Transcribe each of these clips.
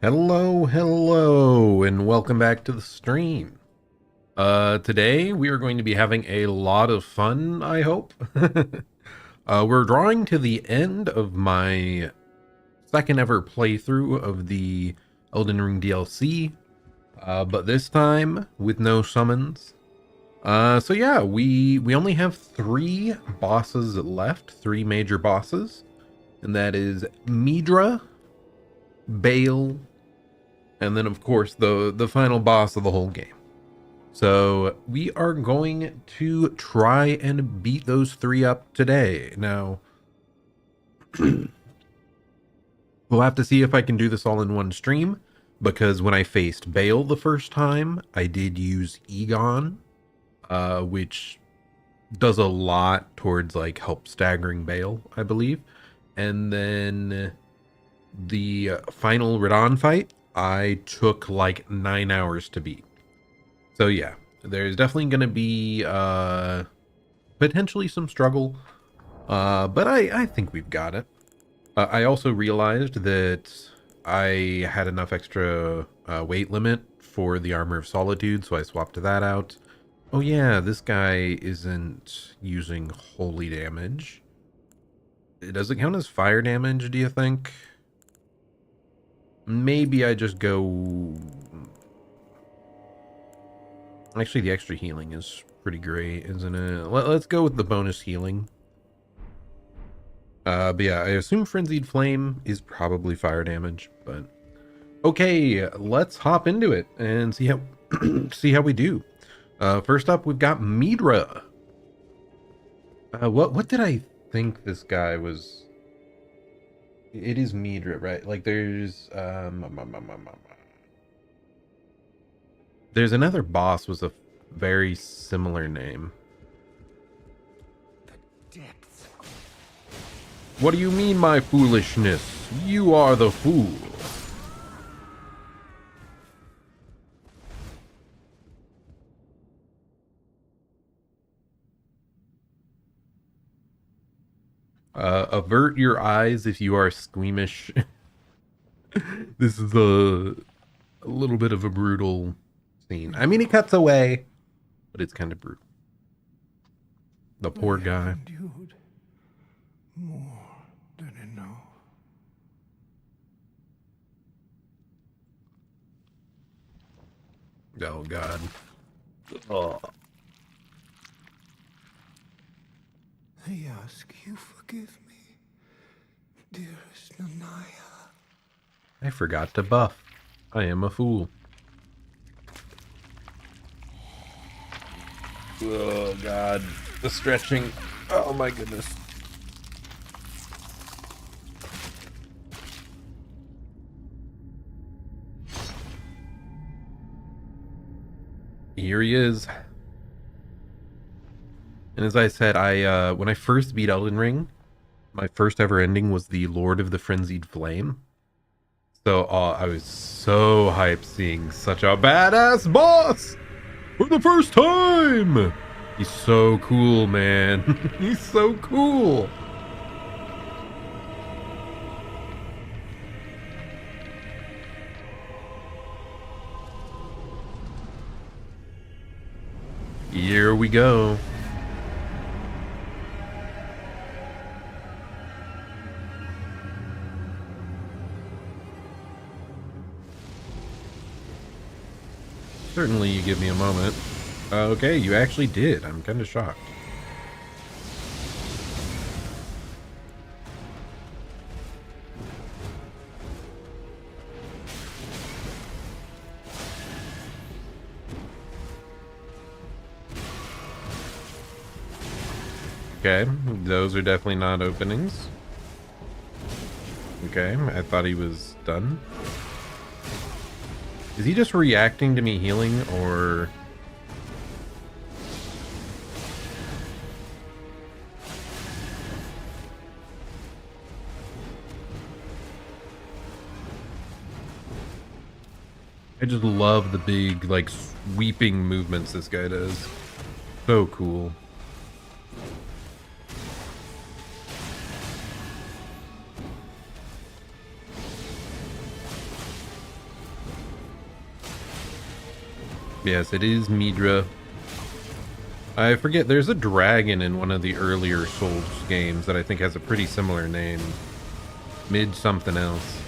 Hello, and welcome back to the stream. Today we are going to be having a lot of fun, I hope. We're drawing to the end of my second ever playthrough of the Elden Ring DLC, but this time with no summons. So yeah, we only have three bosses left, three major bosses, and that is Midra, Bayle, and then of course the final boss of the whole game. So we are going to try and beat those three up today. Now we'll have to see if I can do this all in one stream, because when I faced Bayle the first time, I did use Egon, which does a lot towards like help staggering Bayle, I believe. And then the final Radahn fight, I took like 9 hours to beat. So yeah, there's definitely going to be potentially some struggle, but I think we've got it. I also realized that I had enough extra weight limit for the Armor of Solitude, so I swapped that out. Oh yeah, this guy isn't using holy damage. Does it count as fire damage, do you think? Maybe I just go... Actually, the extra healing is pretty great, isn't it? Let's go with the bonus healing. But yeah, I assume Frenzied Flame is probably fire damage, but... Okay, let's hop into it and see how see how we do. First up, we've got Midra. What did I think this guy was? It is Midra, right? Like there's there's another boss with a very similar name. The depths. What do you mean, my foolishness? You are the fool. Avert your eyes if you are squeamish. This is a little bit of a brutal scene. I mean, he cuts away, but it's kind of brutal. The poor guy. Endured more than enough. Oh, God. Oh. I ask you forgive me, dearest Nanaya. I forgot to buff. I am a fool. Oh, God. The stretching. Oh, my goodness. Here he is. And as I said, when I first beat Elden Ring, my first ever ending was the Lord of the Frenzied Flame. So I was so hyped seeing such a badass boss for the first time. He's so cool, man. He's so cool. Here we go. Certainly, you give me a moment. Okay, you actually did. I'm kind of shocked. Okay, those are definitely not openings. Okay, I thought he was done. Is he just reacting to me healing, or... I just love the big, like, sweeping movements this guy does. So cool. Yes, it is Midra. I forget, there's a dragon in one of the earlier Souls games that I think has a pretty similar name. Mid something else.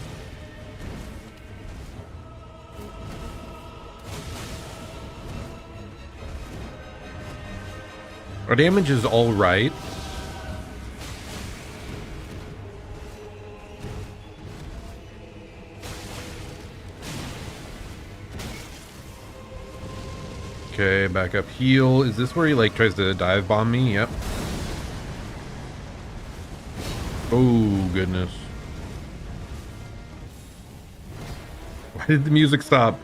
Our damage is alright. Okay, back up, heal. Is this where he like tries to dive bomb me? Yep. Oh, goodness. Why did the music stop?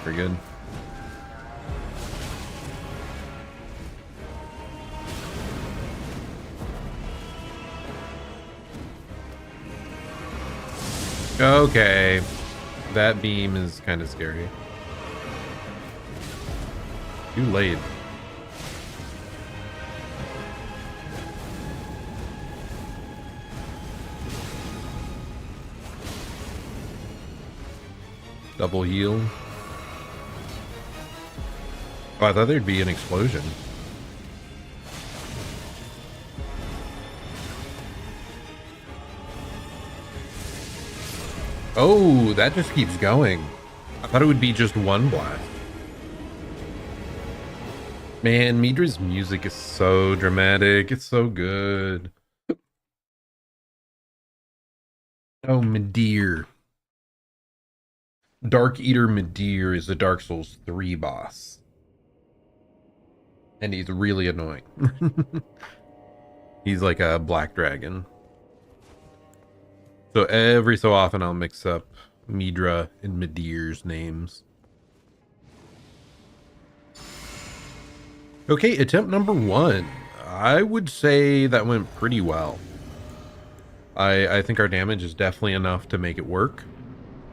Very good. Okay. That beam is kind of scary. Too late. Double heal. Oh, I thought there'd be an explosion. Oh, that just keeps going. I thought it would be just one blast. Man, Midra's music is so dramatic. It's so good. Oh, Midir. Dark Eater Midir is a Dark Souls 3 boss. And he's really annoying. He's like a black dragon. So every so often I'll mix up Midra and Midir's names. Okay, attempt number 1. I would say that went pretty well. I think our damage is definitely enough to make it work.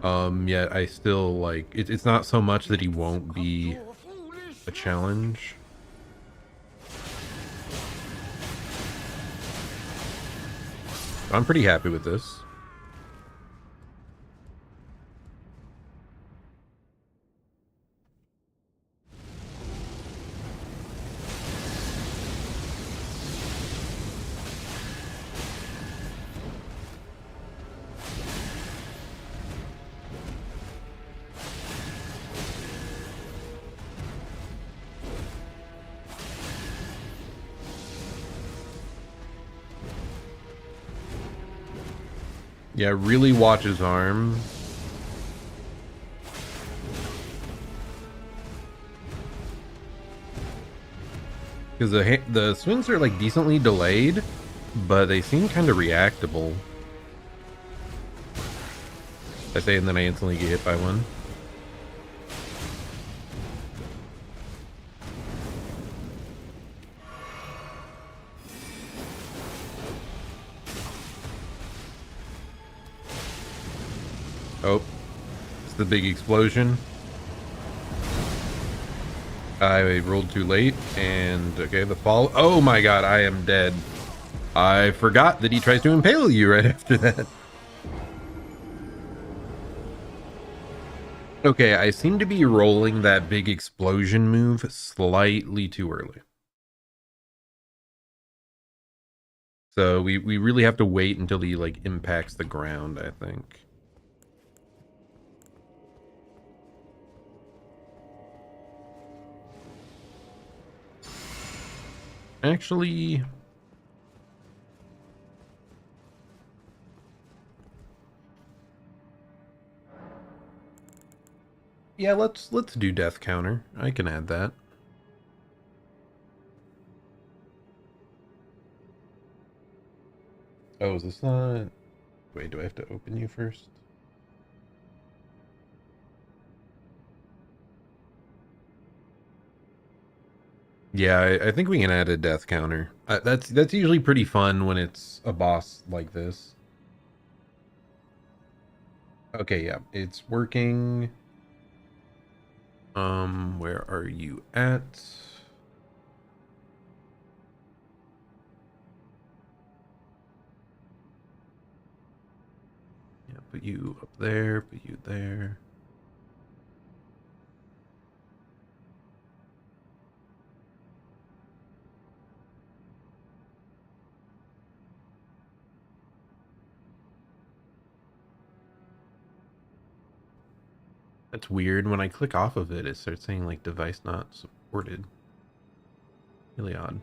Yet I still like it's not so much that he won't be a challenge. I'm pretty happy with this. Yeah, really watch his arm. Because the swings are like decently delayed, but they seem kind of reactable. I say, and then I instantly get hit by one. Oh, it's the big explosion. I rolled too late, and okay, the fall. Oh my god, I am dead. I forgot that he tries to impale you right after that. Okay, I seem to be rolling that big explosion move slightly too early. So we really have to wait until he like impacts the ground, I think. Actually, yeah, let's do death counter. I can add that. Oh, is this not... Wait, do I have to open you first? Yeah, I think we can add a death counter. That's usually pretty fun when it's a boss like this. Okay, yeah, it's working. Where are you at? Yeah, put you up there, put you there. That's weird. When I click off of it, it starts saying like device not supported. Really odd.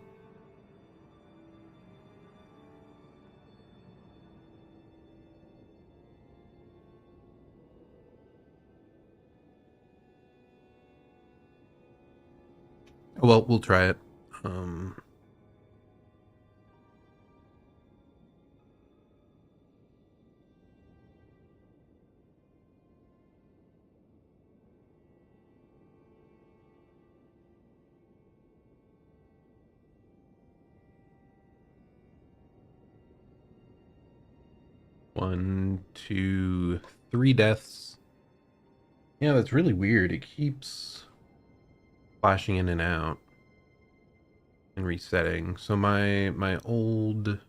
Well, we'll try it. One, two, three deaths. Yeah, that's really weird. It keeps flashing in and out and resetting. So my old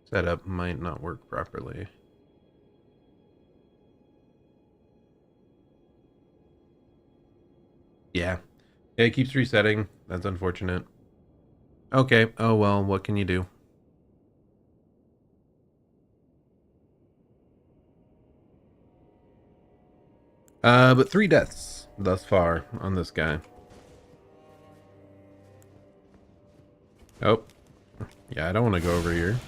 setup might not work properly. Yeah. It keeps resetting. That's unfortunate. Okay. Oh well, what can you do? But three deaths thus far on this guy. Oh. Yeah, I don't want to go over here.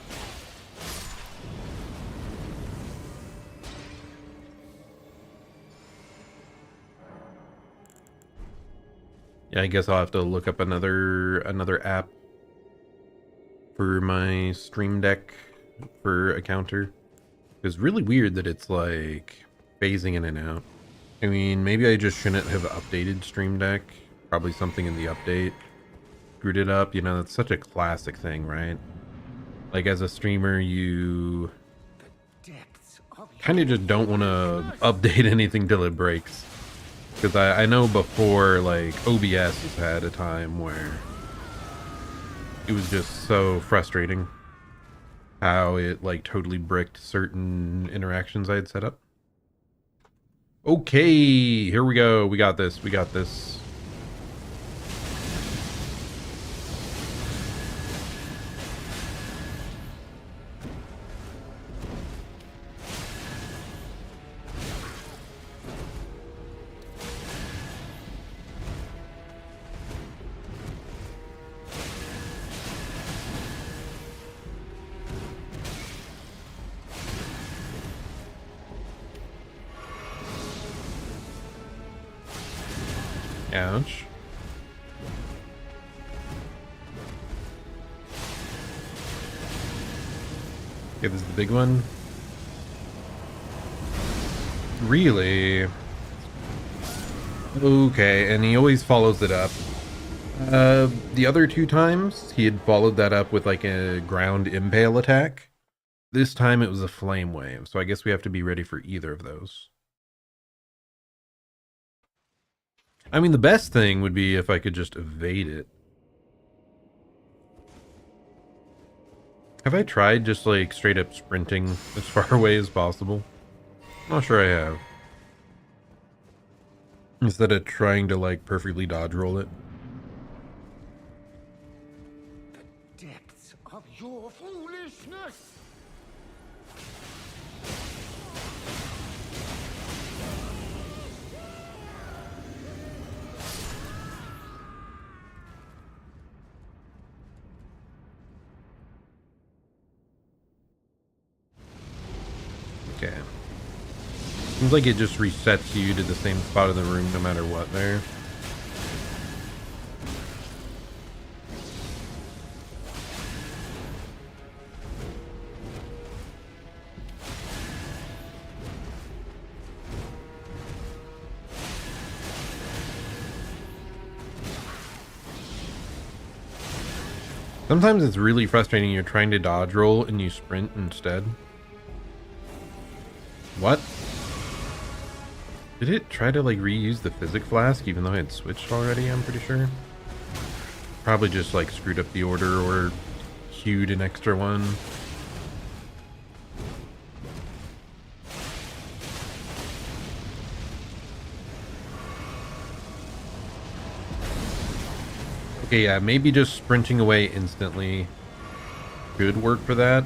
Yeah, I guess I'll have to look up another app for my Stream Deck for a counter. It's really weird that it's like phasing in and out. I mean, maybe I just shouldn't have updated Stream Deck. Probably something in the update screwed it up. You know, that's such a classic thing, right? Like as a streamer, you kind of just don't want to update anything till it breaks. Because I know before, like, OBS has had a time where it was just so frustrating how it, like, totally bricked certain interactions I had set up. Okay, here we go. We got this. We got this. Ouch. Okay, this is the big one. Really? Okay, and he always follows it up. The other two times, he had followed that up with like a ground impale attack. This time it was a flame wave, so I guess we have to be ready for either of those. I mean, the best thing would be if I could just evade it. Have I tried just like straight up sprinting as far away as possible? Not sure I have. Instead of trying to like perfectly dodge roll it. The depths of your foolishness! Okay. Seems like it just resets you to the same spot in the room no matter what there. Sometimes it's really frustrating. You're trying to dodge roll and you sprint instead. What? Did it try to like reuse the physic flask even though I had switched already? I'm pretty sure. Probably just like screwed up the order or queued an extra one. Okay, yeah, maybe just sprinting away instantly could work for that.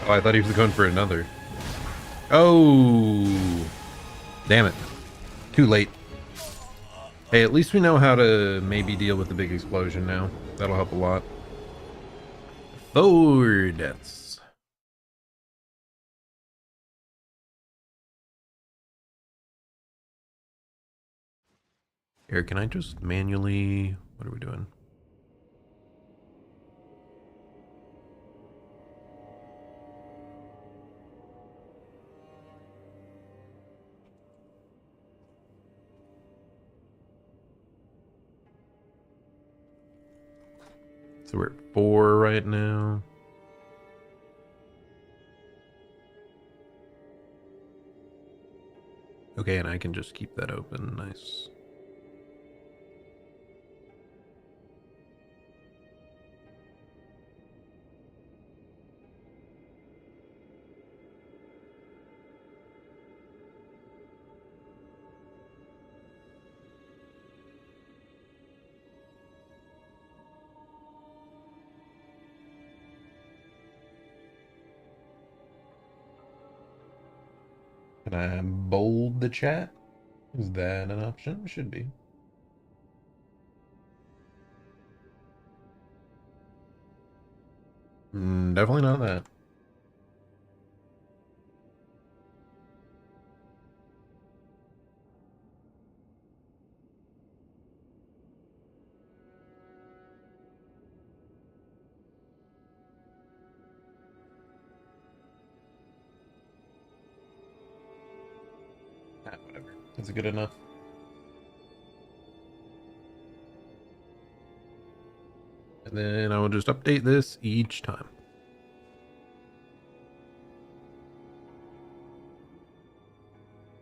Oh, I thought he was going for another. Oh, damn it. Too late. Hey, at least we know how to maybe deal with the big explosion now. That'll help a lot. 4 deaths. Here, can I just manually... What are we doing? So we're at 4 right now. Okay, and I can just keep that open. Nice. Can I bold the chat? Is that an option? Should be. Definitely not that. Ah, whatever. Is it good enough? And then I will just update this each time.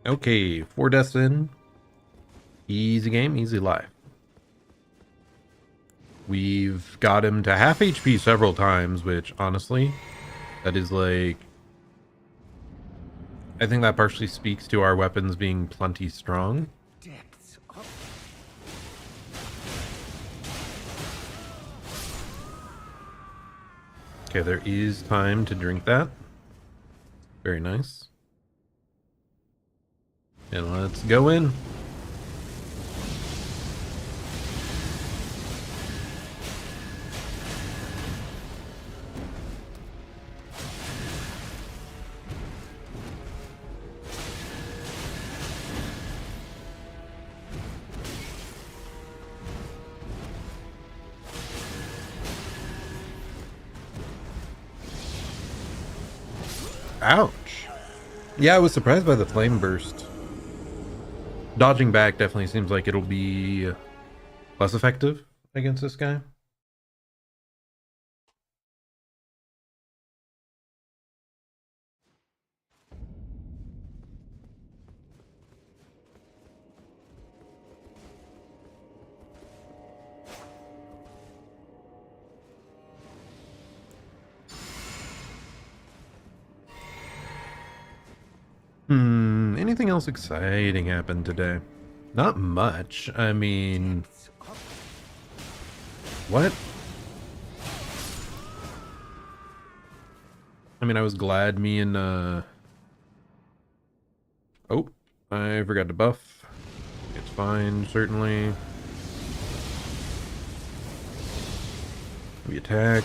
Okay, 4 deaths in. Easy game, easy life. We've got him to half HP several times, which honestly, that is like... I think that partially speaks to our weapons being plenty strong. Depths of... Okay, there is time to drink that. Very nice. And let's go in. Ouch. Yeah, I was surprised by the flame burst. Dodging back definitely seems like it'll be less effective against this guy. Anything else exciting happened today? Not much. I mean... What? I mean, I was glad me and, Oh, I forgot to buff. It's fine, certainly. We attack.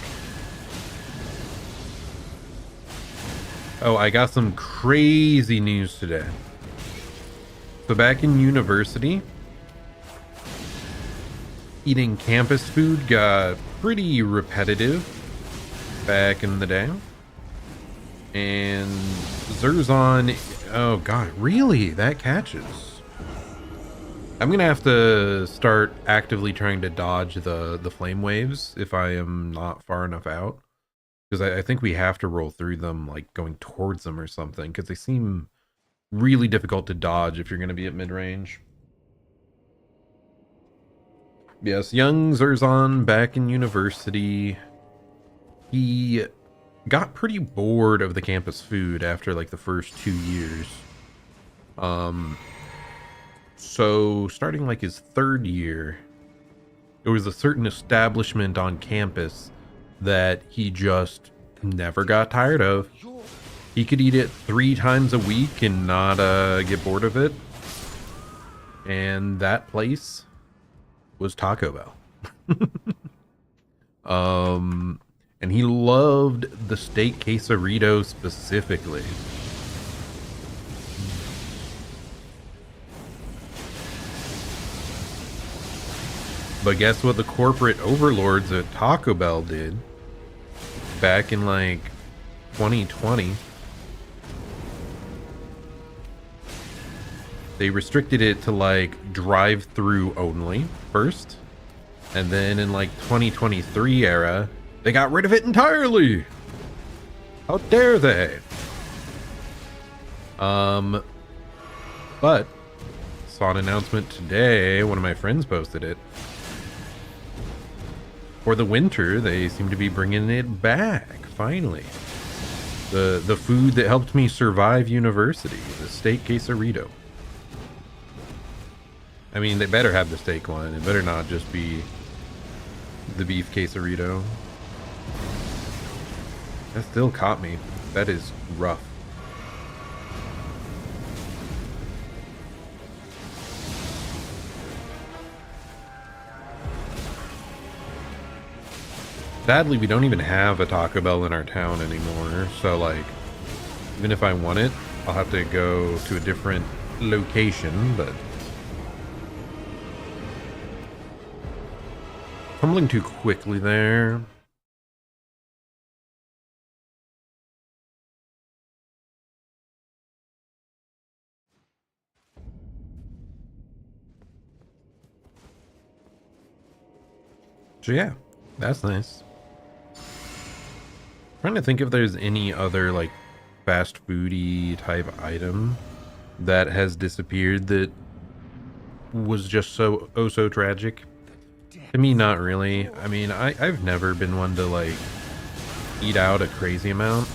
Oh, I got some crazy news today. So back in university, eating campus food got pretty repetitive back in the day. And Zerzon, oh god, really? That catches. I'm gonna have to start actively trying to dodge the flame waves if I am not far enough out. Because I think we have to roll through them, like going towards them or something, because they seem really difficult to dodge if you're going to be at mid-range. Yes, young Zerzon back in university. He got pretty bored of the campus food after like the first 2 years. So starting like his 3rd year, there was a certain establishment on campus that he just Never got tired of. Your He could eat it 3 times a week and not get bored of it. And that place was Taco Bell. And he loved the steak quesarito specifically. But guess what the corporate overlords at Taco Bell did back in like 2020? They restricted it to like drive-through only first. And then in like 2023 era, they got rid of it entirely. How dare they? But saw an announcement today, one of my friends posted it. For the winter, they seem to be bringing it back, finally. The food that helped me survive university, the steak quesarito. I mean, they better have the steak one. It better not just be the beef quesarito. That still caught me. That is rough. Sadly, we don't even have a Taco Bell in our town anymore. So, like, even if I want it, I'll have to go to a different location, but tumbling too quickly there. So yeah, that's nice. Trying to think if there's any other like fast foody type item that has disappeared that was just so so tragic. To me, not really. I mean, I've never been one to like eat out a crazy amount.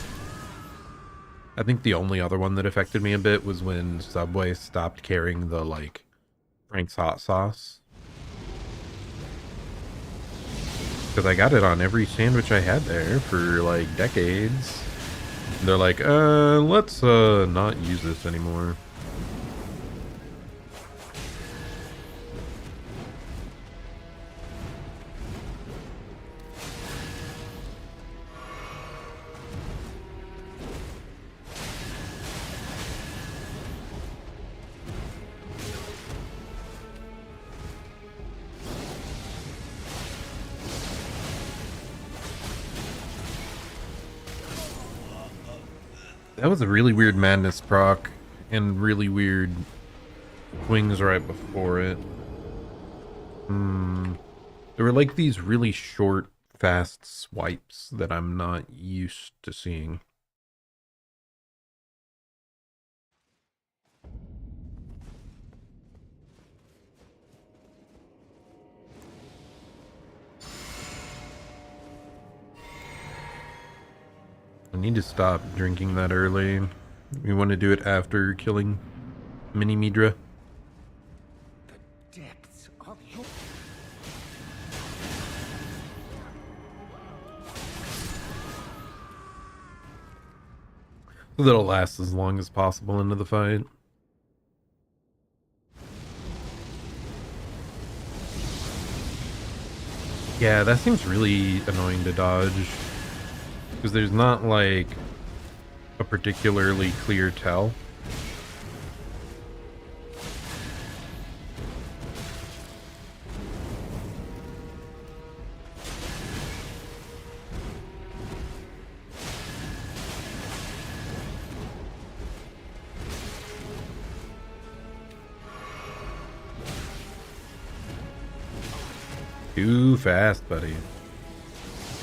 I think the only other one that affected me a bit was when Subway stopped carrying the like Frank's hot sauce. Because I got it on every sandwich I had there for like decades. They're like, let's not use this anymore. That was a really weird madness proc, and really weird wings right before it. There were like these really short, fast swipes that I'm not used to seeing. I need to stop drinking that early. We want to do it after killing Mini Midra. the depths of your So that'll last as long as possible into the fight. Yeah, that seems really annoying to dodge. Because there's not like a particularly clear tell. Too fast, buddy.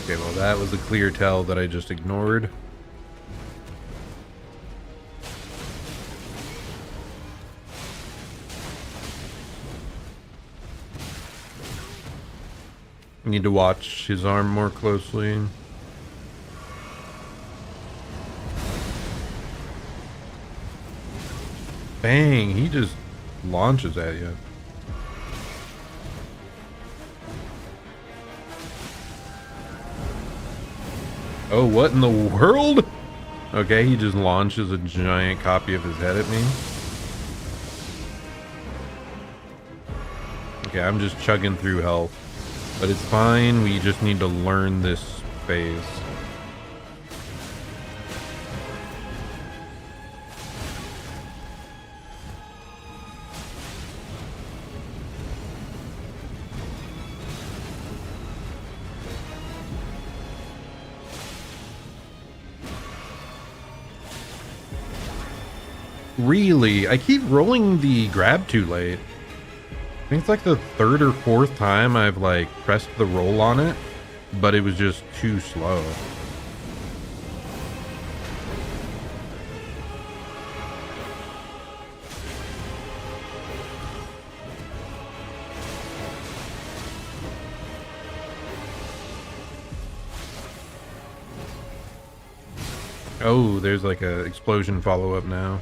Okay, well that was a clear tell that I just ignored. I need to watch his arm more closely. Bang, he just launches at you. Oh, what in the world? Okay, he just launches a giant copy of his head at me. Okay, I'm just chugging through health. But it's fine, we just need to learn this phase. Really? I keep rolling the grab too late. I think it's like the third or fourth time I've like pressed the roll on it, but it was just too slow. Oh, there's like a explosion follow-up now.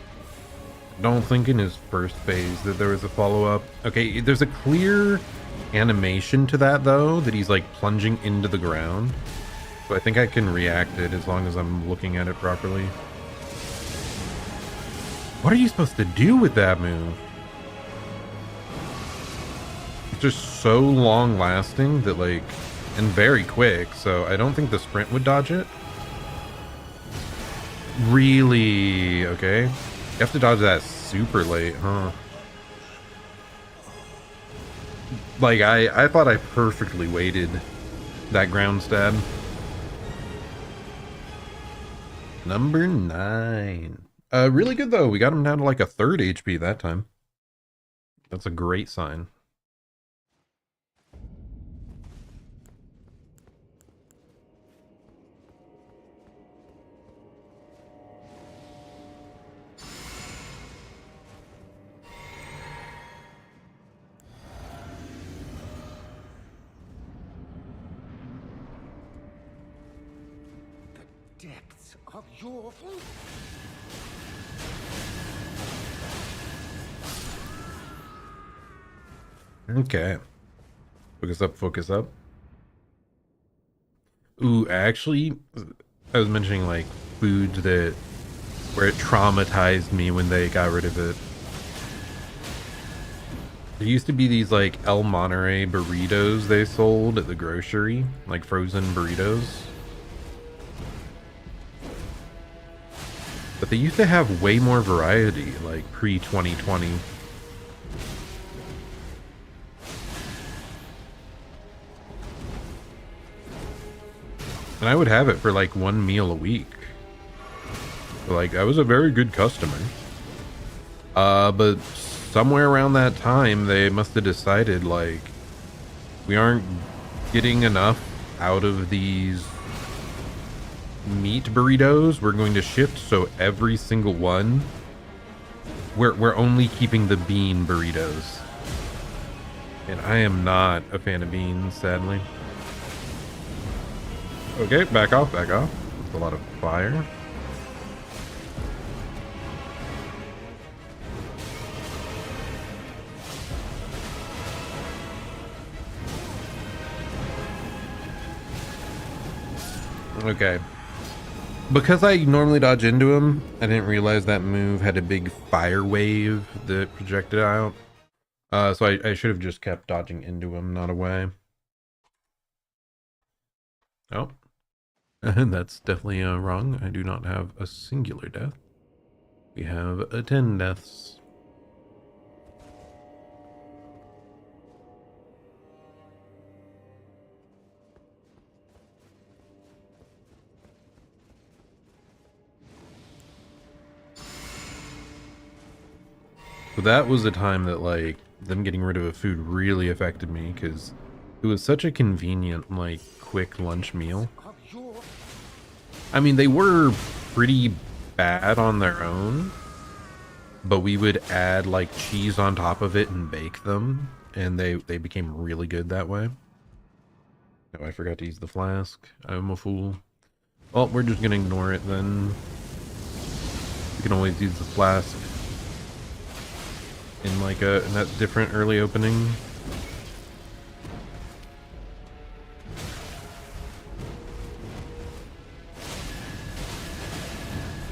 Don't think in his first phase that there was a follow-up. Okay, there's a clear animation to that though, that he's like plunging into the ground. So I think I can react it as long as I'm looking at it properly. What are you supposed to do with that move? It's just so long lasting that like, and very quick, so I don't think the sprint would dodge it. Really? Okay. You have to dodge that super late, huh? Like, I thought I perfectly weighted that ground stab. Number 9. Really good, though. We got him down to like a third HP that time. That's a great sign. Depths of your... Okay. Focus up, focus up. Ooh, actually, I was mentioning like foods that where it traumatized me when they got rid of it. There used to be these like El Monterey burritos they sold at the grocery, like frozen burritos. But they used to have way more variety, like pre-2020. And I would have it for like one meal a week. Like, I was a very good customer. But somewhere around that time, they must have decided, like, we aren't getting enough out of these meat burritos. We're going to shift so every single one, we're only keeping the bean burritos. And I am not a fan of beans, sadly. Okay, back off, back off. That's a lot of fire. Okay. Because I normally dodge into him, I didn't realize that move had a big fire wave that projected out. So I should have just kept dodging into him, not away. Oh. That's definitely wrong. I do not have a singular death. We have 10 deaths. So that was the time that, like, them getting rid of a food really affected me, because it was such a convenient, like, quick lunch meal. I mean, they were pretty bad on their own, but we would add, like, cheese on top of it and bake them, and they became really good that way. Oh, I forgot to use the flask. I'm a fool. Well, we're just gonna ignore it then. We can always use the flask in like in that different early opening.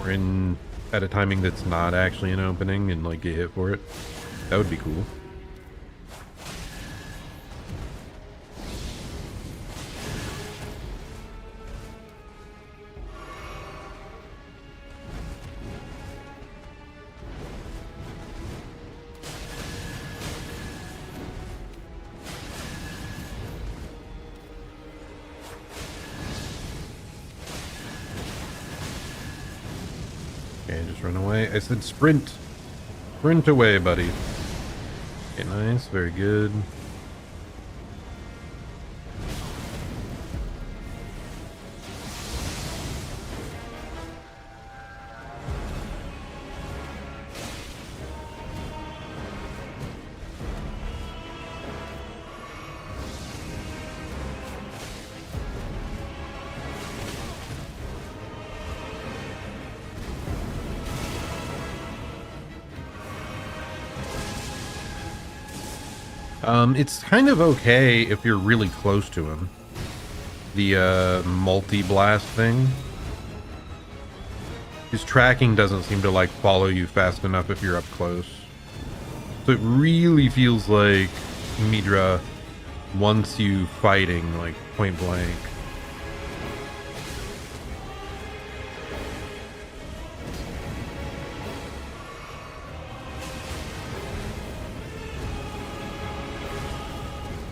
or in at a timing that's not actually an opening and like get hit for it. That would be cool. Okay, just run away. I said sprint. Sprint away, buddy. Okay, nice. Very good. It's kind of okay if you're really close to him. The multi-blast thing. His tracking doesn't seem to like follow you fast enough if you're up close. So it really feels like Midra wants you fighting like point blank.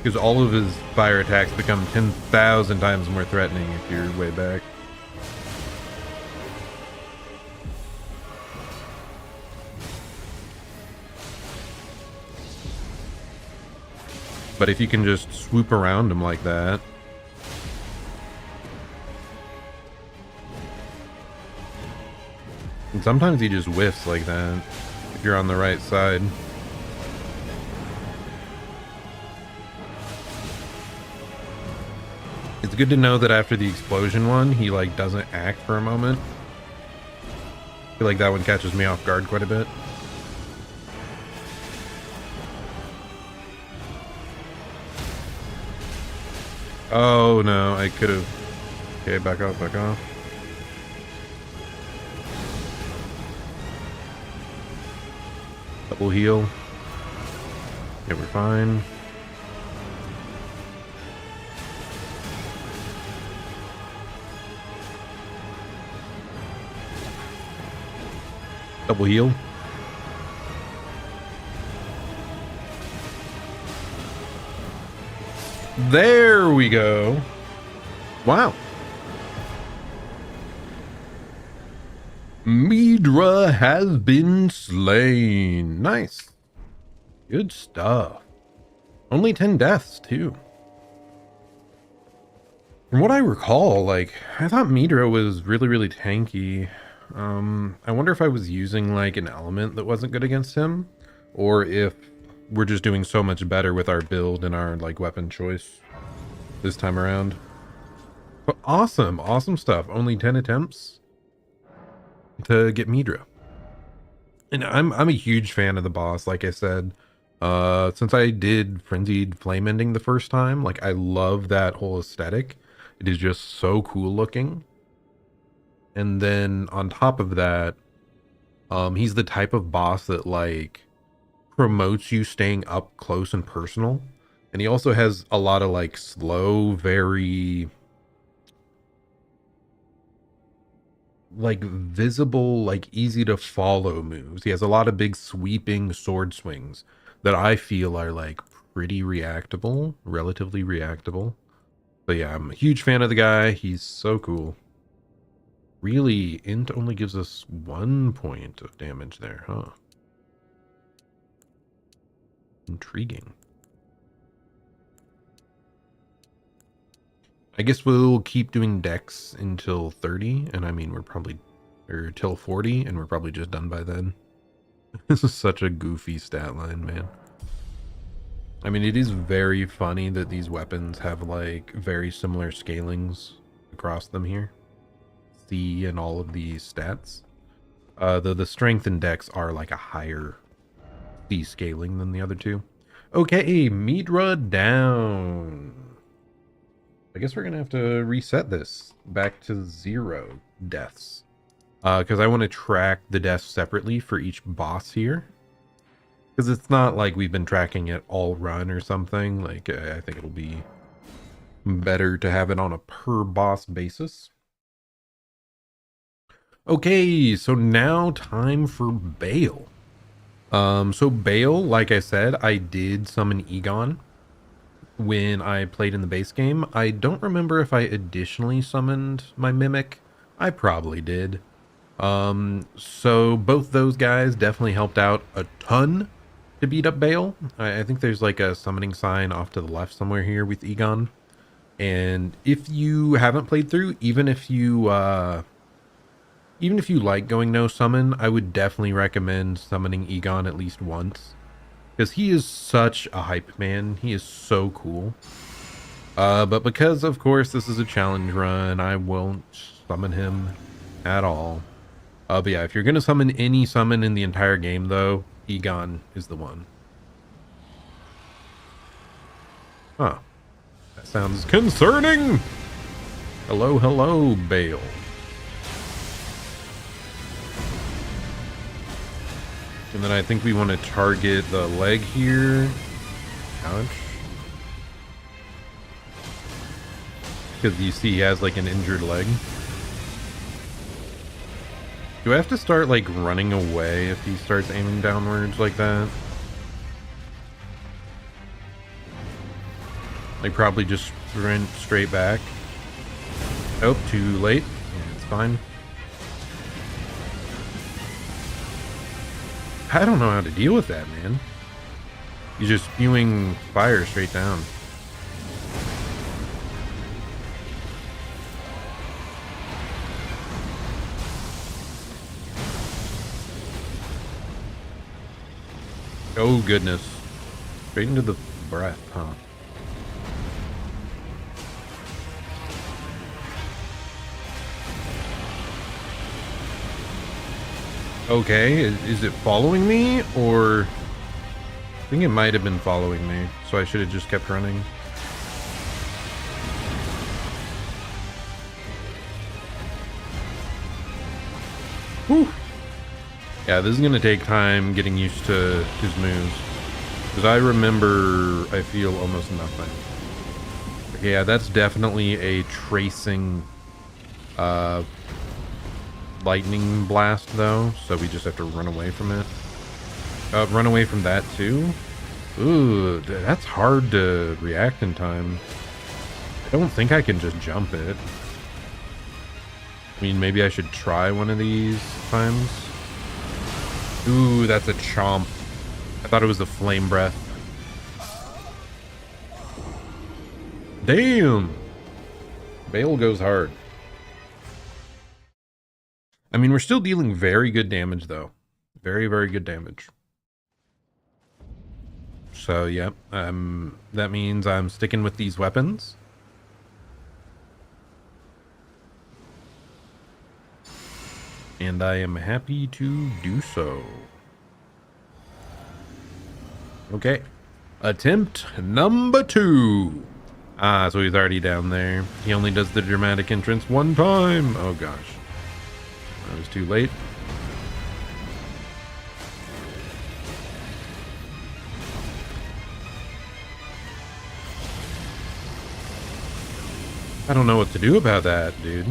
Because all of his fire attacks become 10,000 times more threatening if you're way back. But if you can just swoop around him like that. And sometimes he just whiffs like that if you're on the right side. It's good to know that after the explosion one, he like doesn't act for a moment. I feel like that one catches me off guard quite a bit. Oh no, I could have. Okay, back off, back off. Double heal. Yeah, we're fine. Double heal. There we go. Wow. Midra has been slain. Nice. Good stuff. Only 10 deaths, too. From what I recall, like, I thought Midra was really, really tanky. I wonder if I was using, like, an element that wasn't good against him, or if we're just doing so much better with our build and our, like, weapon choice this time around. But awesome, awesome stuff. Only 10 attempts to get Midra. And I'm a huge fan of the boss, like I said. Since I did Frenzied Flame Ending the first time, like, I love that whole aesthetic. It is just so cool looking. And then on top of that, he's the type of boss that like promotes you staying up close and personal. And he also has a lot of like slow, very like visible, like easy to follow moves. He has a lot of big sweeping sword swings that I feel are like pretty reactable, relatively reactable. But yeah, I'm a huge fan of the guy. He's so cool. Really, int only gives us 1 point of damage there, huh? Intriguing. I guess we'll keep doing dex until 30, and I mean, we're probably, or till 40, and we're probably just done by then. This is such a goofy stat line, man. I mean, it is very funny that these weapons have, like, very similar scalings across them here. C and all of these stats. The strength and dex are like a higher C scaling than the other two. Okay, Midra down. I guess we're gonna have to reset this back to 0 deaths. because I want to track the deaths separately for each boss here. Because it's not like we've been tracking it all run or something. Like, I think it'll be better to have it on a per boss basis. Okay, so now time for Bayle. So Bayle, like I said, I did summon Egon when I played in the base game. I don't remember if I additionally summoned my Mimic. I probably did. So both those guys definitely helped out a ton to beat up Bayle. I think there's like a summoning sign off to the left somewhere here with Egon. And if you haven't played through, even if you like going no summon, I would definitely recommend summoning Egon at least once. Because he is such a hype man. He is so cool. But because, of course, this is a challenge run, I won't summon him at all. But yeah, if you're going to summon any summon in the entire game, though, Egon is the one. Huh. That sounds concerning! Hello, hello, Bayle. And then I think we want to target the leg here. Ouch. Because you see he has like an injured leg. Do I have to start like running away if he starts aiming downwards like that? Like probably just sprint straight back. Oh, too late. Yeah, it's fine. I don't know how to deal with that, man. He's just spewing fire straight down. Oh, goodness. Straight into the breath, huh? Okay, is it following me, or... I think it might have been following me, so I should have just kept running. Whew. Yeah, this is going to take time getting used to his moves. Because I remember, I feel almost nothing. Okay, yeah, that's definitely a tracing lightning blast, though. So we just have to run away from it. Run away from that, too? Ooh, that's hard to react in time. I don't think I can just jump it. I mean, maybe I should try one of these times. Ooh, that's a chomp. I thought it was a flame breath. Damn! Bayle goes hard. I mean, we're still dealing very good damage, though. Very, very good damage. So, yeah, that means I'm sticking with these weapons. And I am happy to do so. Okay. Attempt number 2. Ah, so he's already down there. He only does the dramatic entrance one time. Oh, gosh. I was too late. I don't know what to do about that, dude.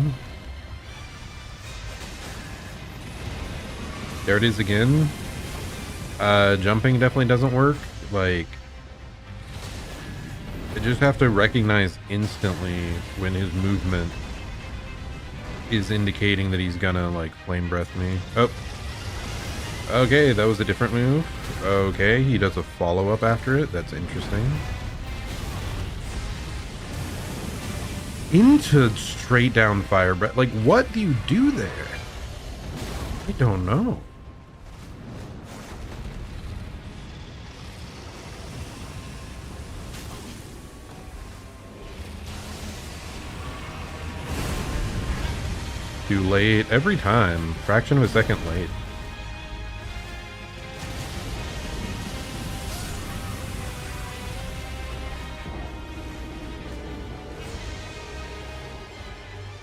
There it is again. Jumping definitely doesn't work. Like, I just have to recognize instantly when his movement is indicating that he's gonna, like, flame breath me. Oh. Okay, that was a different move. Okay, he does a follow-up after it. That's interesting. Into straight down fire breath. Like, what do you do there? I don't know. Too late every time. Fraction of a second late.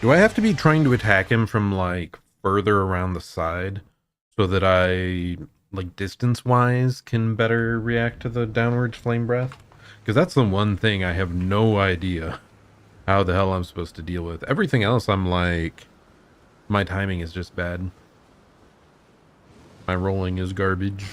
Do I have to be trying to attack him from like further around the side so that I, like, distance-wise can better react to the downwards flame breath. Because that's the one thing I have no idea how the hell I'm supposed to deal with. Everything else, I'm like, my timing is just bad. My rolling is garbage.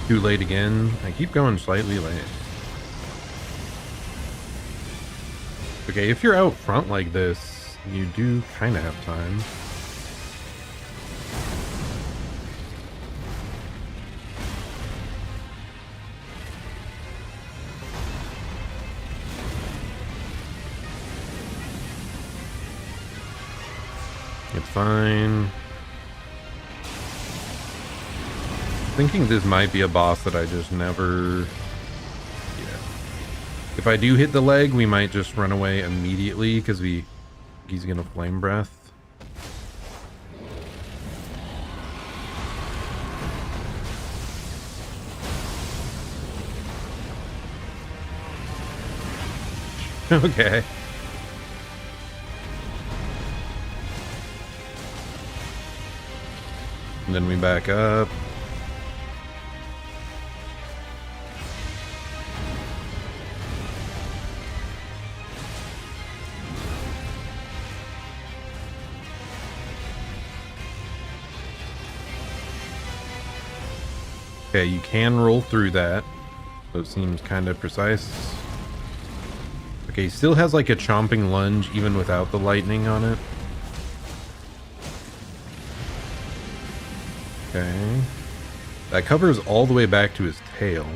Too late again. I keep going slightly late. Okay, if you're out front like this, you do kind of have time. It's fine. Thinking this might be a boss that I just never... Yeah. If I do hit the leg, we might just run away immediately because he's gonna flame breath. Okay. And then we back up. Okay, you can roll through that, so it seems kind of precise. Okay, he still has like a chomping lunge even without the lightning on it. Okay. That covers all the way back to his tail.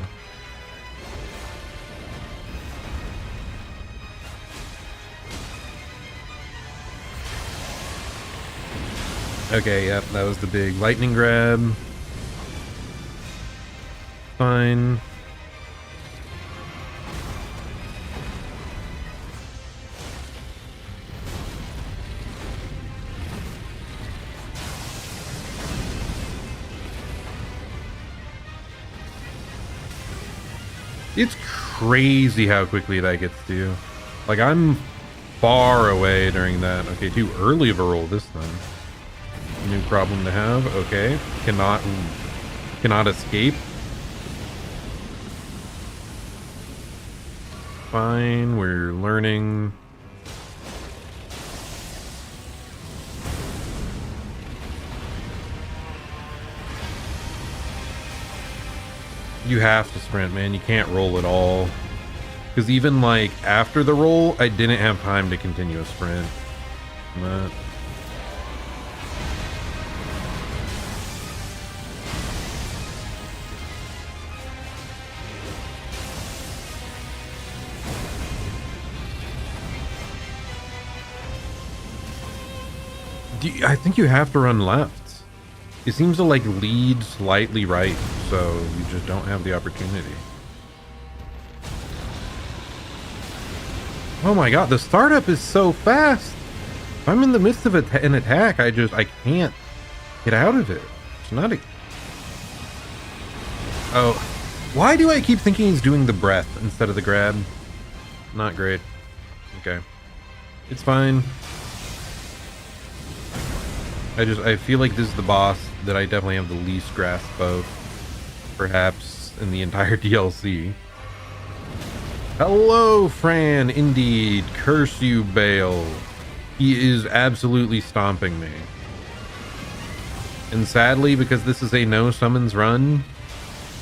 Okay, yep, that was the big lightning grab. Fine. It's crazy how quickly that gets to you. Like, I'm far away during that. Okay, too early of a roll this time. New problem to have. Okay. Cannot escape. Fine, we're learning. You have to sprint, man. You can't roll at all. Because even like after the roll, I didn't have time to continue a sprint. But I think you have to run left. It seems to like lead slightly right, so you just don't have the opportunity. Oh my god, the startup is so fast. If I'm in the midst of an attack, I can't get out of it. It's not a... Oh, why do I keep thinking he's doing the breath instead of the grab? Not great. Okay. It's fine. I feel like this is the boss that I definitely have the least grasp of, perhaps, in the entire DLC. Hello, Fran, indeed. Curse you, Bayle. He is absolutely stomping me. And sadly, because this is a no summons run,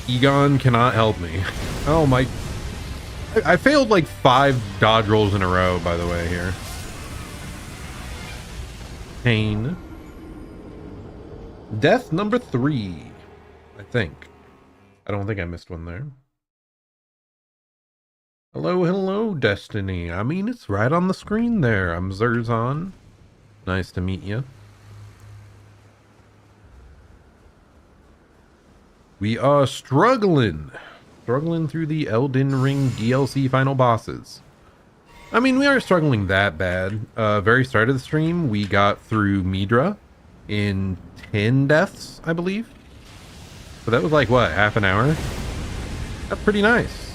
Egon cannot help me. Oh my... I failed like 5 dodge rolls in a row, by the way, here. Pain. Death number 3, I think. I don't think I missed one there. Hello, hello, Destiny. I mean, it's right on the screen there. I'm Zerzon. Nice to meet you. We are struggling struggling through the Elden Ring DLC final bosses. I mean, we aren't struggling that bad. Very start of the stream, we got through Midra in 10 deaths, I believe. So that was like, what, half an hour? That's pretty nice.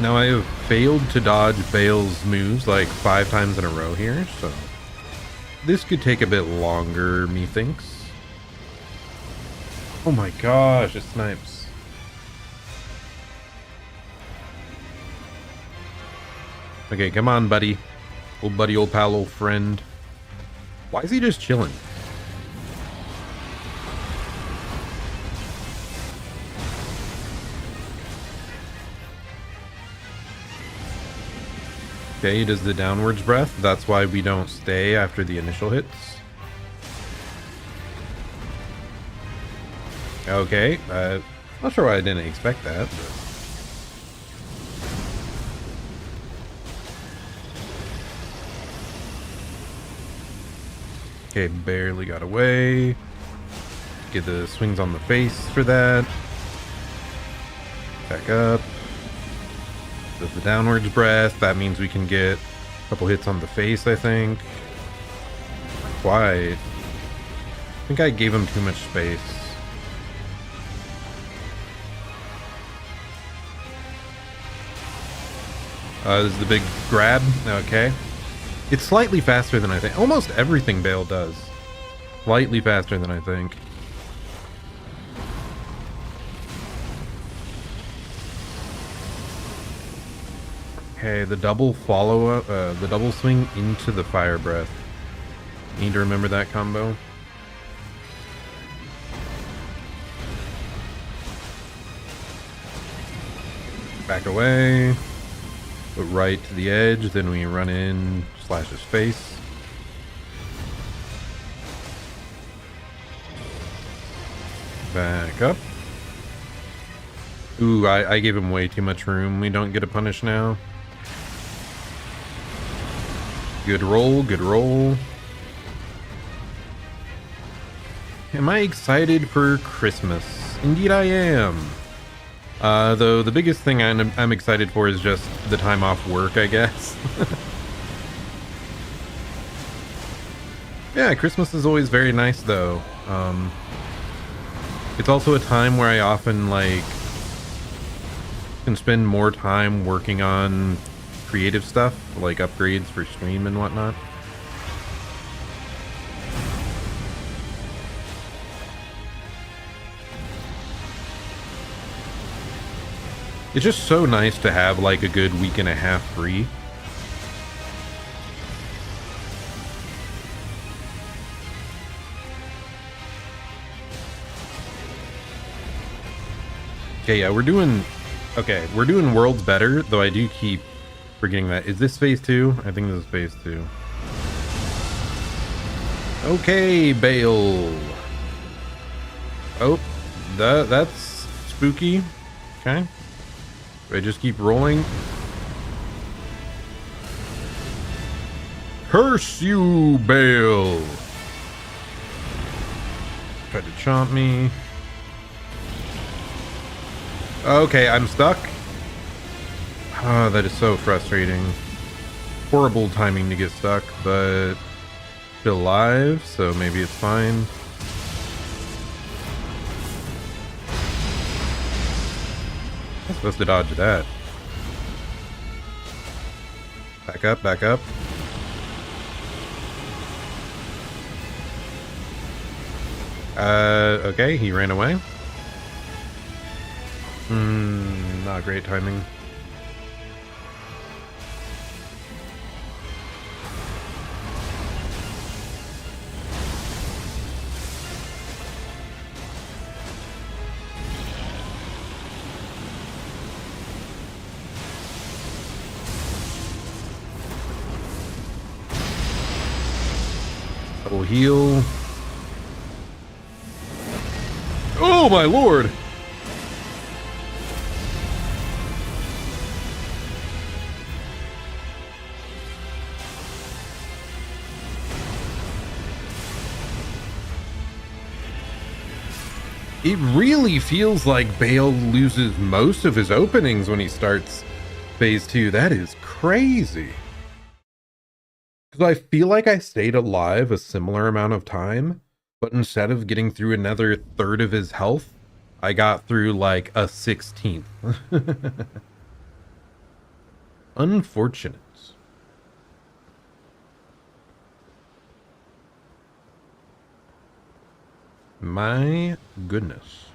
Now I have failed to dodge Bayle's moves like 5 times in a row here, so this could take a bit longer, methinks. Oh my gosh, it snipes. Okay, come on, buddy. Old buddy, old pal, old friend. Why is he just chilling? Okay, he does the downwards breath. That's why we don't stay after the initial hits. Okay, not sure why I didn't expect that, but... Okay, barely got away. Get the swings on the face for that. Back up. Does the downwards breath. That means we can get a couple hits on the face, I think. Quite. I think I gave him too much space. This is the big grab. Okay. It's slightly faster than I think. Almost everything Bayle does. Slightly faster than I think. Okay, the double follow-up, the double swing into the fire breath. Need to remember that combo. Back away. Put right to the edge, then we run in, slash his face. Back up. Ooh, I gave him way too much room. We don't get a punish now. Good roll, good roll. Am I excited for Christmas? Indeed I am. Though the biggest thing I'm excited for is just the time off work, I guess. Yeah, Christmas is always very nice though. It's also a time where I often can spend more time working on creative stuff, like upgrades for stream and whatnot. It's just so nice to have like a good week and a half free. Okay, yeah, we're doing worlds better, though I do keep forgetting that. Is this phase 2? I think this is phase 2. Okay, Bayle. Oh, that's spooky. Okay. Do I just keep rolling? Curse you, Bayle! Tried to chomp me. Okay, I'm stuck. Oh, that is so frustrating. Horrible timing to get stuck, but still alive, so maybe it's fine. I'm supposed to dodge that. Back up, back up. Okay, he ran away. Not great timing. Double heal. Oh my lord! It really feels like Bayle loses most of his openings when he starts phase 2. That is crazy. Because I feel like I stayed alive a similar amount of time, but instead of getting through another third of his health, I got through like a 16th. Unfortunate. My goodness.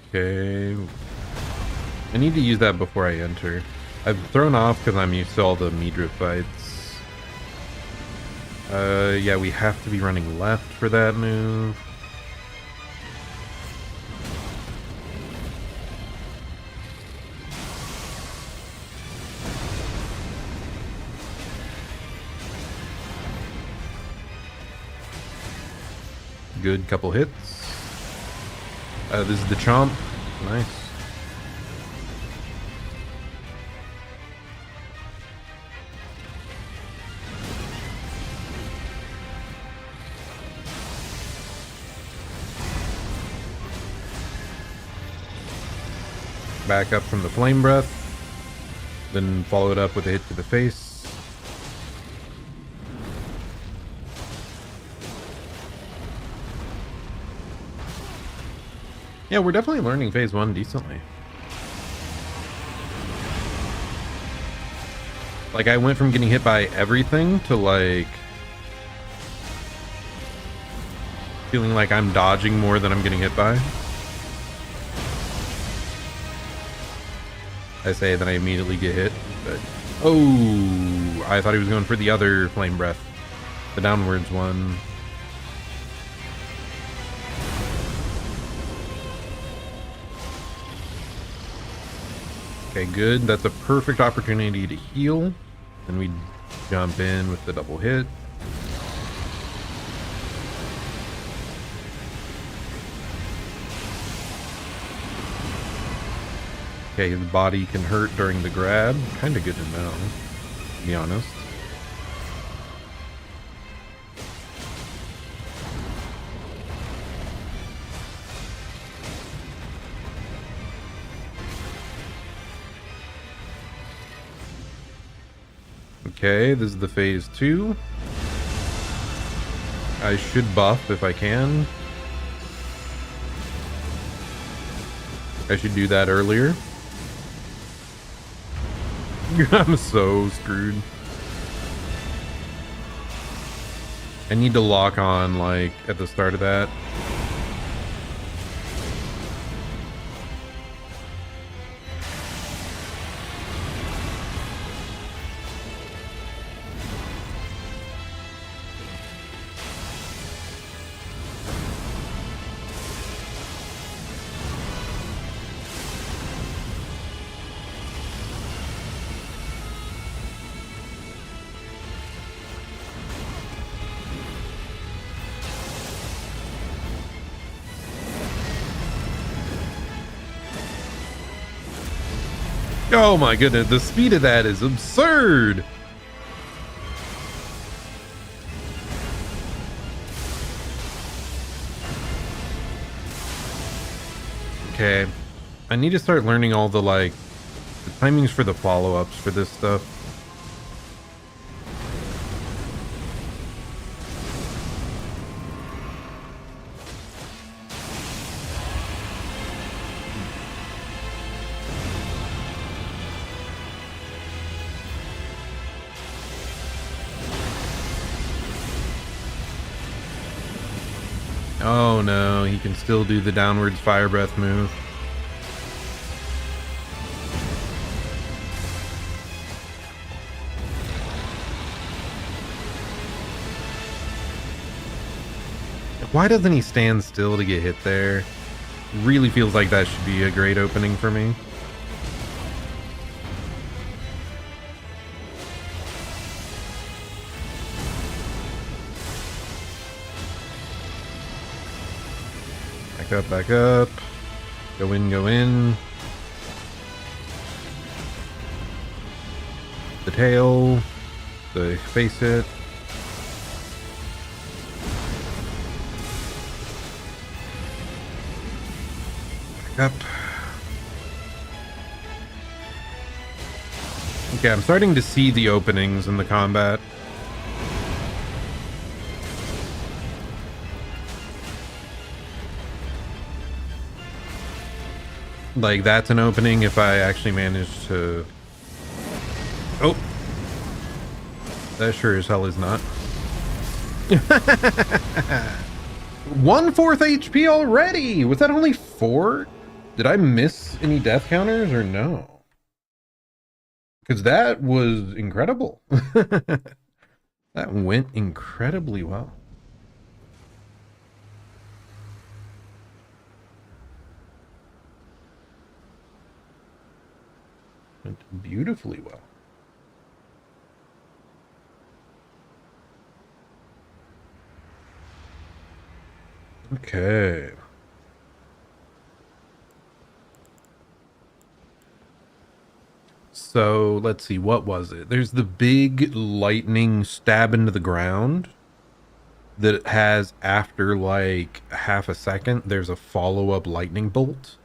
Okay. I need to use that before I enter. I've thrown off because I'm used to all the Midra fights. Yeah, we have to be running left for that move. Good couple hits. This is the chomp. Nice. Back up from the flame breath. Then follow it up with a hit to the face. Yeah, we're definitely learning phase 1 decently. Like, I went from getting hit by everything to, like, feeling like I'm dodging more than I'm getting hit by. I say that I immediately get hit, but... Oh! I thought he was going for the other flame breath. The downwards one. Okay, good. That's a perfect opportunity to heal. Then we jump in with the double hit. Okay, his body can hurt during the grab. Kind of good to know, to be honest. Okay, this is the phase 2. I should buff if I can. I should do that earlier. I'm so screwed. I need to lock on, like, at the start of that. Oh my goodness, the speed of that is absurd. Okay, I need to start learning all the, like, the timings for the follow-ups for this stuff. Oh no, he can still do the downwards fire breath move. Why doesn't he stand still to get hit there? Really feels like that should be a great opening for me. Back up, back up. Go in, go in. tail, the face hit. Back up. Okay, I'm starting to see the openings in the combat. Like, that's an opening if I actually manage to... Oh! That sure as hell is not. 1/4 HP already! Was that only 4? Did I miss any death counters or no? Because that was incredible. That went incredibly well. Went beautifully well. Okay. So let's see, what was it? There's the big lightning stab into the ground that has, after like half a second, there's a follow-up lightning bolt.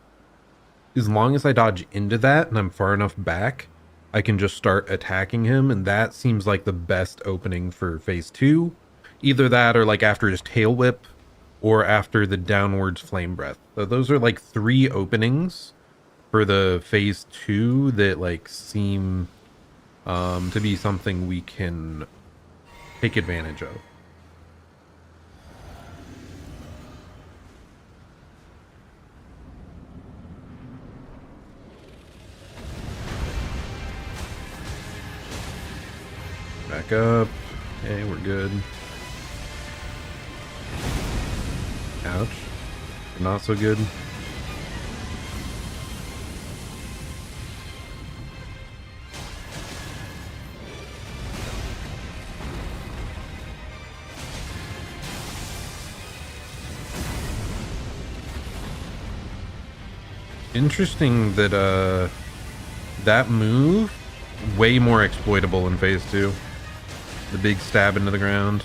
As long as I dodge into that and I'm far enough back, I can just start attacking him, and that seems like the best opening for phase 2. Either that or like after his tail whip or after the downwards flame breath. So those are like 3 openings for the phase 2 that like seem to be something we can take advantage of. Back up. Okay, we're good. Ouch. Not so good. Interesting that that move way more exploitable in phase 2. The big stab into the ground.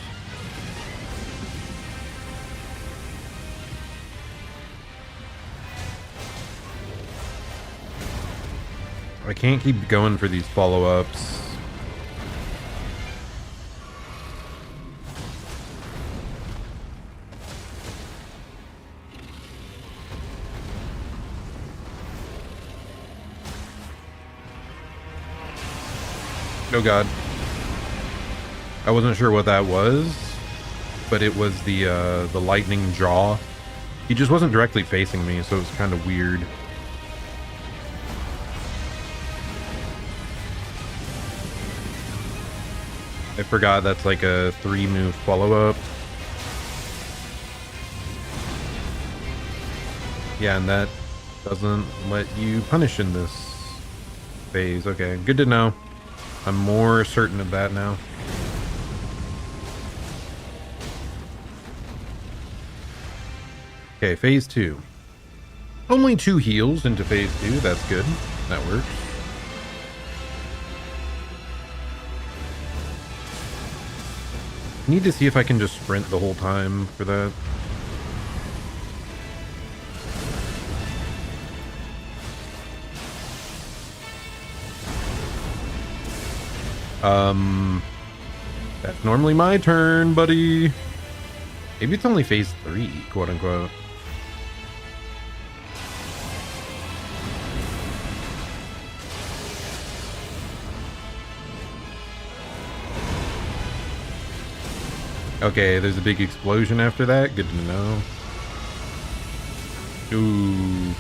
I can't keep going for these follow-ups. Oh god. I wasn't sure what that was, but it was the lightning jaw. He just wasn't directly facing me, so it was kind of weird. I forgot that's like a 3-move follow-up. Yeah, and that doesn't let you punish in this phase. Okay, good to know. I'm more certain of that now. Okay, phase 2. Only 2 heals into phase 2. That's good. That works. Need to see if I can just sprint the whole time for that. That's normally my turn, buddy. Maybe it's only phase 3, quote unquote. Okay, there's a big explosion after that. Good to know. Ooh.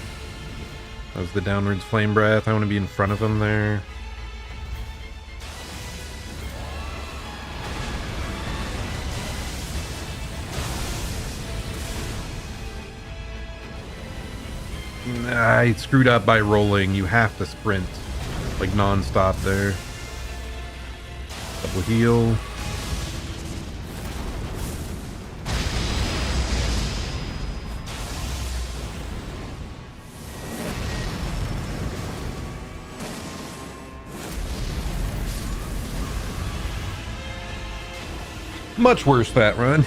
That was the downwards flame breath. I want to be in front of him there. I screwed up by rolling. You have to sprint like non-stop there. Double heal. Much worse that run.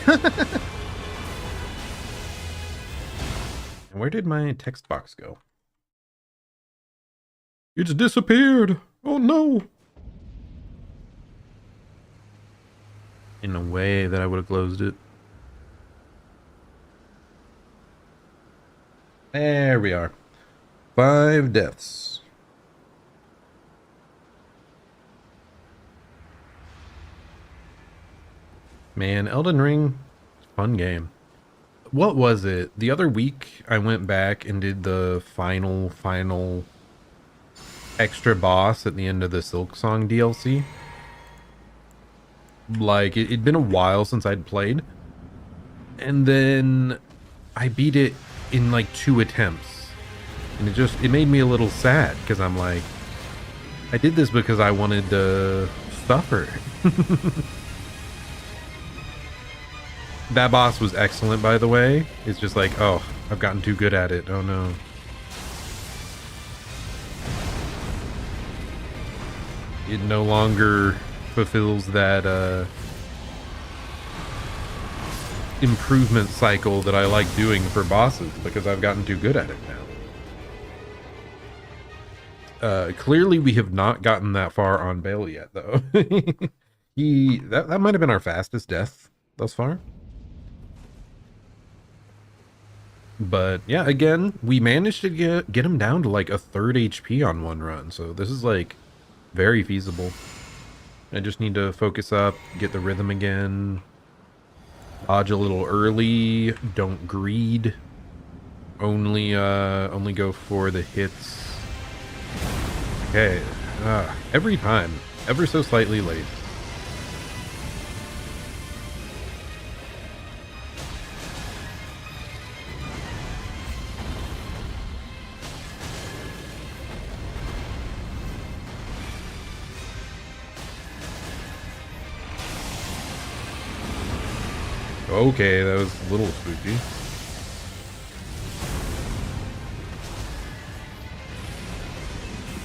Where did my text box go? It's disappeared. Oh no. In a way that I would have closed it. There we are. 5 deaths. Man, Elden Ring, fun game. What was it? The other week I went back and did the final extra boss at the end of the Silksong DLC. Like, it'd been a while since I'd played. And then I beat it in like 2 attempts. And it made me a little sad, because I'm like, I did this because I wanted to suffer. That boss was excellent, by the way. It's just like, oh, I've gotten too good at it. Oh no. It no longer fulfills that improvement cycle that I like doing for bosses, because I've gotten too good at it now. Clearly we have not gotten that far on Bayle yet, though. That might have been our fastest death thus far. But yeah, again, we managed to get him down to like a 3rd HP on one run, so this is like very feasible. I just need to focus up, get the rhythm again, dodge a little early, don't greed, only go for the hits. Okay, every time, ever so slightly late. Okay, that was a little spooky.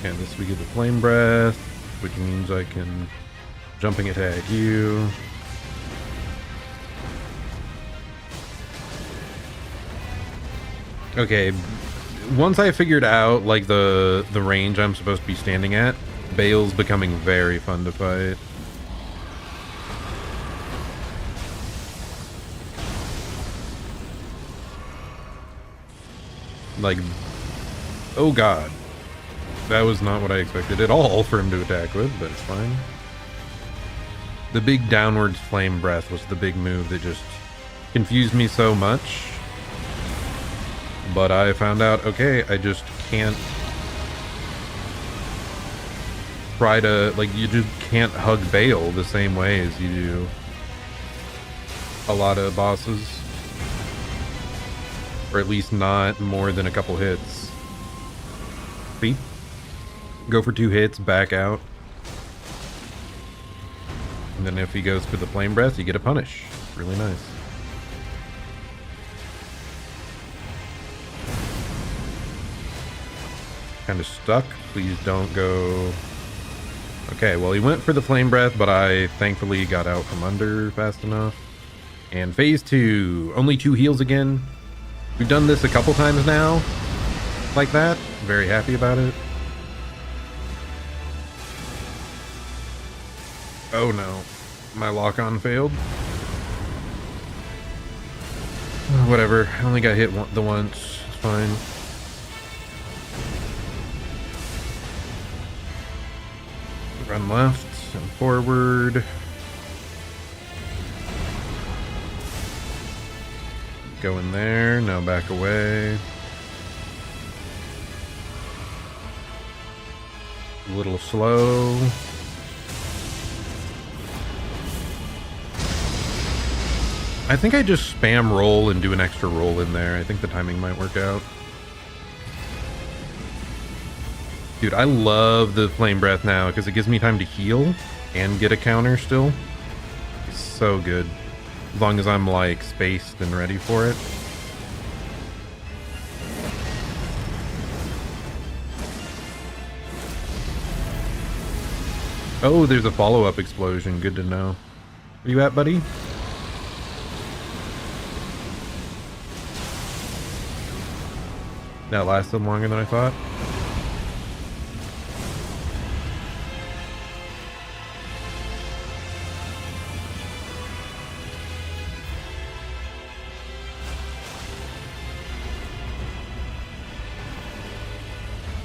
And this we get the flame breath, which means I can jumping attack you. Okay, once I figured out like the range I'm supposed to be standing at, Bayle's becoming very fun to fight. Like, oh god. That was not what I expected at all for him to attack with, but it's fine. The big downwards flame breath was the big move that just confused me so much. But I found out, okay, I just can't try to, like, you just can't hug Bayle the same way as you do a lot of bosses. Or at least not more than a couple hits. See? Go for 2 hits, back out. And then if he goes for the flame breath, you get a punish. Really nice. Kind of stuck. Please don't go... Okay, well he went for the flame breath, but I thankfully got out from under fast enough. And phase 2. Only 2 heals again. We've done this a couple times now, like that. Very happy about it. Oh no, my lock-on failed. Whatever, I only got hit the once, it's fine. Run left and forward. Go in there, now back away. A little slow. I think I just spam roll and do an extra roll in there. I think the timing might work out. Dude, I love the flame breath now because it gives me time to heal and get a counter still. It's so good. As long as I'm like spaced and ready for it. Oh, there's a follow-up explosion. Good to know. Where you at, buddy? That lasted longer than I thought.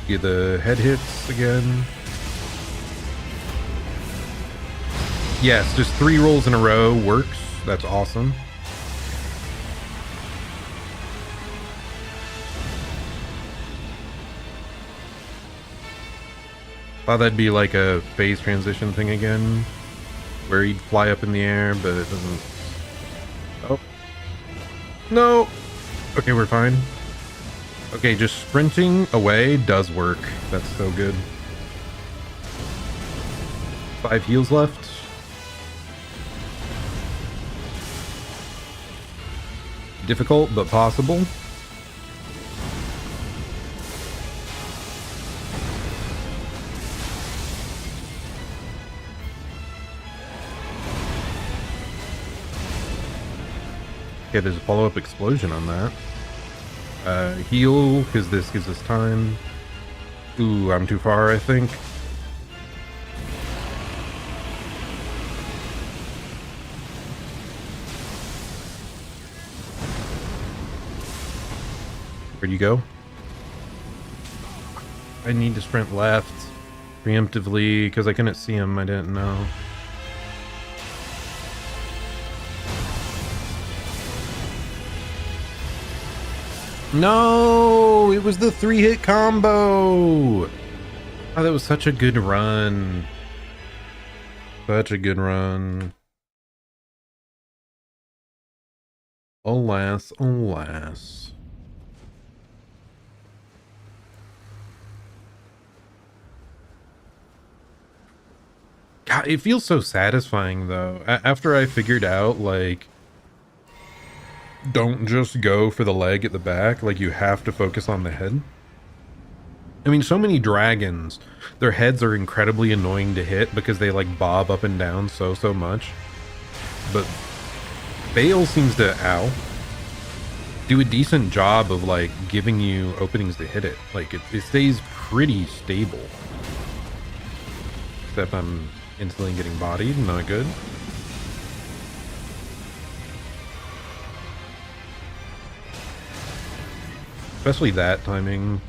Get the head hits again. Yes, just 3 rolls in a row works. That's awesome. Thought that'd be like a phase transition thing again, where he'd fly up in the air, but it doesn't. Oh. No! Okay, we're fine. Okay, just sprinting away does work. That's so good. 5 heals left. Difficult, but possible. Okay, there's a follow-up explosion on that. Heal, because this gives us time. Ooh, I'm too far, I think. Where'd you go? I need to sprint left preemptively, because I couldn't see him, I didn't know. No, it was the 3-hit combo. Oh, that was such a good run. Such a good run. Alas, alas. God, it feels so satisfying though. After I figured out, like, don't just go for the leg at the back, like you have to focus on the head. I mean, so many dragons, their heads are incredibly annoying to hit because they like bob up and down so much. But Bayle seems to, do a decent job of like giving you openings to hit it. Like it stays pretty stable. Except I'm instantly getting bodied, not good. Especially that timing,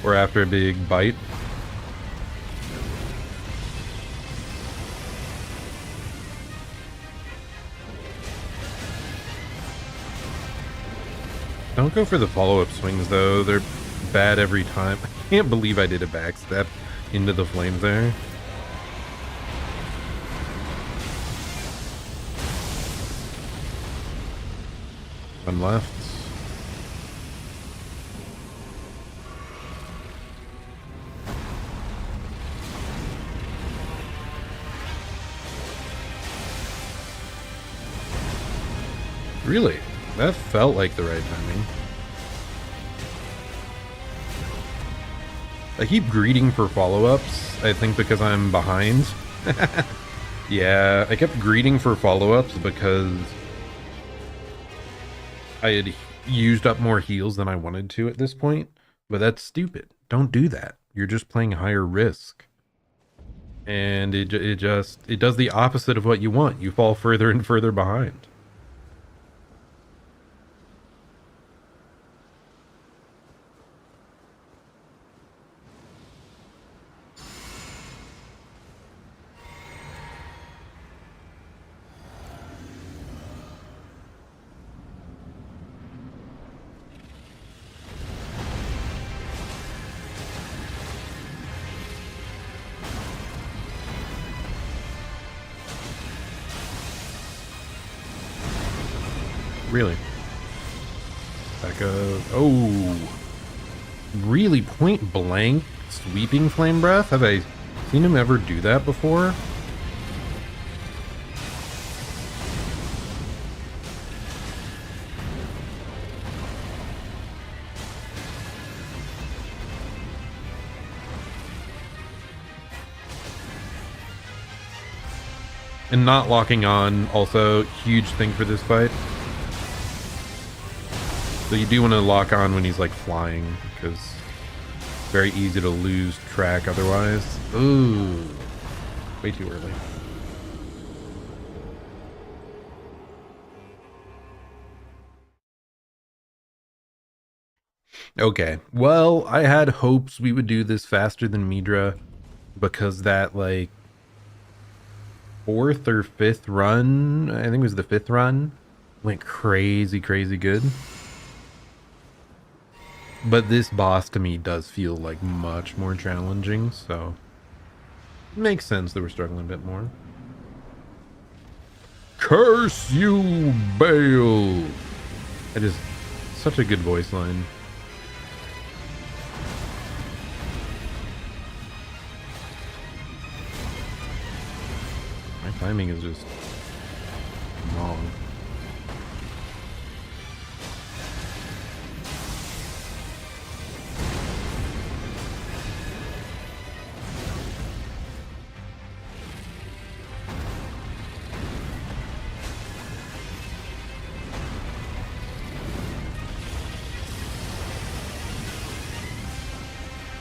or after a big bite. Don't go for the follow-up swings though, they're bad every time. I can't believe I did a backstep into the flames there. One left. Really? That felt like the right timing. I keep greeting for follow-ups, I think because I'm behind. Yeah, I kept greeting for follow-ups because I had used up more heals than I wanted to at this point. But that's stupid. Don't do that. You're just playing higher risk. And it does the opposite of what you want. You fall further and further behind. Really? Back up. Oh. Really point blank sweeping flame breath? Have I seen him ever do that before? And not locking on, also huge thing for this fight. So you do want to lock on when he's like flying, because it's very easy to lose track otherwise. Ooh, way too early. Okay, well, I had hopes we would do this faster than Midra, because that like fourth or fifth run, I think it was the fifth run, went crazy good. But this boss to me does feel like much more challenging, so it makes sense that we're struggling a bit more. Curse you, Bayle! That is such a good voice line. My timing is just wrong.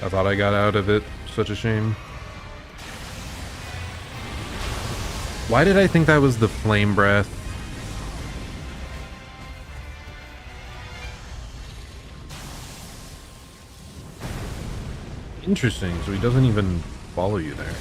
I thought I got out of it. Such a shame. Why did I think that was the flame breath? Interesting, so he doesn't even follow you there.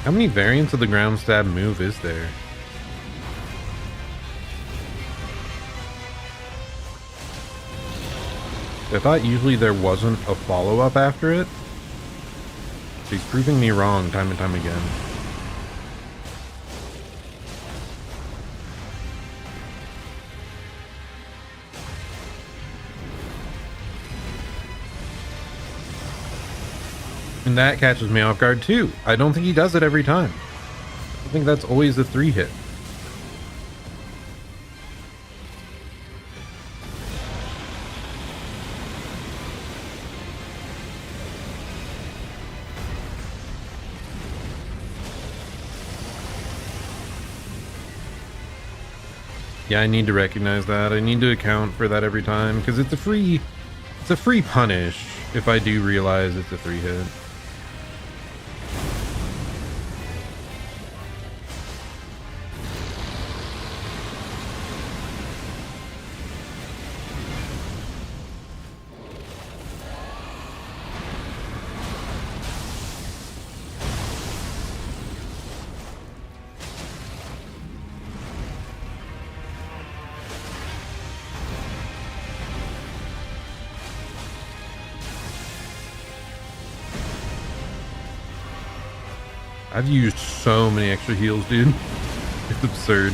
How many variants of the ground stab move is there? I thought usually there wasn't a follow-up after it. She's proving me wrong time and time again. And that catches me off guard too. I don't think he does it every time. I think that's always a 3-hit. Yeah, I need to recognize that. I need to account for that every time, because it's a free punish if I do realize it's a 3-hit. I've used so many extra heals, dude. It's absurd.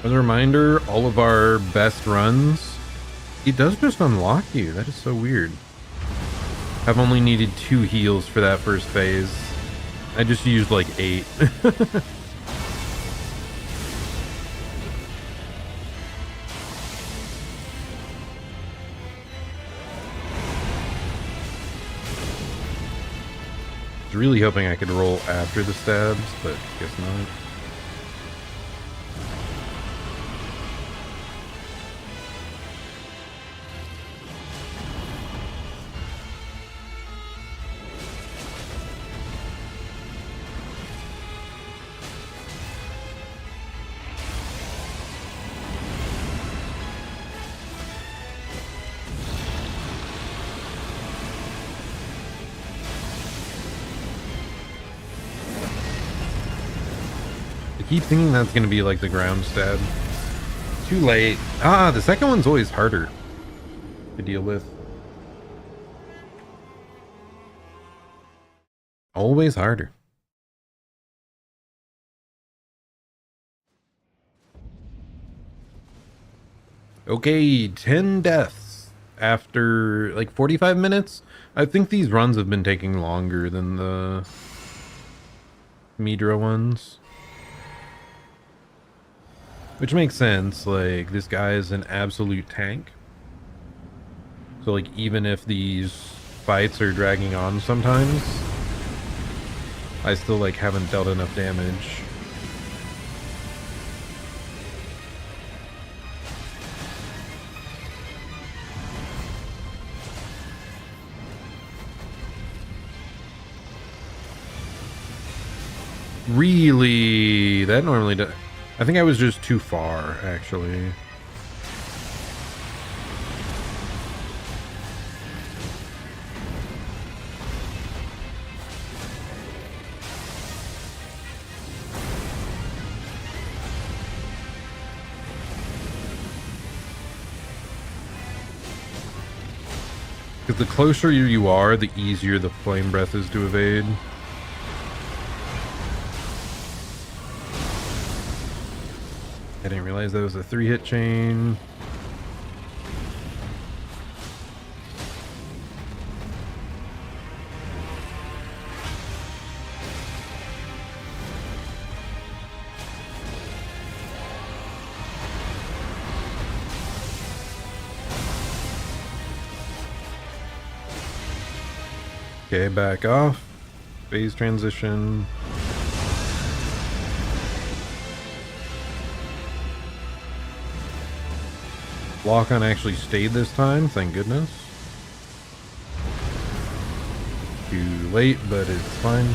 As a reminder, all of our best runs, it does just unlock you. That is so weird. I've only needed 2 heals for that first phase. I just used like 8. I was really hoping I could roll after the stabs, but guess not. I keep thinking that's going to be like the ground stab. Too late. Ah, the second one's always harder to deal with. Always harder. Okay, 10 deaths after like 45 minutes. I think these runs have been taking longer than the Midra ones. Which makes sense, like, this guy is an absolute tank. So, like, even if these fights are dragging on sometimes, I still, like, haven't dealt enough damage. Really? That normally does... I think I was just too far, actually. Because the closer you are, the easier the flame breath is to evade. I didn't realize that was a 3-hit chain. Okay, back off. Phase transition. Lock-on actually stayed this time, thank goodness. Too late, but it's fine.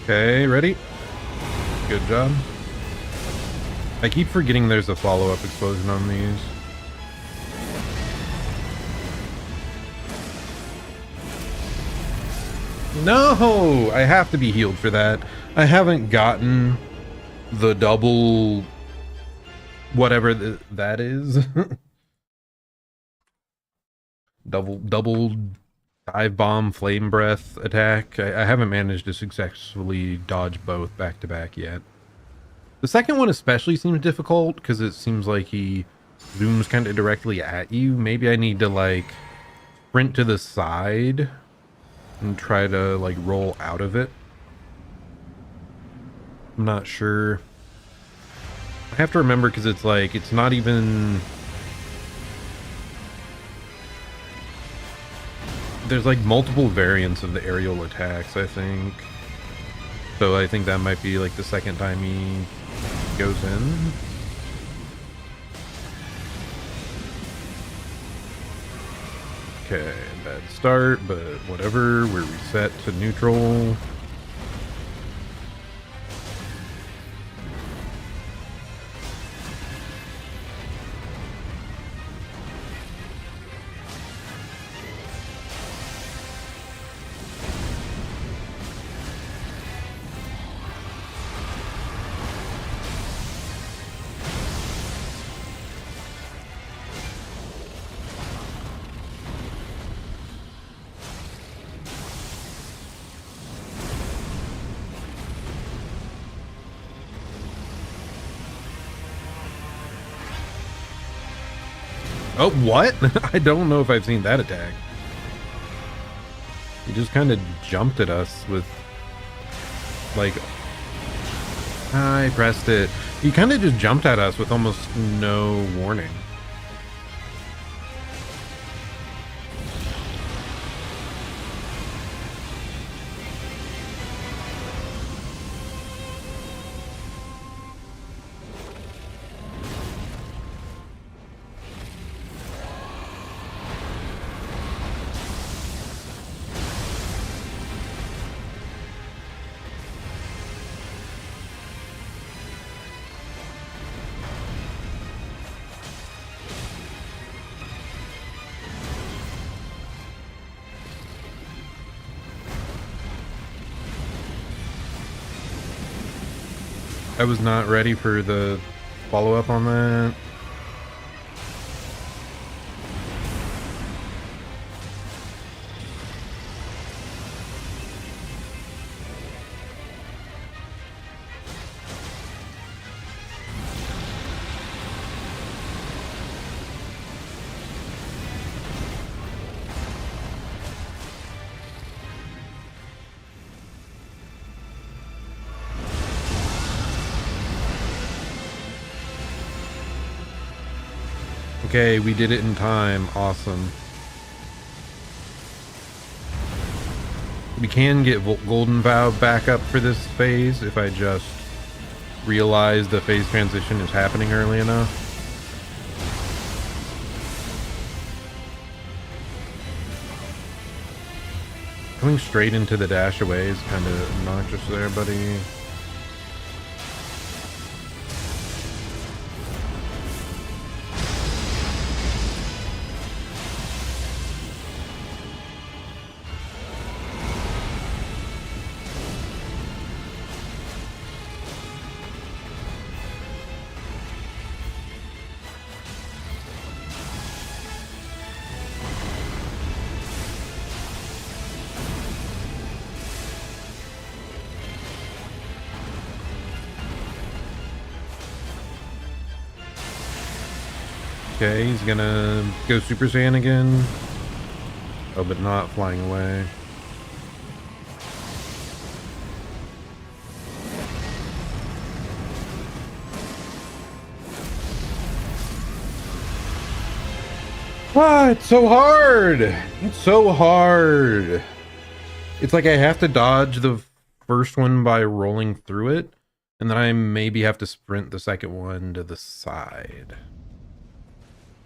Okay, ready? Good job. I keep forgetting there's a follow-up explosion on these. No! I have to be healed for that. I haven't gotten the double... whatever that is. double dive bomb flame breath attack. I haven't managed to successfully dodge both back to back yet. The second one especially seems difficult because it seems like he zooms kind of directly at you. Maybe I need to like sprint to the side and try to like roll out of it. I'm not sure. I have to remember because it's like it's not even... There's like multiple variants of the aerial attacks, I think. So I think that might be like the second time he goes in. Okay, bad start, but whatever. We're reset to neutral. Oh, what? I don't know if I've seen that attack. He just kind of jumped at us with, like... I pressed it. He kind of just jumped at us with almost no warning. I was not ready for the follow-up on that. Okay, we did it in time. Awesome. We can get Golden Vow back up for this phase if I just realize the phase transition is happening early enough. Going straight into the dash away is kind of obnoxious there, buddy. Okay, he's gonna go Super Saiyan again. Oh, but not flying away. Ah, it's so hard! It's so hard! It's like I have to dodge the first one by rolling through it, and then I maybe have to sprint the second one to the side.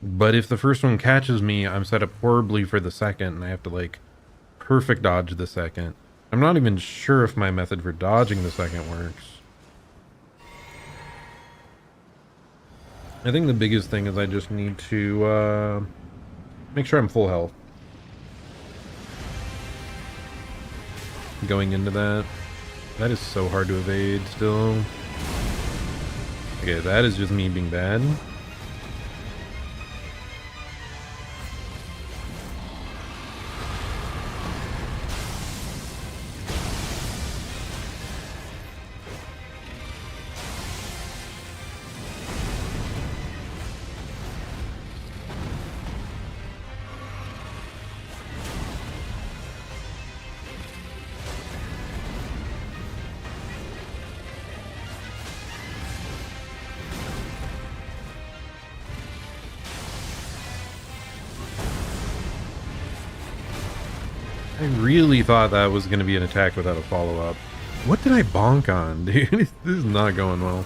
But if the first one catches me, I'm set up horribly for the second, and I have to, like, perfect dodge the second. I'm not even sure if my method for dodging the second works. I think the biggest thing is I just need to, make sure I'm full health. Going into that. That is so hard to evade still. Okay, that is just me being bad. I really thought that was going to be an attack without a follow-up. What did I bonk on, dude? This is not going well.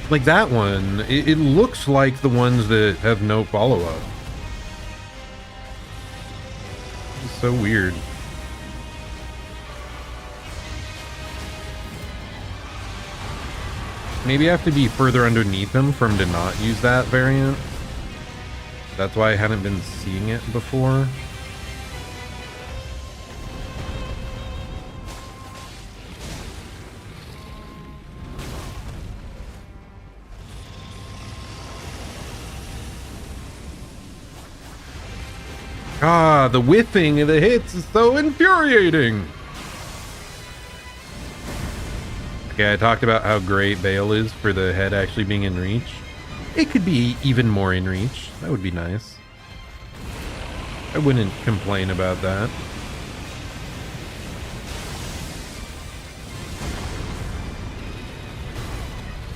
Like that one, it looks like the ones that have no follow-up. It's so weird. Maybe I have to be further underneath him for him to not use that variant. That's why I hadn't been seeing it before. Ah, the whiffing of the hits is so infuriating! Okay, I talked about how great Bayle is for the head actually being in reach. It could be even more in reach. That would be nice. I wouldn't complain about that.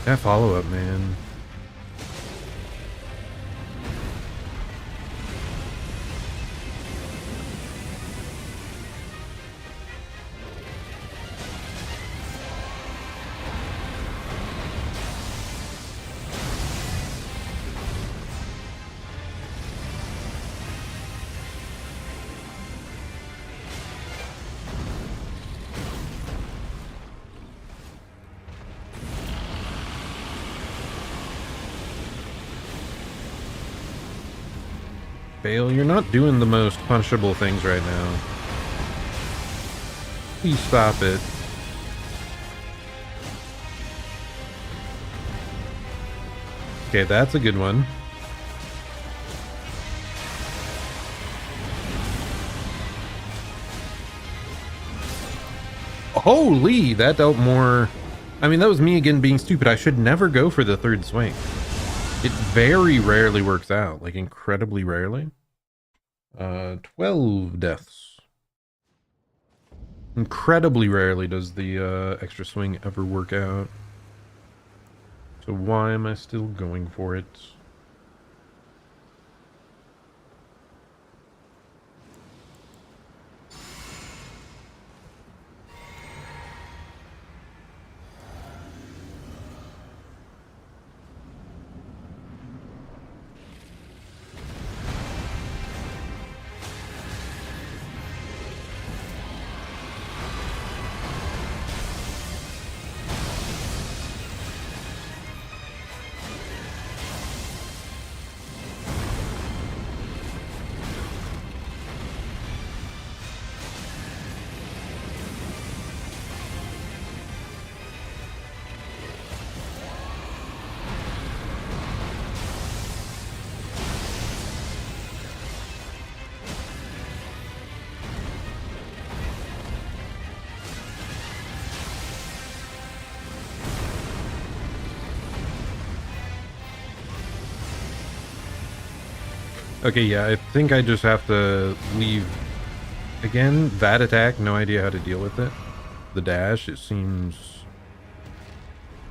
That follow-up, man. Bayle, you're not doing the most punishable things right now. Please stop it. Okay, that's a good one. Holy, that dealt more. I mean, that was me again being stupid. I should never go for the third swing. It very rarely works out, like incredibly rarely. 12 deaths. Incredibly rarely does the extra swing ever work out. So why am I still going for it? Okay, yeah, I think I just have to leave. Again, that attack, no idea how to deal with it. The dash, it seems...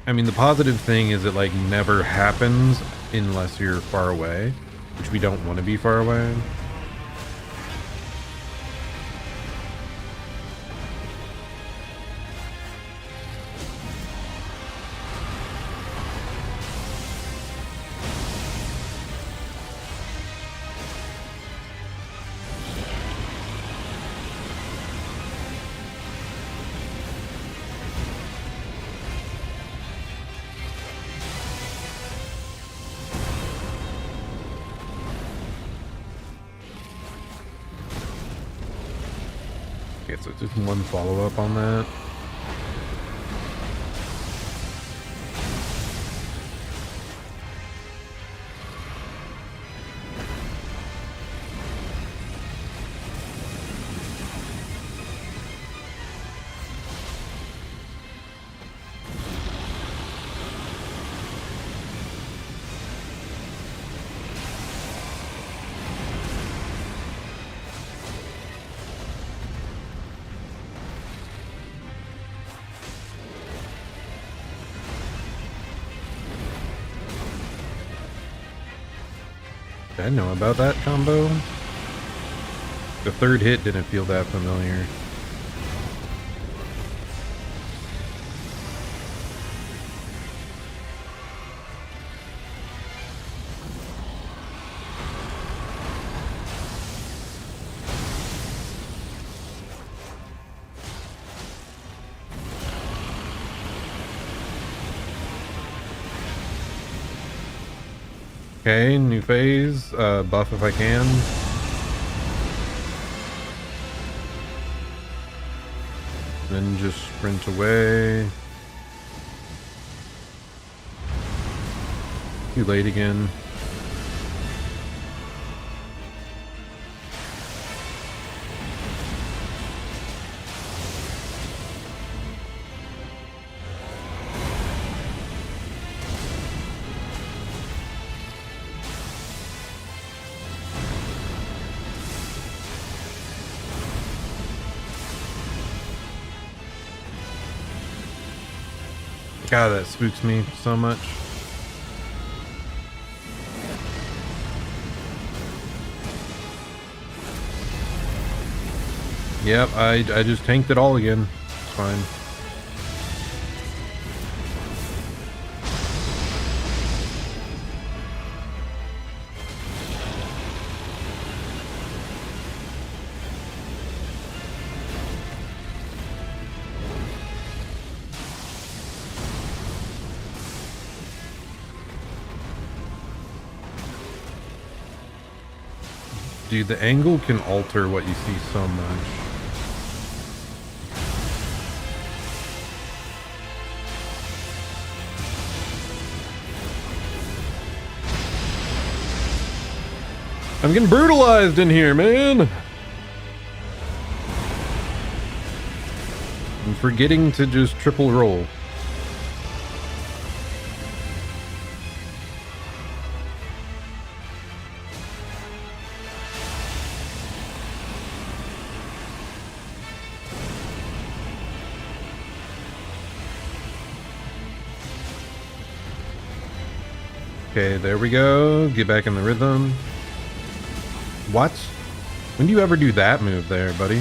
I mean, the positive thing is it, like, never happens unless you're far away, which we don't want to be far away. Okay, so just one follow-up on that. I know about that combo. The third hit didn't feel that familiar. Okay, new phase. Buff if I can. Then just sprint away. Too late again. God, that spooks me so much. Yep, I just tanked it all again. It's fine. Dude, the angle can alter what you see so much. I'm getting brutalized in here, man. I'm forgetting to just triple roll. Okay, there we go. Get back in the rhythm. What? When do you ever do that move there, buddy?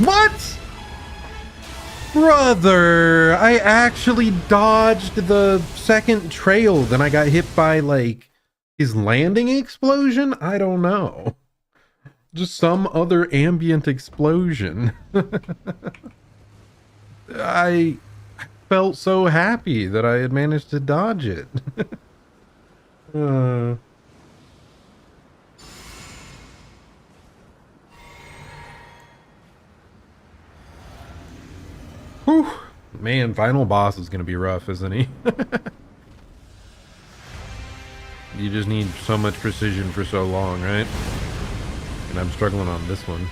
What? Brother, I actually dodged the second trail, then I got hit by, like, his landing explosion? I don't know. Just some other ambient explosion. I felt so happy that I had managed to dodge it. Whew. Man, final boss is going to be rough, isn't he? You just need so much precision for so long, right? And I'm struggling on this one.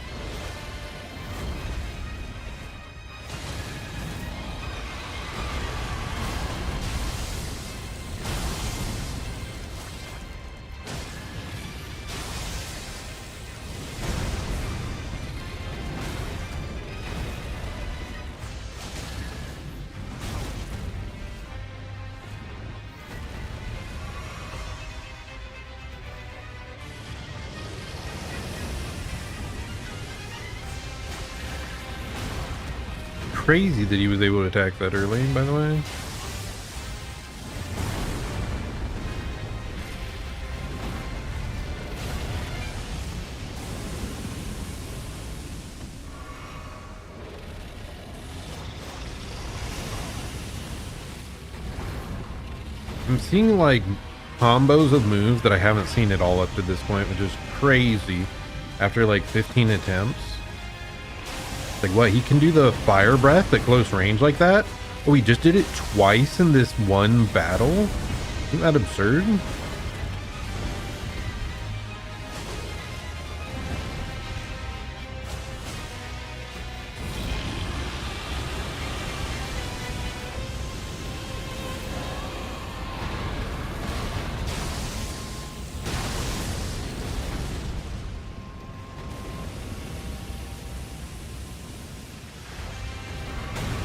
Crazy that he was able to attack that early, by the way. I'm seeing like combos of moves that I haven't seen at all up to this point, which is crazy after like 15 attempts. Like, what, he can do the fire breath at close range like that? Oh, he just did it twice in this one battle? Isn't that absurd?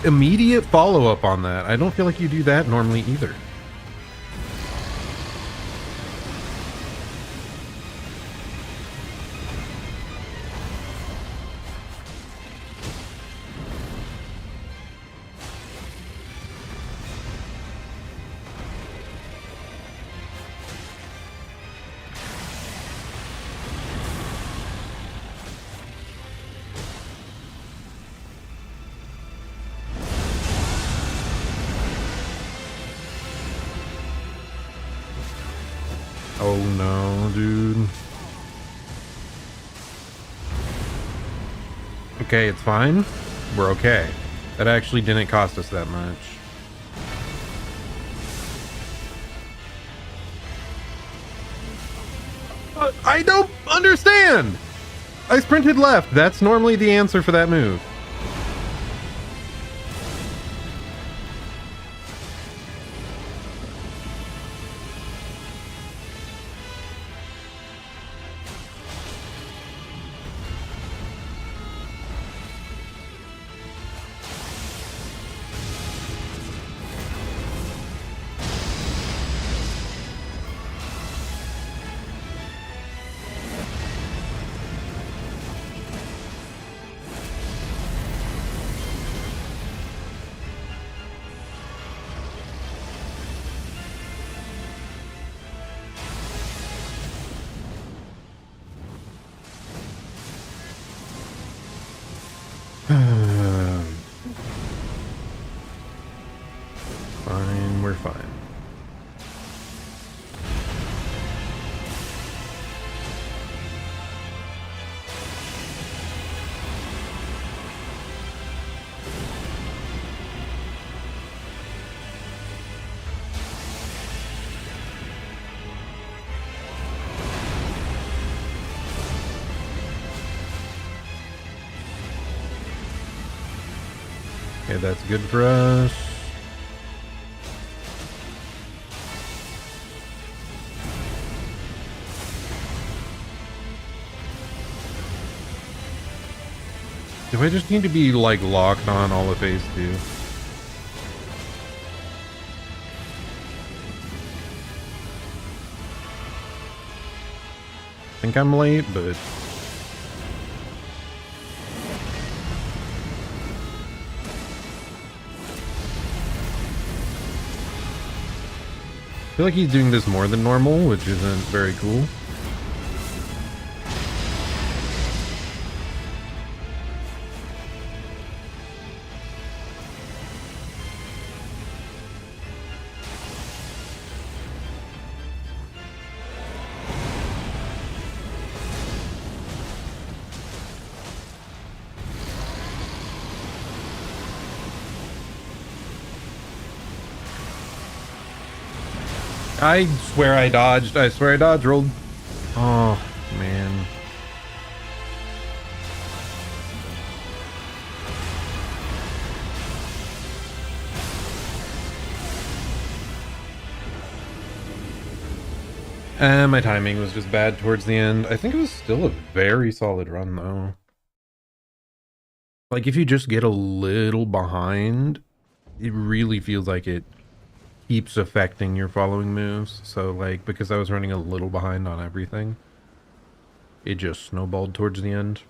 Immediate follow-up on that. I don't feel like you do that normally either. Oh no, dude. Okay, it's fine. We're okay. That actually didn't cost us that much. I don't understand! I sprinted left. That's normally the answer for that move. fine, we're fine. Okay, that's good for us. Do I just need to be, like, locked on all of phase 2? I think I'm late, but... I feel like he's doing this more than normal, which isn't very cool. I swear I dodged. I swear I dodge rolled. Oh, man. My timing was just bad towards the end. I think it was still a very solid run, though. Like, if you just get a little behind, it really feels like it keeps affecting your following moves. So, like, because I was running a little behind on everything, it just snowballed towards the end.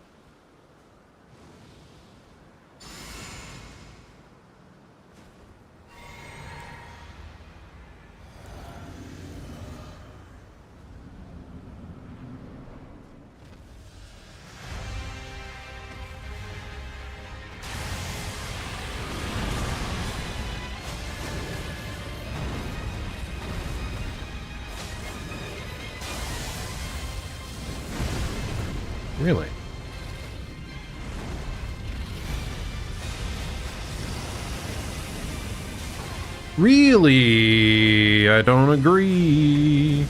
Really? Really? I don't agree.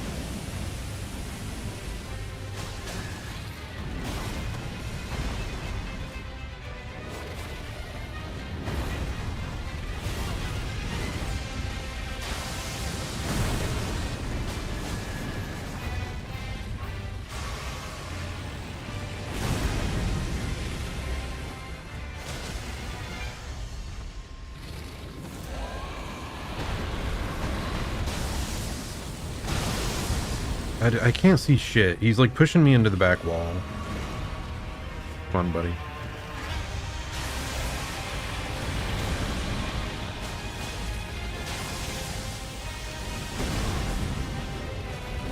I can't see shit. He's like pushing me into the back wall. Come on, buddy.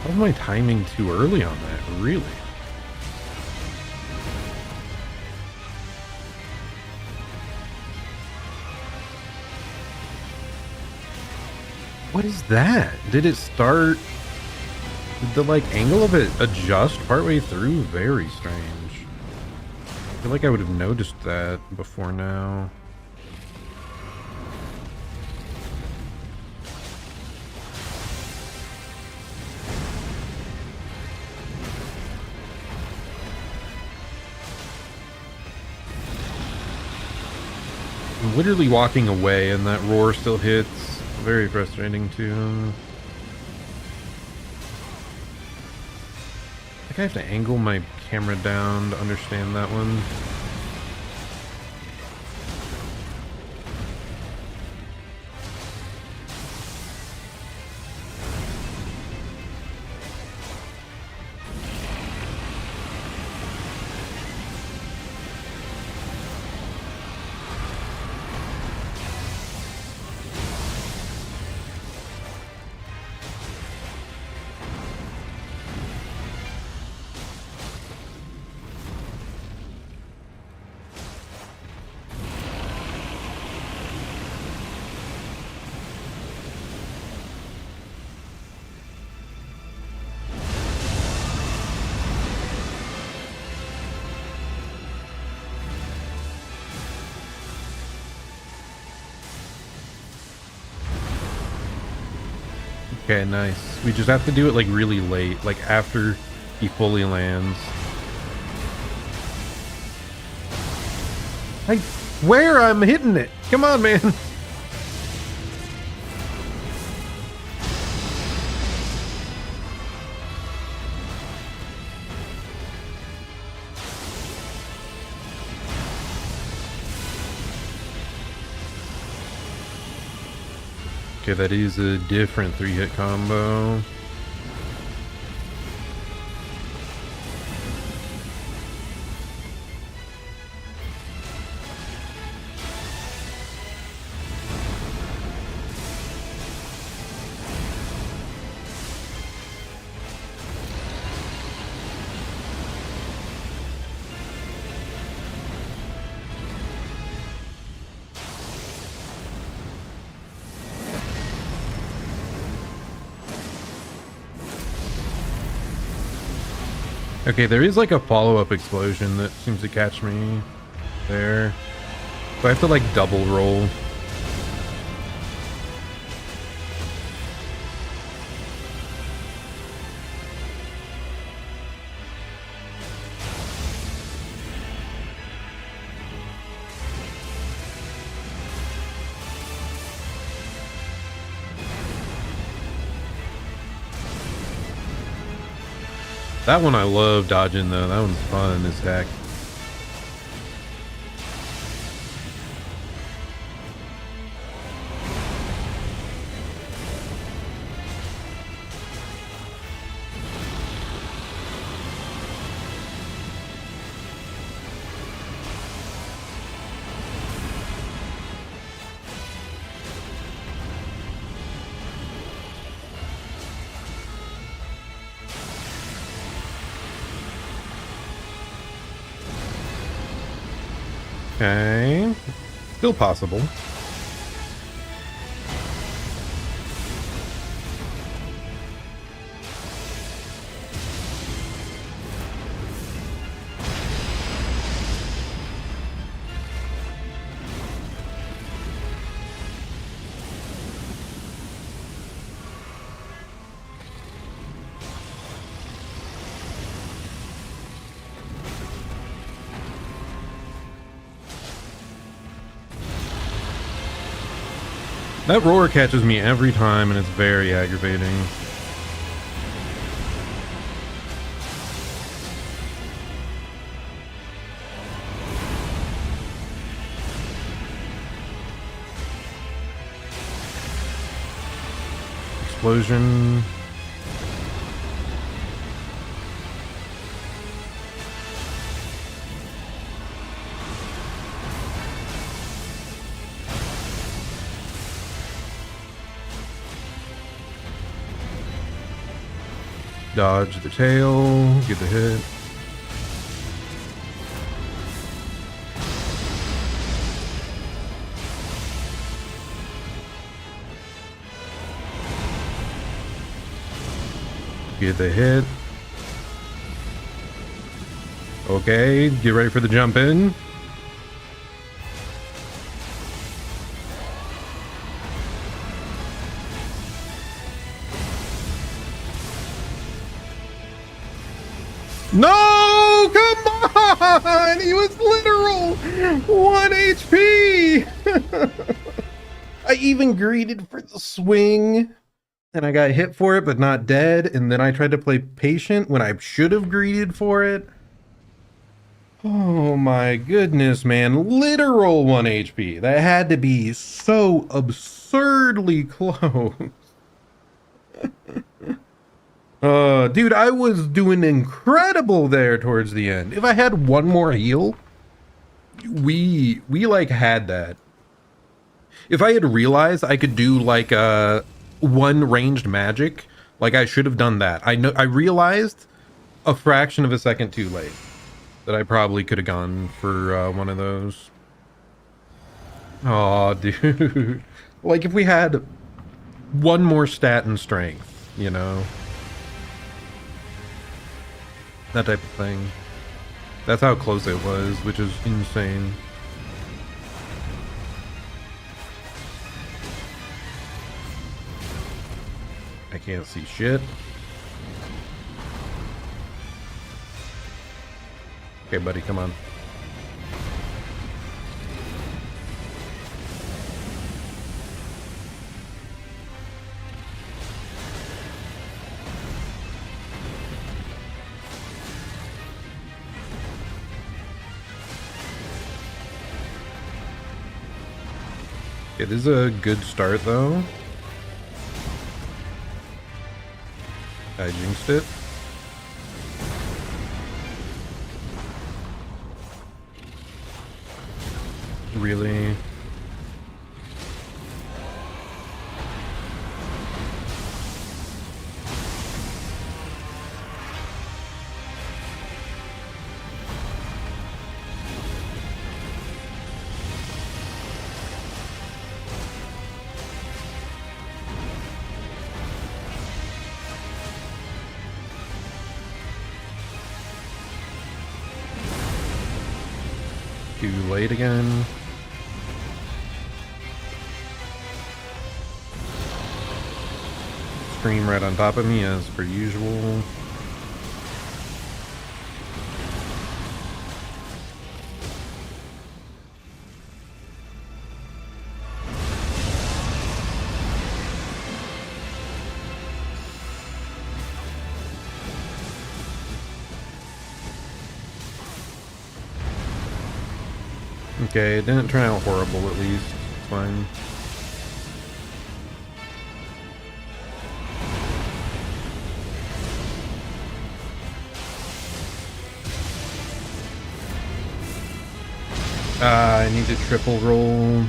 How was my timing too early on that? Really? What is that? Did it start... Did the, like, angle of it adjust partway through? Very strange. I feel like I would have noticed that before now. I'm literally walking away and that roar still hits. Very frustrating too. I have to angle my camera down to understand that one. Okay, nice. We just have to do it like really late, like after he fully lands. I swear I'm hitting it. Come on, man. Okay, that is a different 3-hit combo. Okay, there is like a follow-up explosion that seems to catch me there. So I have to like double roll. That one I love dodging though. That one's fun as heck. Okay. Still possible. That roar catches me every time and it's very aggravating. Explosion. Dodge the tail, get the hit. Get the hit. Okay, get ready for the jump in. No, come on! He was literal 1 HP. I even greeted for the swing and I got hit for it, but not dead. And then I tried to play patient when I should have greeted for it. Oh my goodness, man. Literal 1 HP. That had to be so absurdly close. Dude, I was doing incredible there towards the end. If I had one more heal, we like had that. If I had realized I could do like one ranged magic, like I should have done that. I realized a fraction of a second too late that I probably could have gone for one of those. Oh, dude. Like if we had one more stat and strength, you know? That type of thing. That's how close it was, which is insane. I can't see shit. Okay, buddy, come on. It is a good start, though. I jinxed it. Really? Too late again. Stream right on top of me as per usual. Okay, it didn't turn out horrible at least. It's fine. I need to triple roll.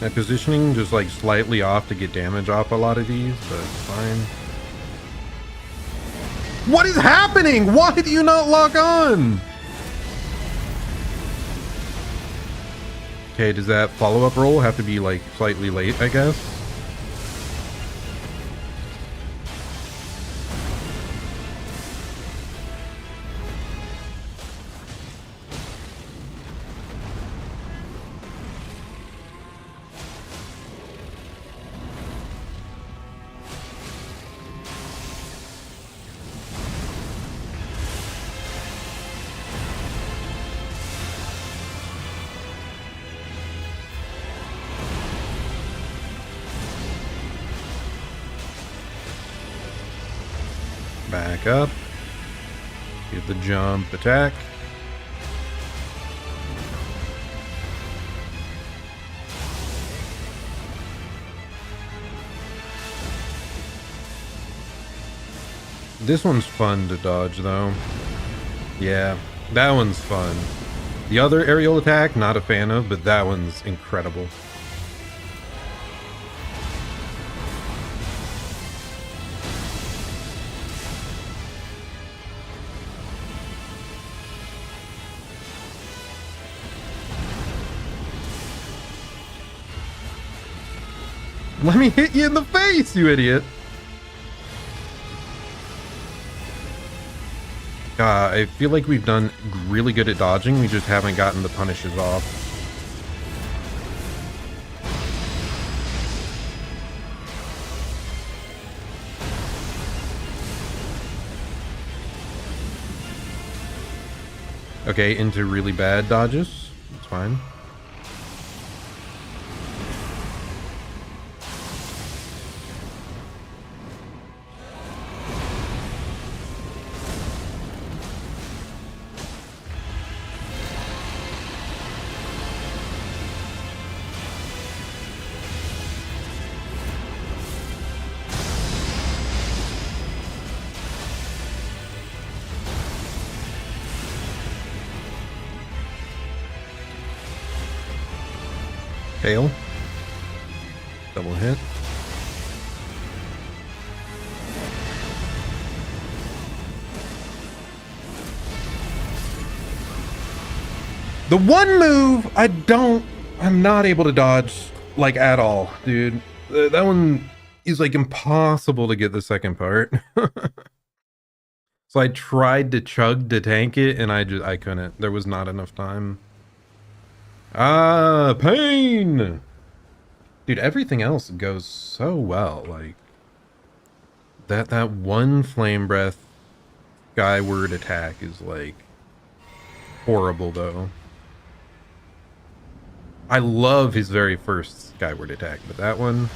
My positioning just like slightly off to get damage off a lot of these, but it's fine. What is happening? Why do you not lock on? Okay, does that follow-up roll have to be like slightly late, I guess? Back up. Get the jump attack. This one's fun to dodge though. Yeah, that one's fun. The other aerial attack, not a fan of, but that one's incredible. Let me hit you in the face, you idiot. I feel like we've done really good at dodging. We just haven't gotten the punishes off. Okay, into really bad dodges. It's fine. Bayle. Double hit. The one move I'm not able to dodge like at all, dude. That one is like impossible to get the second part. So I tried to chug to tank it, and I couldn't. There was not enough time. Ah, pain! Dude, everything else goes so well. Like, that one flame breath skyward attack is, like, horrible, though. I love his very first skyward attack, but that one...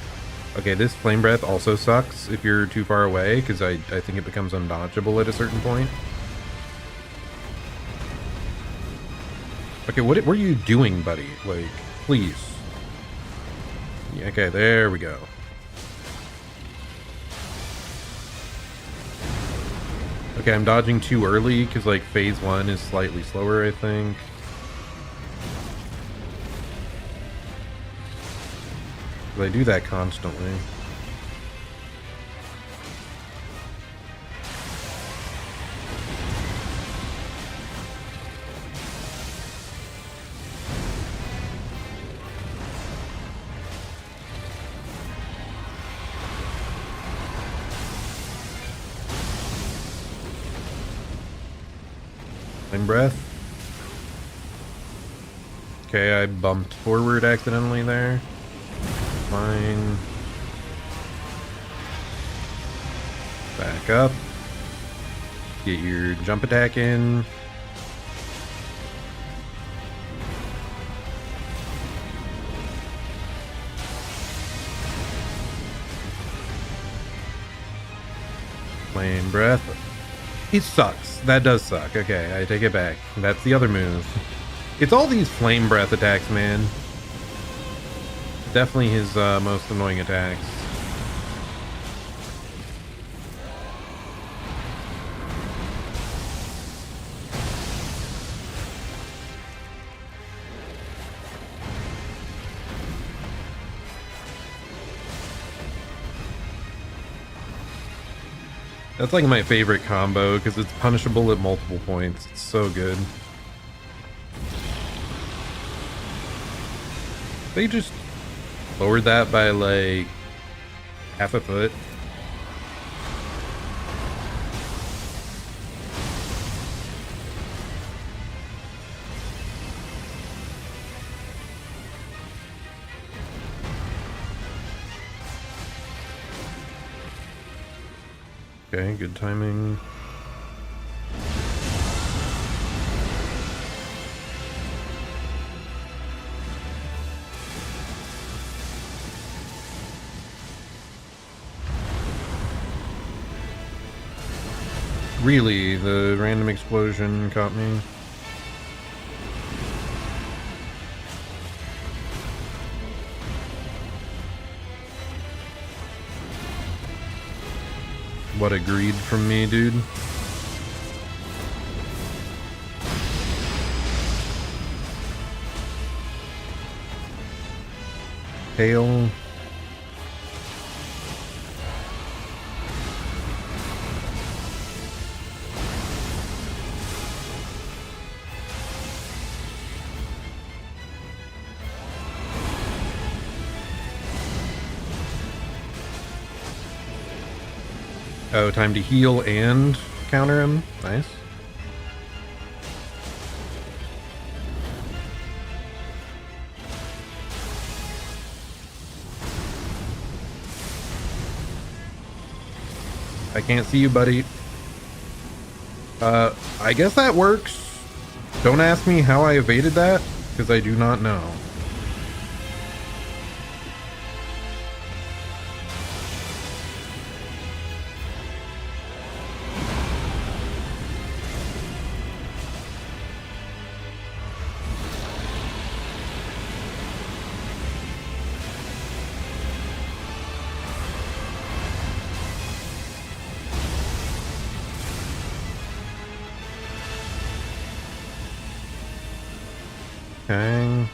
Okay, this flame breath also sucks if you're too far away, because I think it becomes undodgeable at a certain point. Okay, what are you doing, buddy? Like, please. Yeah, okay, there we go. Okay, I'm dodging too early, because, like, phase 1 is slightly slower, I think. I do that constantly. Flame breath. Okay, I bumped forward accidentally there. Fine. Back up. Get your jump attack in. Flame breath. It sucks. That does suck. Okay, I take it back. That's the other move. It's all these flame breath attacks, man. Definitely his most annoying attacks. That's like my favorite combo because it's punishable at multiple points. It's so good. They just lowered that by like half a foot. Okay, good timing. Really, the random explosion caught me. What a greed from me, dude. Hail. Oh, time to heal and counter him. Nice. I can't see you, buddy. I guess that works. Don't ask me how I evaded that, because I do not know. Okay.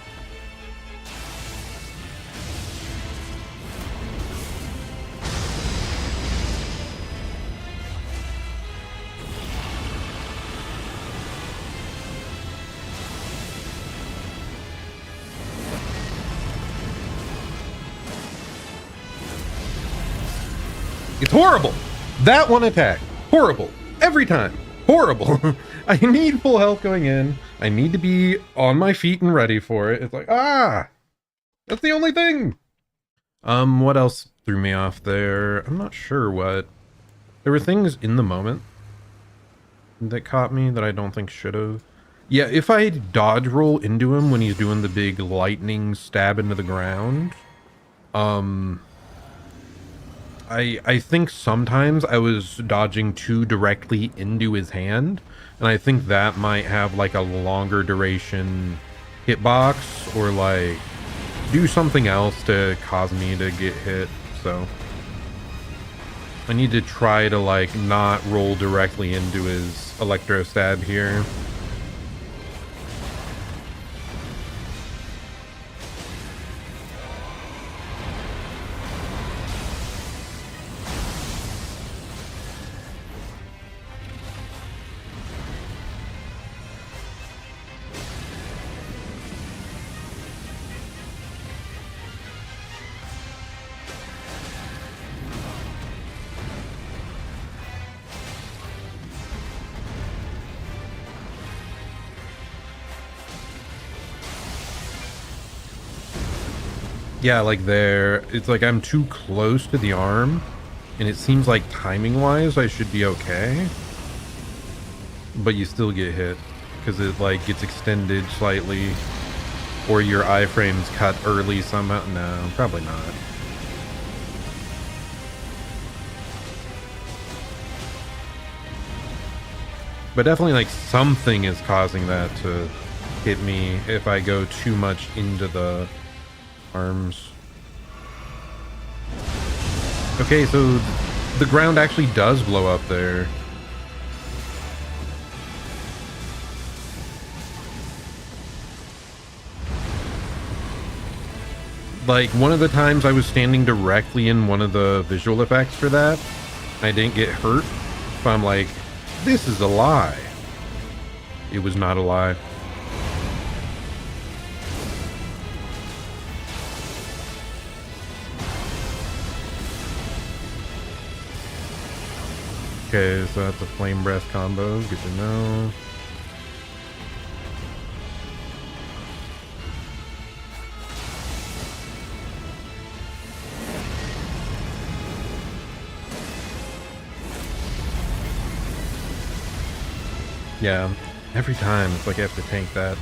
It's horrible. That one attack. Horrible. Every time. Horrible. I need full health going in. I need to be on my feet and ready for it. It's like, that's the only thing. What else threw me off there? I'm not sure what. There were things in the moment that caught me that I don't think should have. Yeah, if I dodge roll into him when he's doing the big lightning stab into the ground, I think sometimes I was dodging too directly into his hand, and I think that might have like a longer duration hitbox or like do something else to cause me to get hit. So I need to try to like not roll directly into his electro stab here. Yeah, like there, it's like I'm too close to the arm, and it seems like timing-wise I should be okay. But you still get hit, because it like gets extended slightly, or your iframe's cut early somehow. No, probably not. But definitely like something is causing that to hit me if I go too much into the arms. Okay, so the ground actually does blow up there. Like one of the times I was standing directly in one of the visual effects for that, I didn't get hurt. So I'm like, this is a lie. It was not a lie. Okay, so that's a flame breath combo. Good to know. Yeah, every time it's like I have to tank that.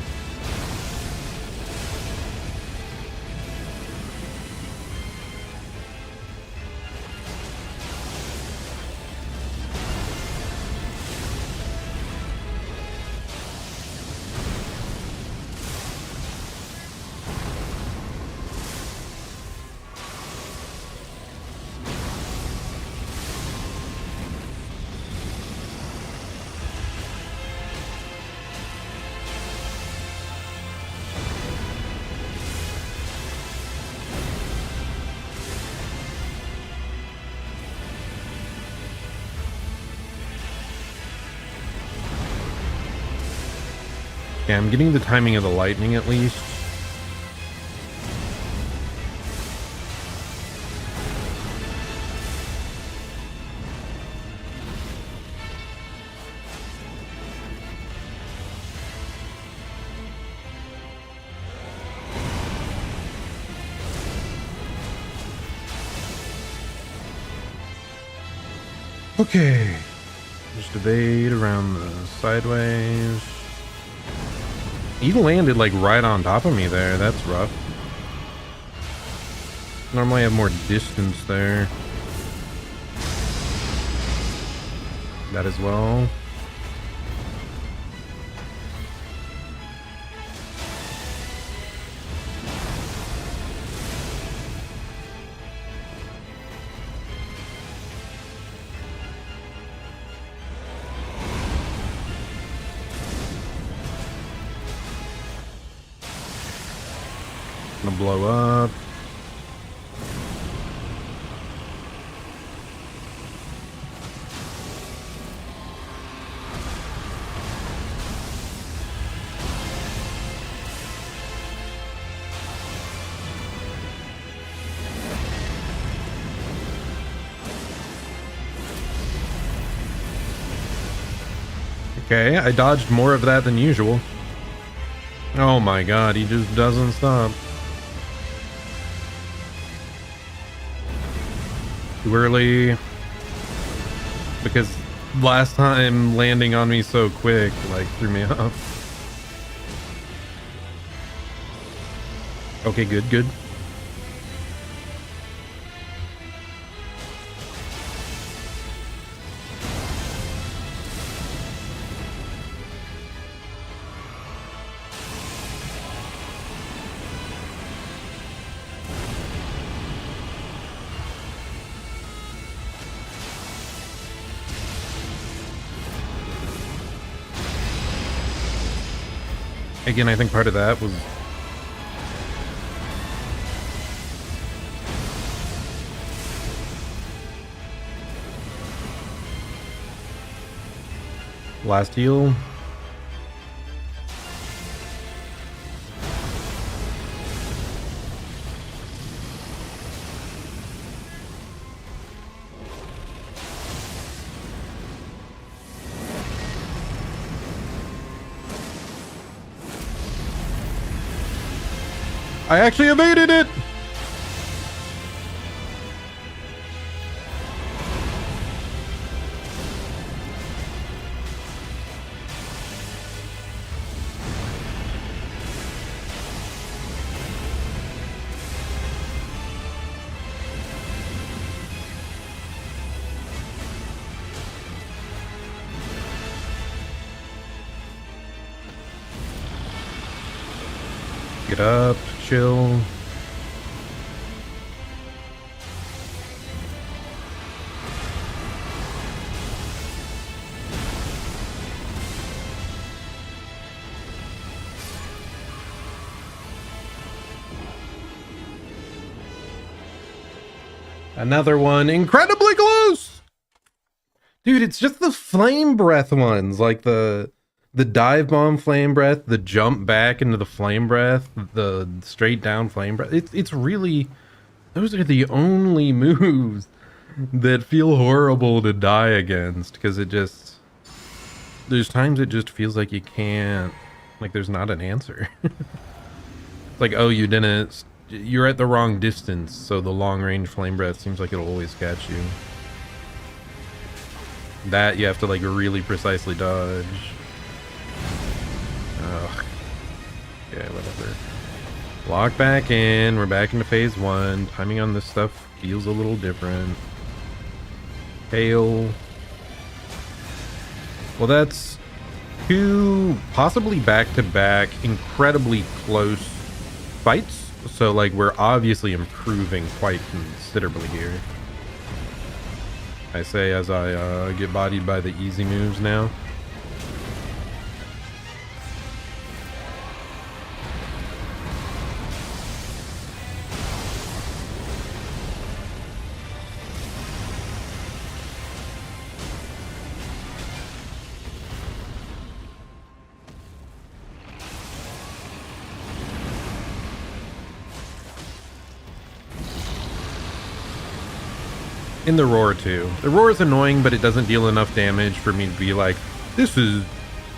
Yeah, I'm getting the timing of the lightning at least. Okay. Just evade around the sideways. He landed like right on top of me there. That's rough. Normally I have more distance there. That as well. Gonna blow up. Okay, I dodged more of that than usual. Oh my god, he just doesn't stop. Too early. Because last time landing on me so quick, like, threw me off. Okay, good, good. Again, I think part of that was last heal. I actually evaded it! Get up, chill. Another one, incredibly close! Dude, it's just the flame breath ones, like the dive bomb flame breath, the jump back into the flame breath, the straight down flame breath. It's really, those are the only moves that feel horrible to die against, because it just, there's times it just feels like you can't, like there's not an answer. It's like, oh, you're at the wrong distance, so the long range flame breath seems like it'll always catch you. That you have to like really precisely dodge. Ugh. Yeah, whatever. Lock back in. We're back into phase 1. Timing on this stuff feels a little different. Hail. Well, that's 2 possibly back-to-back incredibly close fights. So, like, we're obviously improving quite considerably here. I say as I get bodied by the easy moves now. In the roar too. The roar is annoying, but it doesn't deal enough damage for me to be like, this is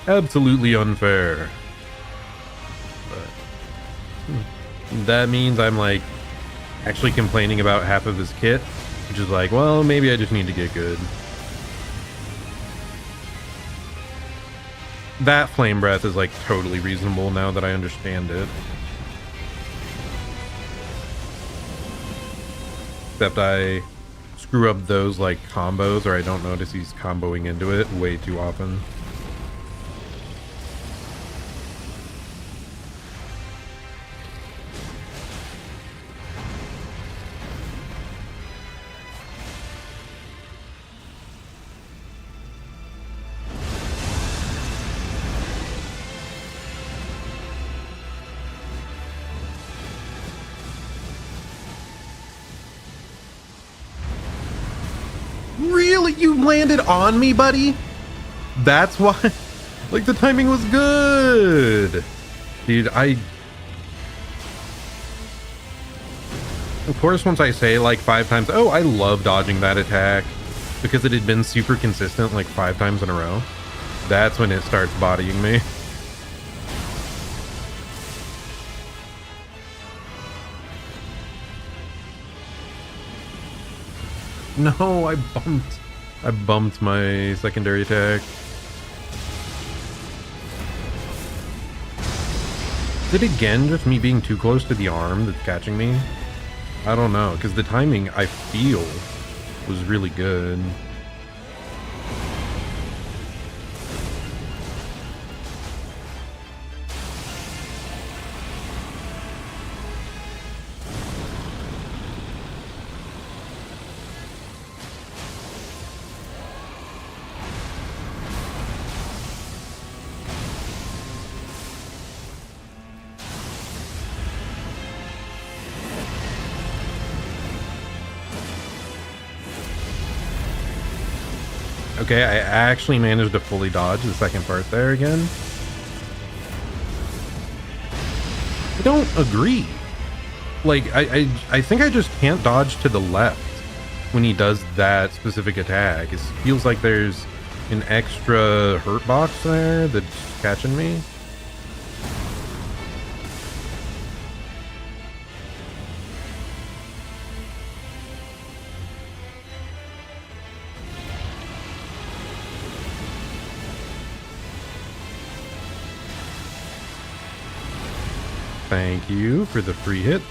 absolutely unfair. But that means I'm like actually complaining about half of his kit, which is like, well, maybe I just need to get good. That flame breath is like totally reasonable now that I understand it. Except I screw up those like combos, or I don't notice he's comboing into it way too often. Really? You landed on me, buddy? That's why? Like, the timing was good. Dude, of course, once I say like 5 times, oh, I love dodging that attack, because it had been super consistent like 5 times in a row. That's when it starts bodying me. No, I bumped my secondary attack. Is it again just me being too close to the arm that's catching me? I don't know, because the timing, I feel, was really good. Okay, I actually managed to fully dodge the second part there again. I don't agree. Like, I think I just can't dodge to the left when he does that specific attack. It feels like there's an extra hurt box there that's catching me. Thank you for the free hits.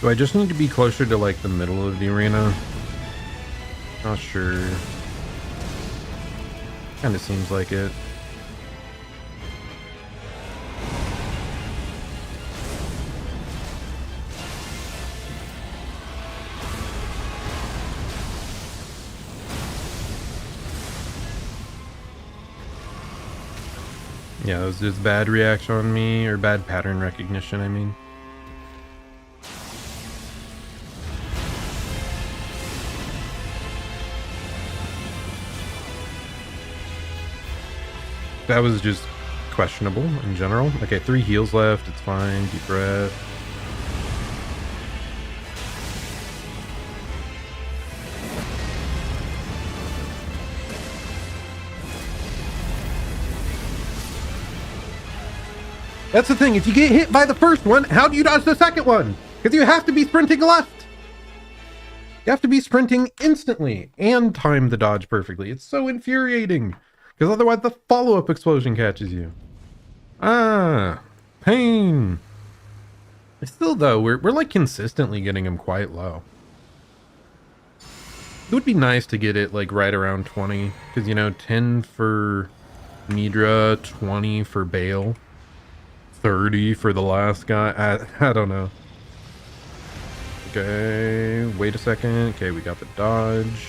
Do I just need to be closer to like the middle of the arena? Not sure. Kind of seems like it. Yeah, it was just bad reaction on me, or bad pattern recognition, I mean. That was just questionable in general. Okay, 3 heals left, it's fine, deep breath. That's the thing, if you get hit by the first one, how do you dodge the second one? Because you have to be sprinting left. You have to be sprinting instantly and time the dodge perfectly. It's so infuriating. Because otherwise the follow-up explosion catches you. Ah, pain. Still though, we're like consistently getting him quite low. It would be nice to get it like right around 20. Because, you know, 10 for Midra, 20 for Bayle. 30 for the last guy. I don't know. Okay, wait a second. Okay, we got the dodge.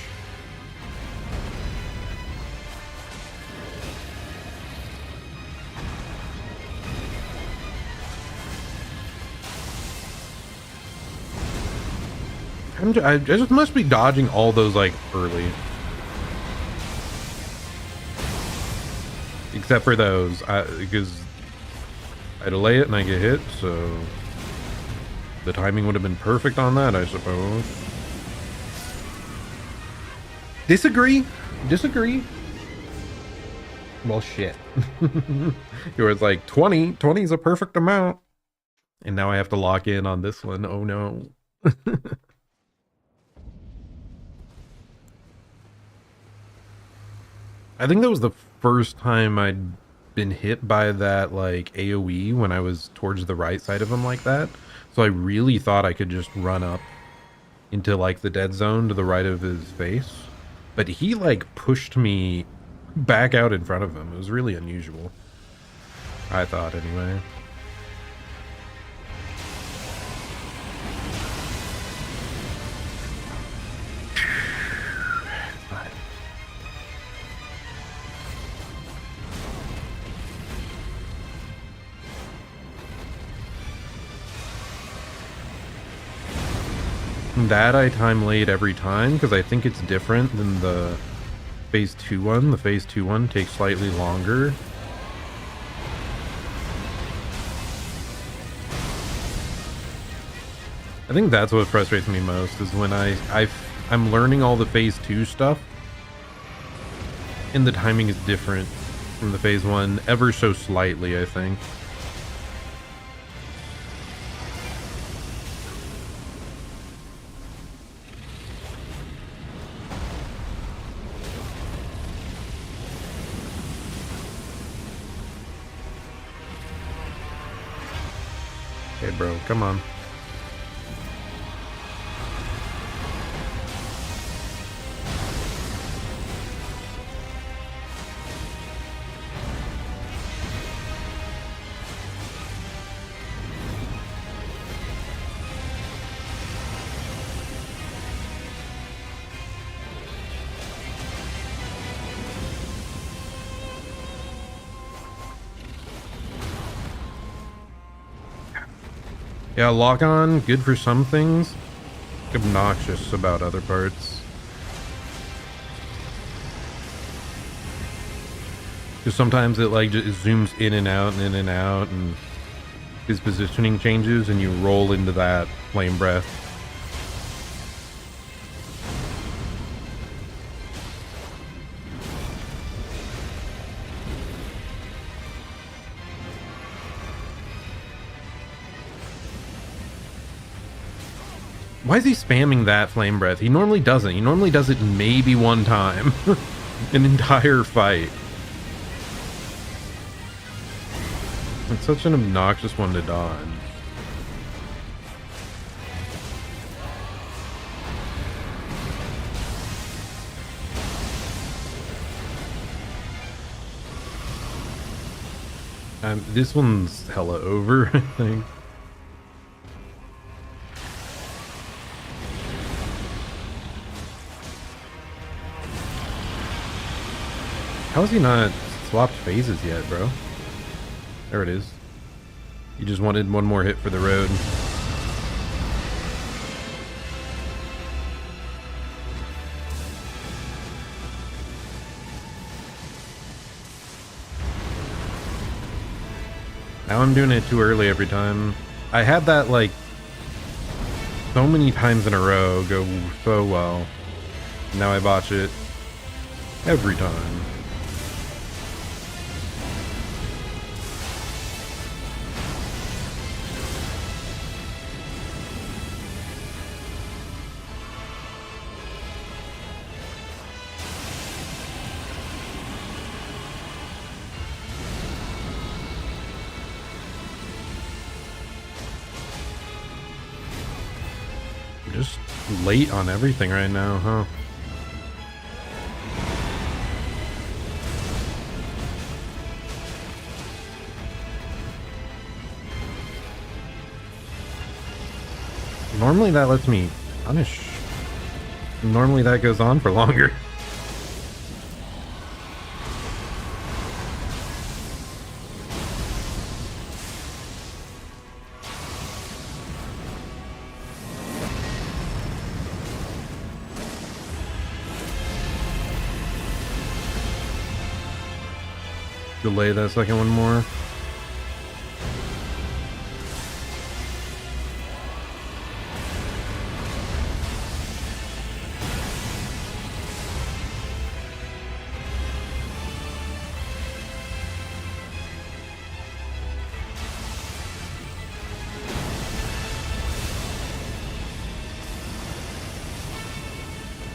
I just must be dodging all those like early. Except for those, because I delay it and I get hit, so the timing would have been perfect on that, I suppose. Disagree. Well, shit. It was like 20. 20 is a perfect amount. And now I have to lock in on this one. Oh no. I think that was the first time I'd been hit by that like AoE when I was towards the right side of him like that. So I really thought I could just run up into like the dead zone to the right of his face. But he like pushed me back out in front of him. It was really unusual. I thought anyway. That I time late every time because I think it's different than the phase 2 one. The phase 2 one takes slightly longer I think that's what frustrates me most is when I'm learning all the phase 2 stuff and the timing is different from the phase 1 ever so slightly, I think. Okay, bro, come on. Yeah, lock on, good for some things, obnoxious about other parts. Because sometimes it like just zooms in and out and in and out, and his positioning changes, and you roll into that flame breath. Why is he spamming that flame breath? He normally doesn't. He normally does it maybe one time. An entire fight. It's such an obnoxious one to dodge. This one's hella over, I think. How has he not swapped phases yet, bro? There it is. You just wanted one more hit for the road. Now I'm doing it too early every time. I had that like so many times in a row go so well. Now I botch it every time. Just late on everything right now, huh? Normally that lets me punish. Normally that goes on for longer. Delay that second one more.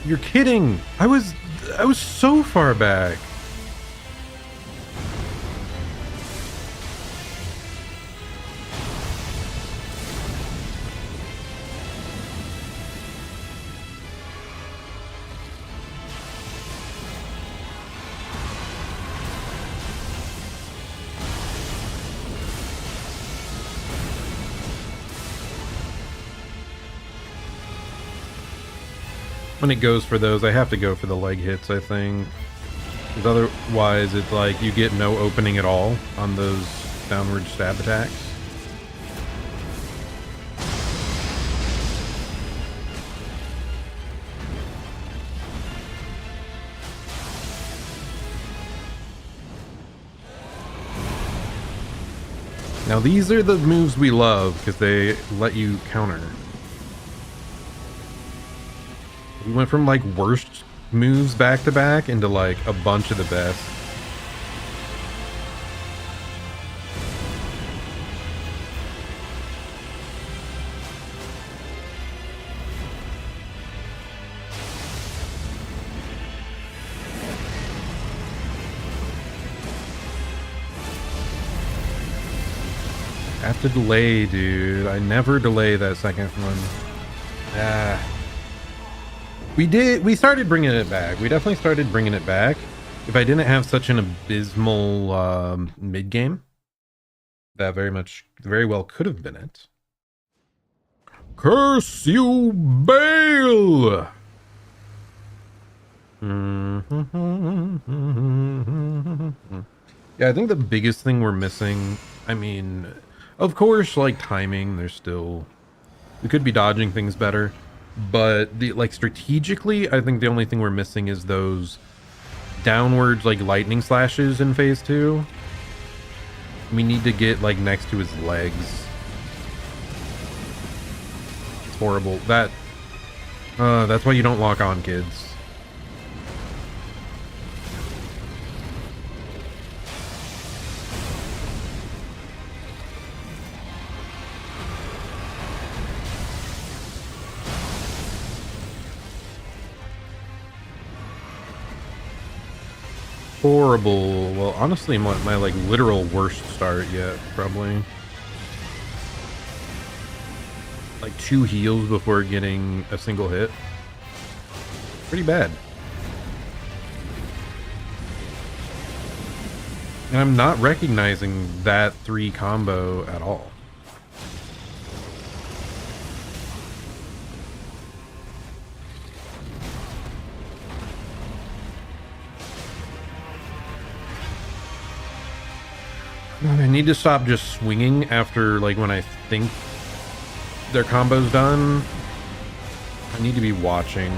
You're kidding. I was so far back. When it goes for those, I have to go for the leg hits, I think. Because otherwise, it's like you get no opening at all on those downward stab attacks. Now these are the moves we love because they let you counter. We went from like worst moves back to back into like a bunch of the best. Have to delay, dude. I never delay that second one. Ah. We started bringing it back. We definitely started bringing it back. If I didn't have such an abysmal mid game, that very well could have been it. Curse you, Bayle! Yeah, I think the biggest thing we're missing, I mean, of course, like timing, we could be dodging things better, but like strategically, I think the only thing we're missing is those downwards like lightning slashes in phase 2. We need to get like next to his legs. It's horrible. That's why you don't lock on, kids. Horrible. Well, honestly, my like literal worst start yet, probably. Like 2 heals before getting a single hit. Pretty bad. And I'm not recognizing that 3 combo at all. I need to stop just swinging after, like, when I think their combo's done. I need to be watching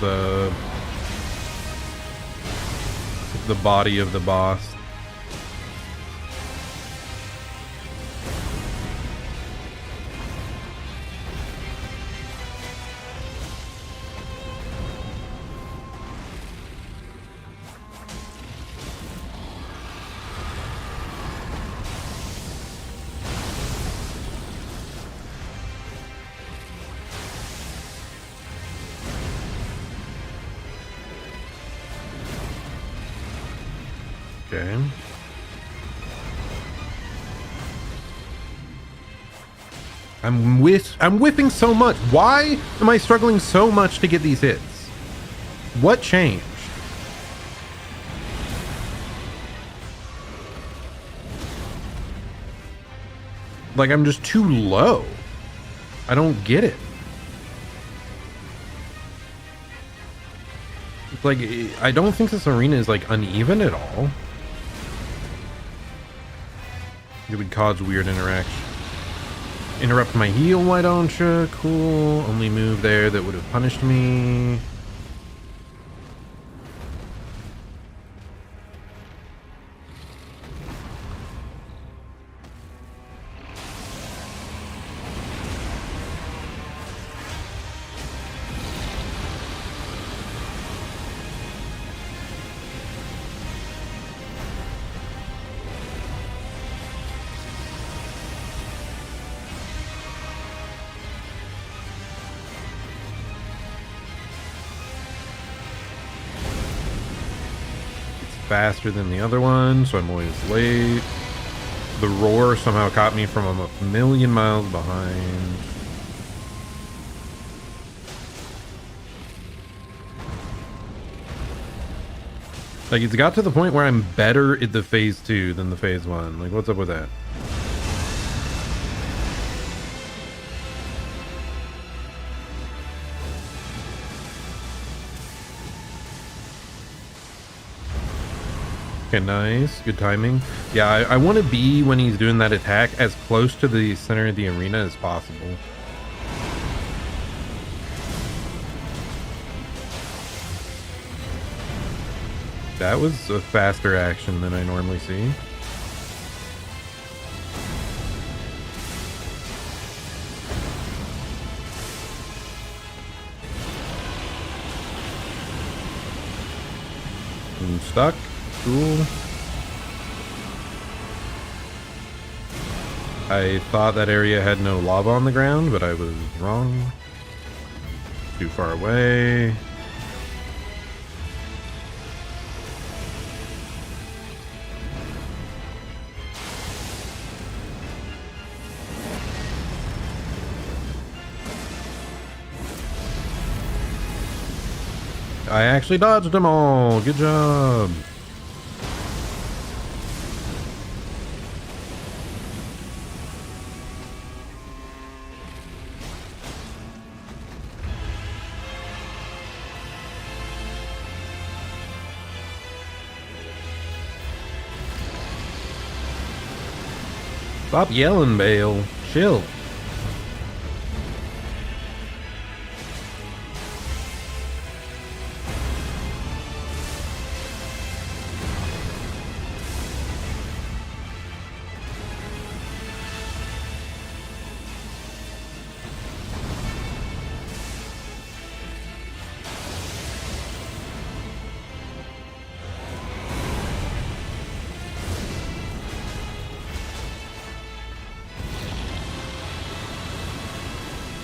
the body of the boss. Okay. I'm whipping so much. Why am I struggling so much to get these hits? What changed? Like, I'm just too low. I don't get it. It's like, I don't think this arena is like uneven at all. It would cause weird interaction. Interrupt my heal, why don't you? Cool. Only move there that would have punished me. Faster than the other one, so I'm always late. The roar somehow caught me from a million miles behind. Like, it's got to the point where I'm better at the phase 2 than the phase 1. Like, what's up with that? Okay, nice. Good timing. Yeah, I want to be, when he's doing that attack, as close to the center of the arena as possible. That was a faster action than I normally see. stuck. Cool. I thought that area had no lava on the ground, but I was wrong. Too far away. I actually dodged them all. Good job. Stop yelling, Bayle. Chill.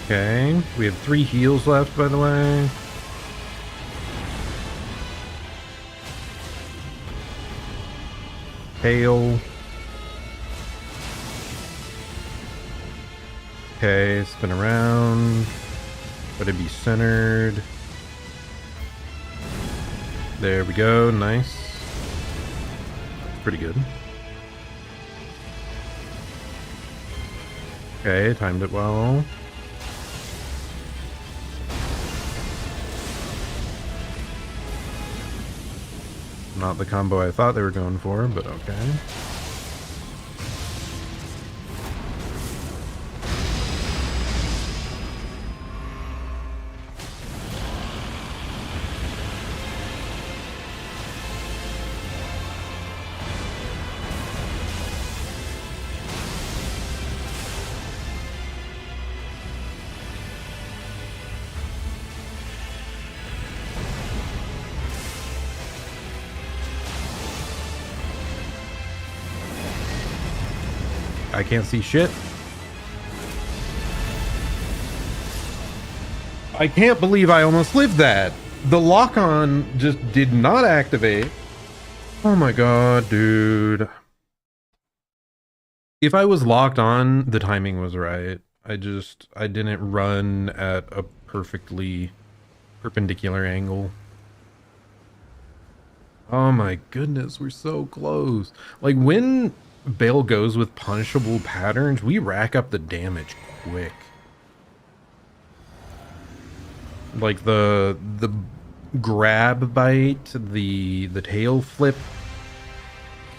Okay, we have 3 heals left, by the way. Hail. Okay, spin around. Let it be centered. There we go, nice. That's pretty good. Okay, timed it well. Not the combo I thought they were going for, but okay. I can't see shit. I can't believe I almost lived that. The lock-on just did not activate. Oh my god, dude. If I was locked on, the timing was right. I didn't run at a perfectly perpendicular angle. Oh my goodness, we're so close. Like, when Bayle goes with punishable patterns, we rack up the damage quick. Like the grab bite, the tail flip,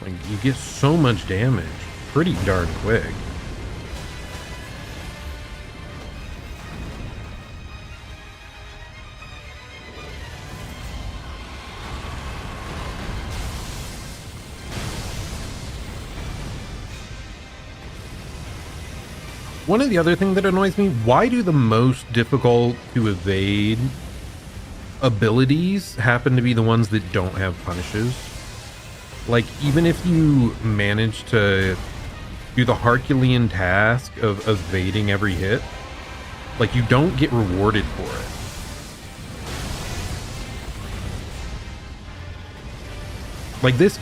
like you get so much damage pretty darn quick. One of the other things that annoys me, why do the most difficult to evade abilities happen to be the ones that don't have punishes? Like, even if you manage to do the Herculean task of evading every hit, like, you don't get rewarded for it. Like, this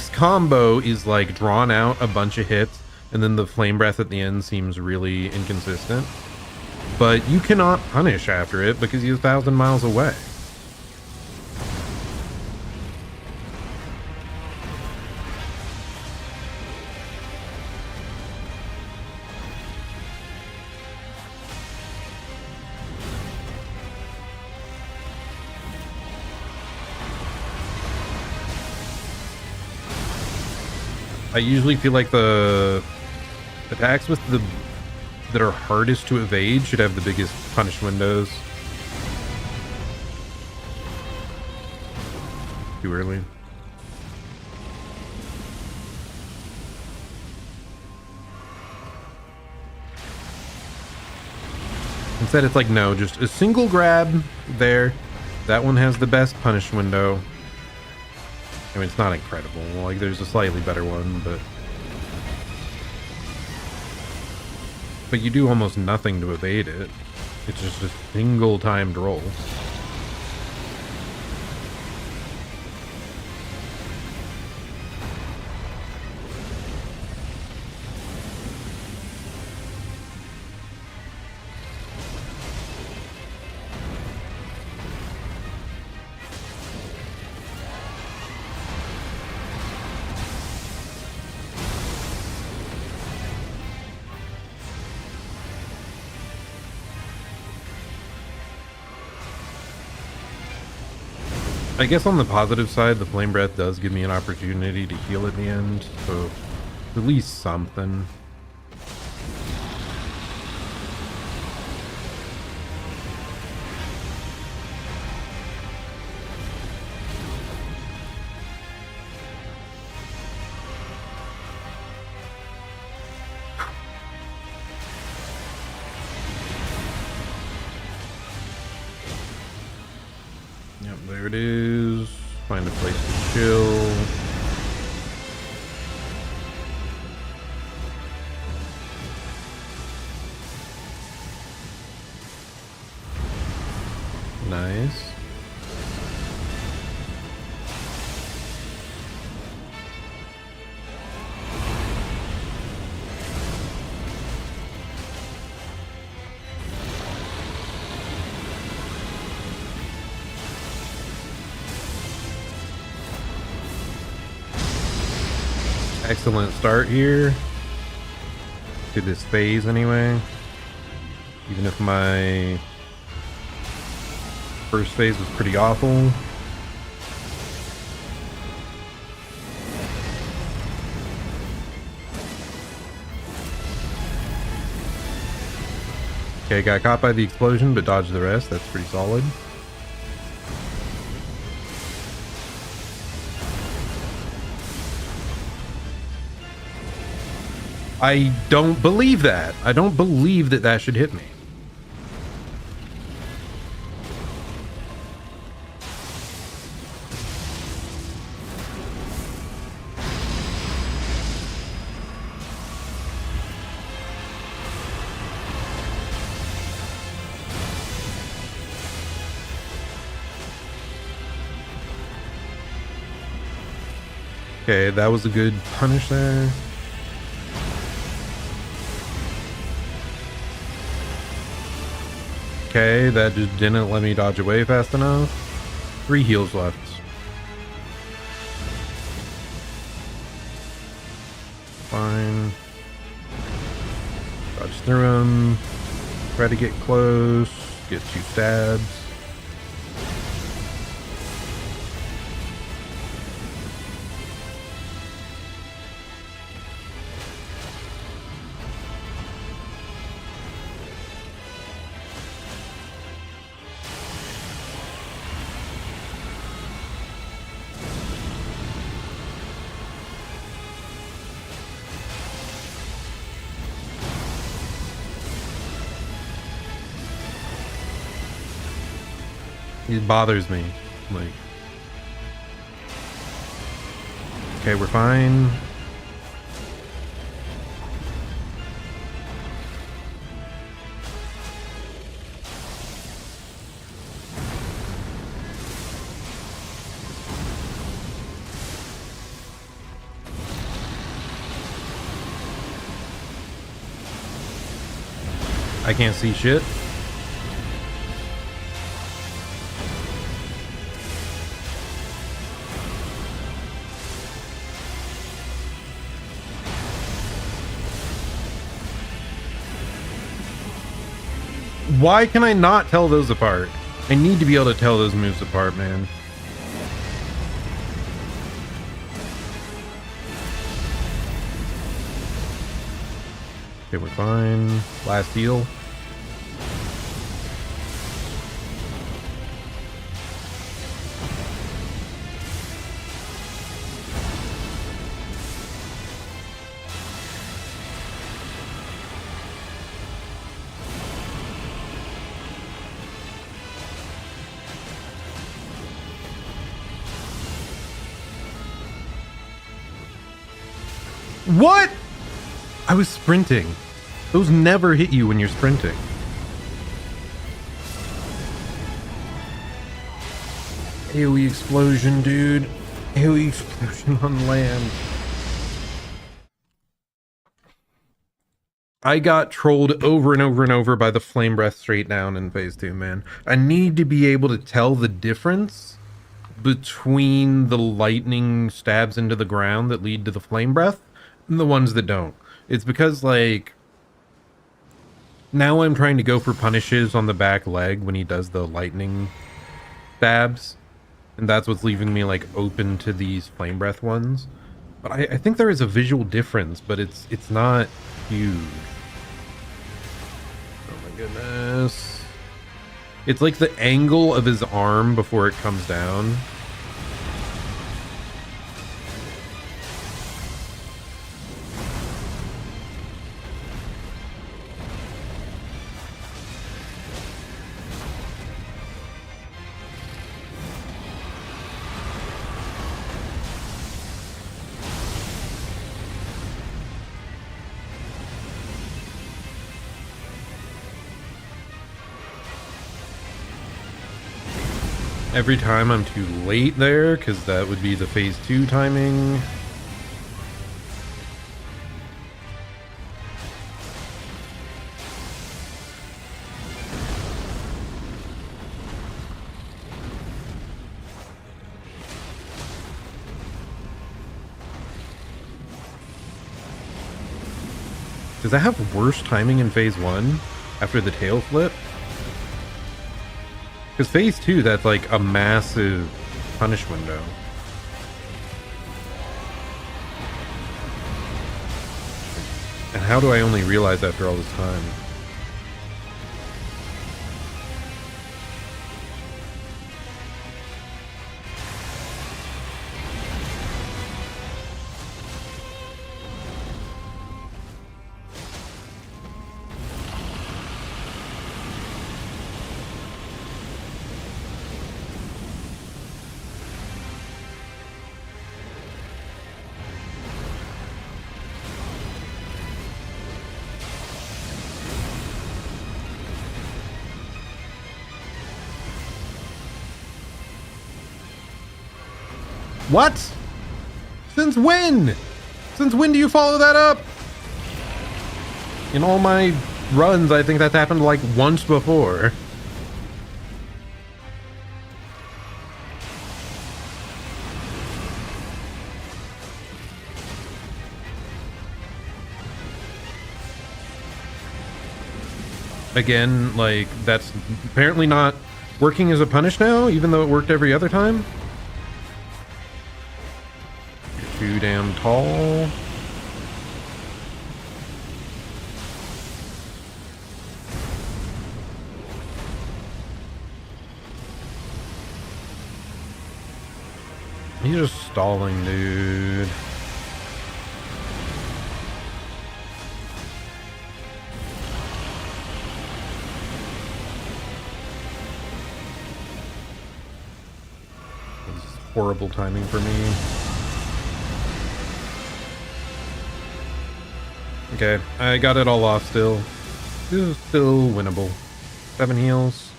combo is like drawn out a bunch of hits, and then the flame breath at the end seems really inconsistent. But you cannot punish after it because he's 1,000 miles away. I usually feel like the attacks with that are hardest to evade should have the biggest punish windows. Too early. Instead, it's like, no, just a single grab there. That one has the best punish window. I mean, it's not incredible. Like, there's a slightly better one, but you do almost nothing to evade it. It's just a single timed roll. I guess on the positive side, the Flame Breath does give me an opportunity to heal at the end, so at least something. Yep, there it is. Find a place to chill. Nice. Excellent start here to this phase anyway. Even if my first phase was pretty awful. Okay, got caught by the explosion but dodged the rest. That's pretty solid. I don't believe that. I don't believe that that should hit me. Okay, that was a good punish there. Okay, that just didn't let me dodge away fast enough. 3 heals left. Fine. Dodge through him. Try to get close. Get 2 stabs. It bothers me. Like, okay, we're fine. I can't see shit. Why can I not tell those apart? I need to be able to tell those moves apart, man. Okay, we're fine. Last heal. What? I was sprinting. Those never hit you when you're sprinting. AoE explosion, dude. AoE explosion on land. I got trolled over and over and over by the flame breath straight down in phase 2, man. I need to be able to tell the difference between the lightning stabs into the ground that lead to the flame breath and the ones that don't. It's because, like, now I'm trying to go for punishes on the back leg when he does the lightning stabs, and that's what's leaving me, like, open to these flame breath ones. But I think there is a visual difference, but it's not huge. Oh my goodness. It's like the angle of his arm before it comes down. Every time I'm too late there, because that would be the phase 2 timing. Does that have worse timing in phase 1 after the tail flip? Because phase 2, that's like a massive punish window. And how do I only realize after all this time? What? Since when? Since when do you follow that up? In all my runs, I think that's happened like once before. Again, like, that's apparently not working as a punish now, even though it worked every other time. Too damn tall. He's just stalling, dude. This is horrible timing for me. Okay, I got it all off still. This is still winnable. 7 heals.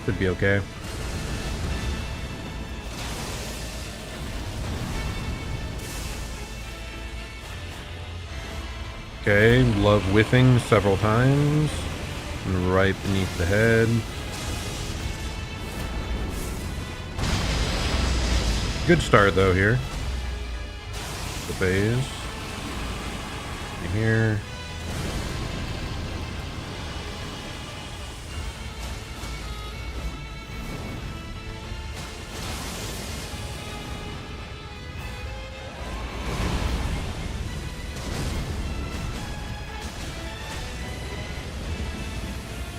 Should be okay. Okay, love whiffing several times. And right beneath the head. Good start though here. The phase. Here.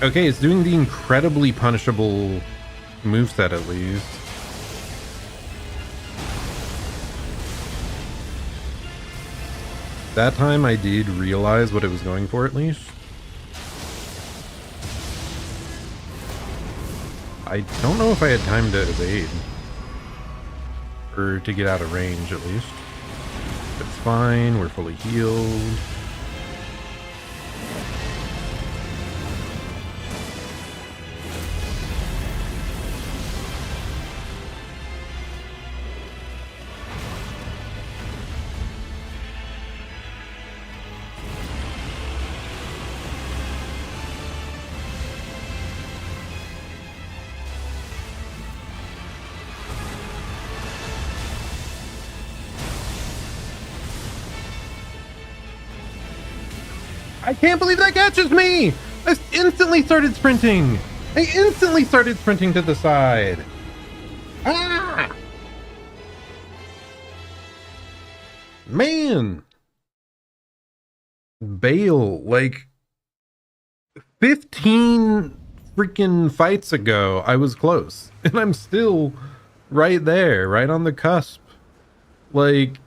Okay, it's doing the incredibly punishable moveset at least. That time I did realize what it was going for at least. I don't know if I had time to evade. Or to get out of range at least. It's fine. We're fully healed. I can't believe that catches me! I instantly started sprinting! I instantly started sprinting to the side! Ah! Man! Bayle, like 15 freaking fights ago, I was close. And I'm still right there, right on the cusp. Like...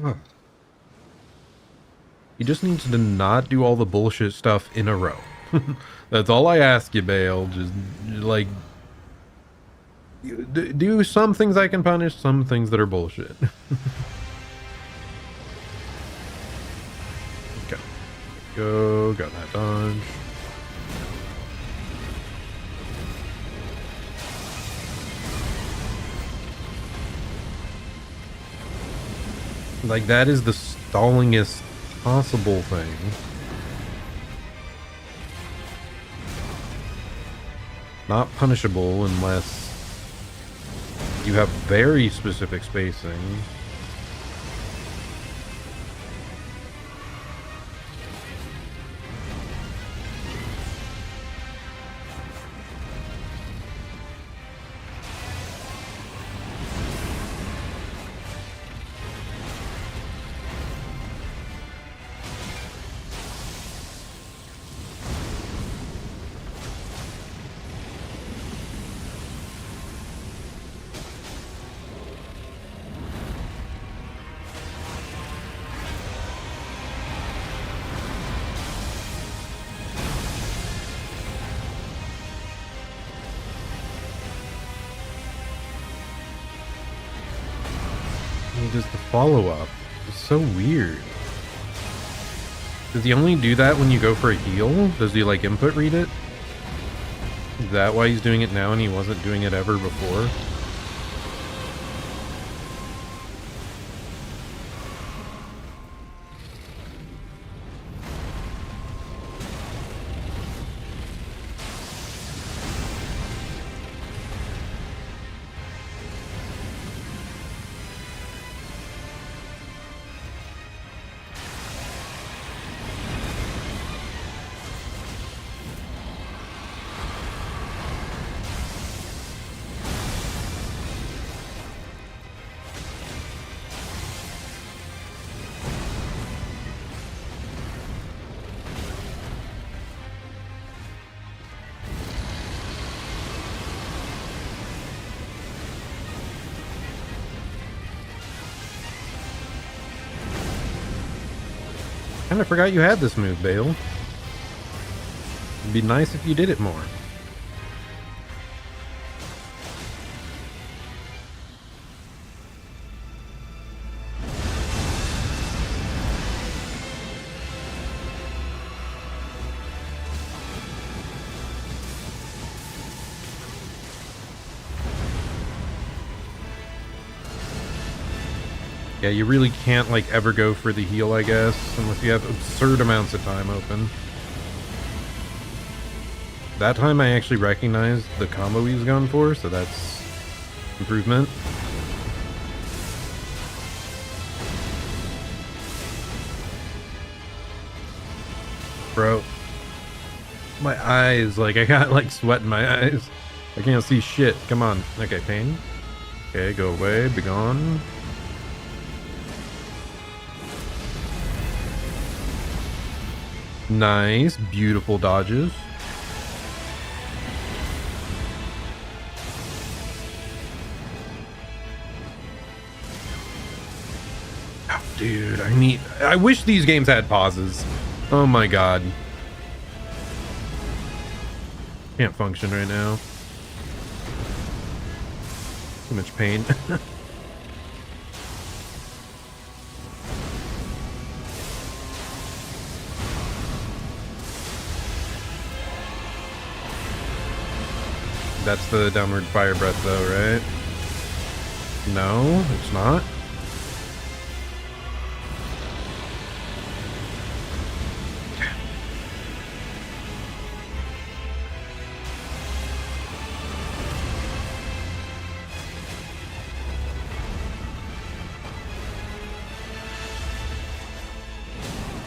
Huh. You just need to not do all the bullshit stuff in a row. That's all I ask you, Bayle. Just, like... do some things I can punish, some things that are bullshit. Okay. Go, got that dodge. Like, that is the stallingest possible thing. Not punishable unless you have very specific spacing. Just the follow-up is so weird. Does he only do that when you go for a heal? Does he like input read it? Is that why he's doing it now and he wasn't doing it ever before? Kinda forgot you had this move, Bayle. It'd be nice if you did it more. Yeah, you really can't, like, ever go for the heal, I guess, unless you have absurd amounts of time open. That time I actually recognized the combo he was going for, so that's improvement. Bro. My eyes, like, I got, like, sweat in my eyes. I can't see shit. Come on. Okay, pain. Okay, go away. Be gone. Nice, beautiful dodges. Oh, dude, I wish these games had pauses. Oh my god. Can't function right now. Too much pain. That's the downward fire breath though, right? No, it's not.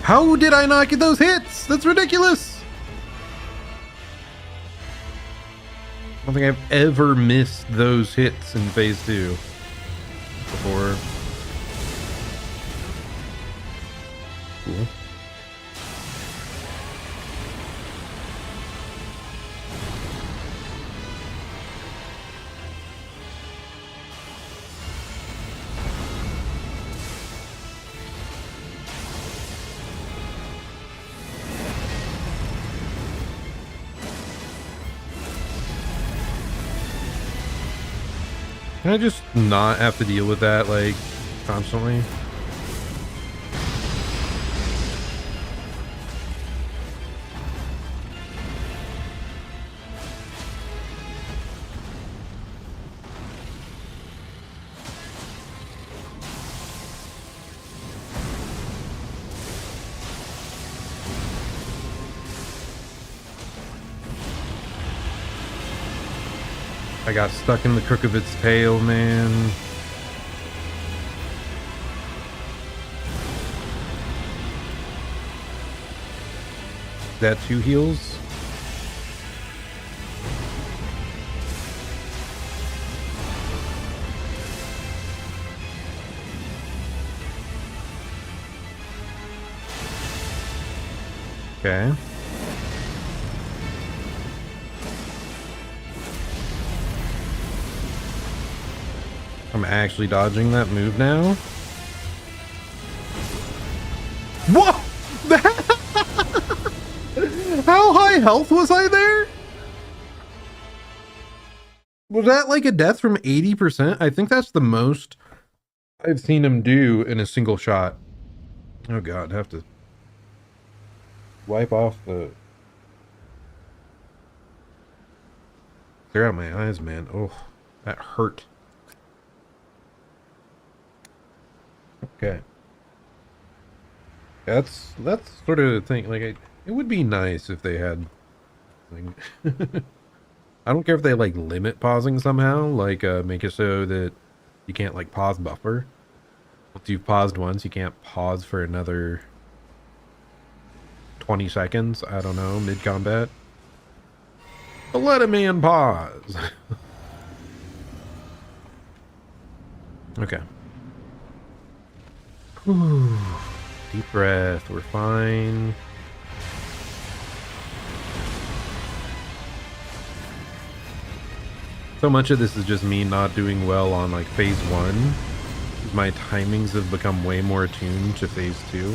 How did I not get those hits? That's ridiculous. I don't think I've ever missed those hits in phase 2 before. Cool. Can I just not have to deal with that, like, constantly? I got stuck in the crook of its tail, man. Is that 2 heals? Okay. I'm actually dodging that move now. Whoa! How high health was I there? Was that like a death from 80%? I think that's the most I've seen him do in a single shot. Oh god, I have to wipe off the... Clear out my eyes, man. Oh, that hurt. Okay. That's sort of the thing. Like, it would be nice if they had... Like, I don't care if they, like, limit pausing somehow. Like, make it so that you can't, like, pause buffer. Once you've paused once, you can't pause for another 20 seconds. I don't know, mid-combat. But let a man pause. Okay. Whew. Deep breath. We're fine. So much of this is just me not doing well on like phase 1. My timings have become way more attuned to phase 2.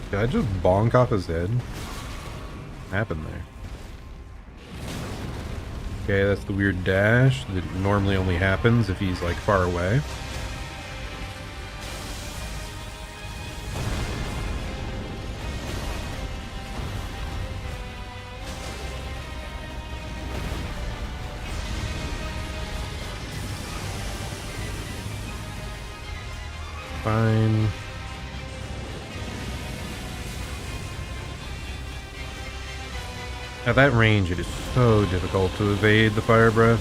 Did I just bonk off his head? What happened there? Okay, that's the weird dash that normally only happens if he's like far away. Fine. At that range, it is so difficult to evade the fire breath.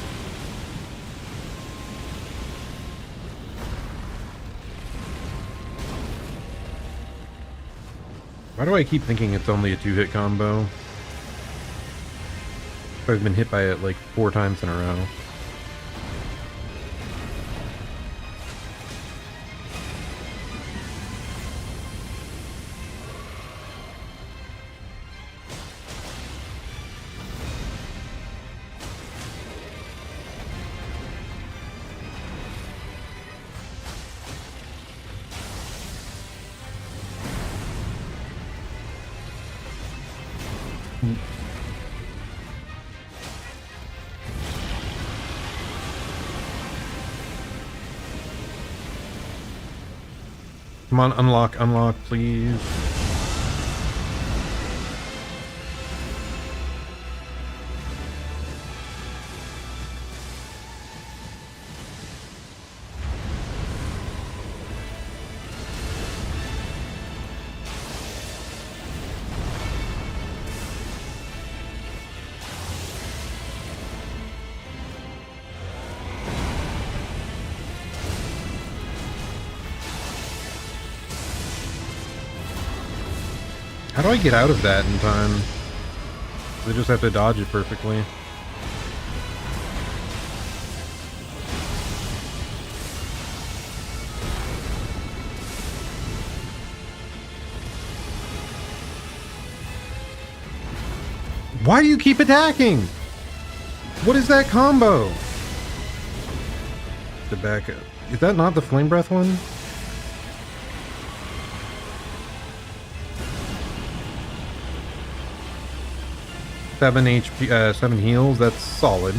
Why do I keep thinking it's only a 2-hit combo? I've been hit by it like 4 times in a row. Come on, unlock, please. How do I get out of that in time? I just have to dodge it perfectly. Why do you keep attacking? What is that combo? The back up. Is that not the flame breath one? Seven HP, 7 heals, that's solid.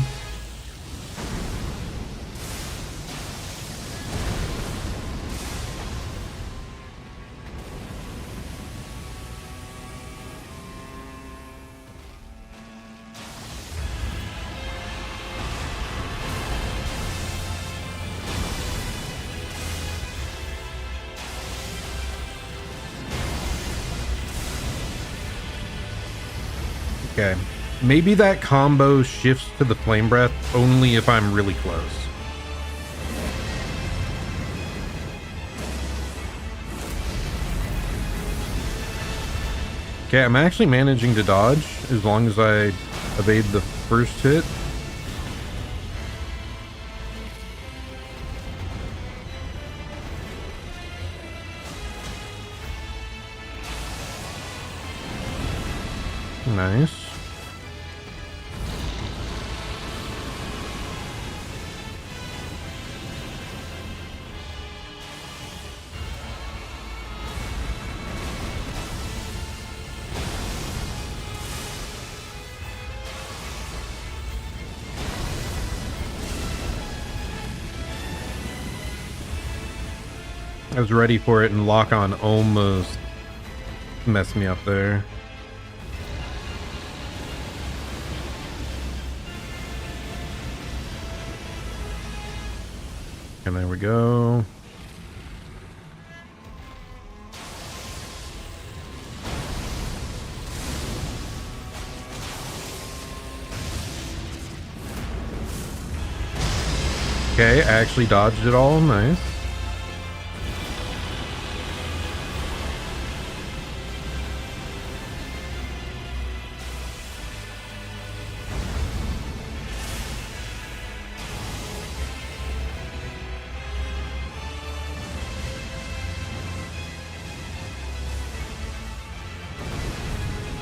Okay. Maybe that combo shifts to the flame breath only if I'm really close. Okay, I'm actually managing to dodge as long as I evade the first hit. Nice. I was ready for it, and lock on almost messed me up there. And there we go. Okay, I actually dodged it all. Nice.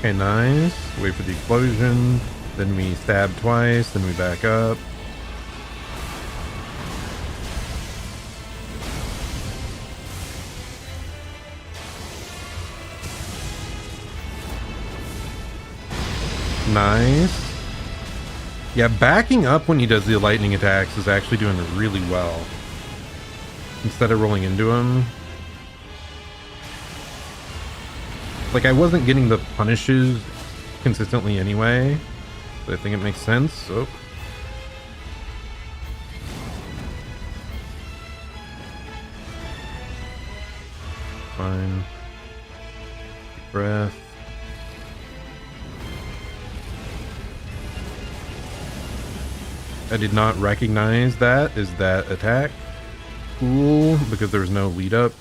Okay, nice. Wait for the explosion. Then we stab twice. Then we back up. Nice. Yeah, backing up when he does the lightning attacks is actually doing really well. Instead of rolling into him. Like, I wasn't getting the punishes consistently anyway, but I think it makes sense, so. Fine. Deep breath. I did not recognize that as that attack. Cool, because there's no lead up.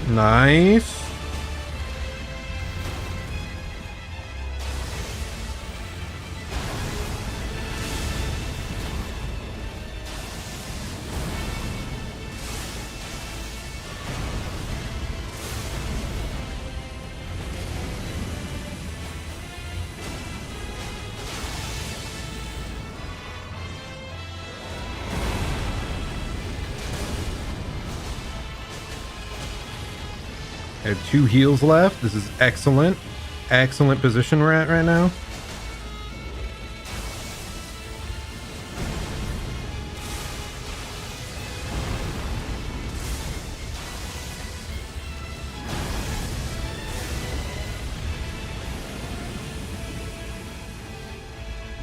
Nice. I have 2 heals left. This is excellent. Excellent position we're at right now.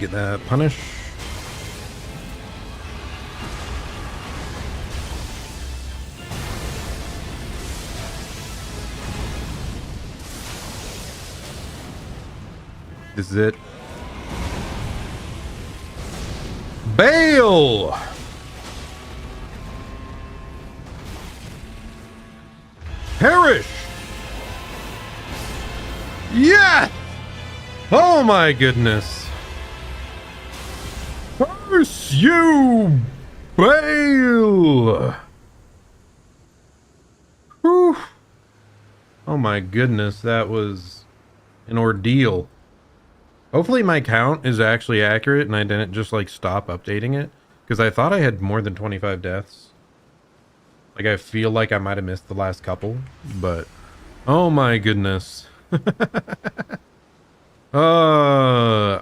Get that punish. This is it. Bayle! Perish! Yes! Oh my goodness. Curse you, Bayle! Whew. Oh my goodness, that was an ordeal. Hopefully my count is actually accurate and I didn't just like stop updating it, because I thought I had more than 25 deaths. Like I feel like I might have missed the last couple, but oh my goodness. Okay.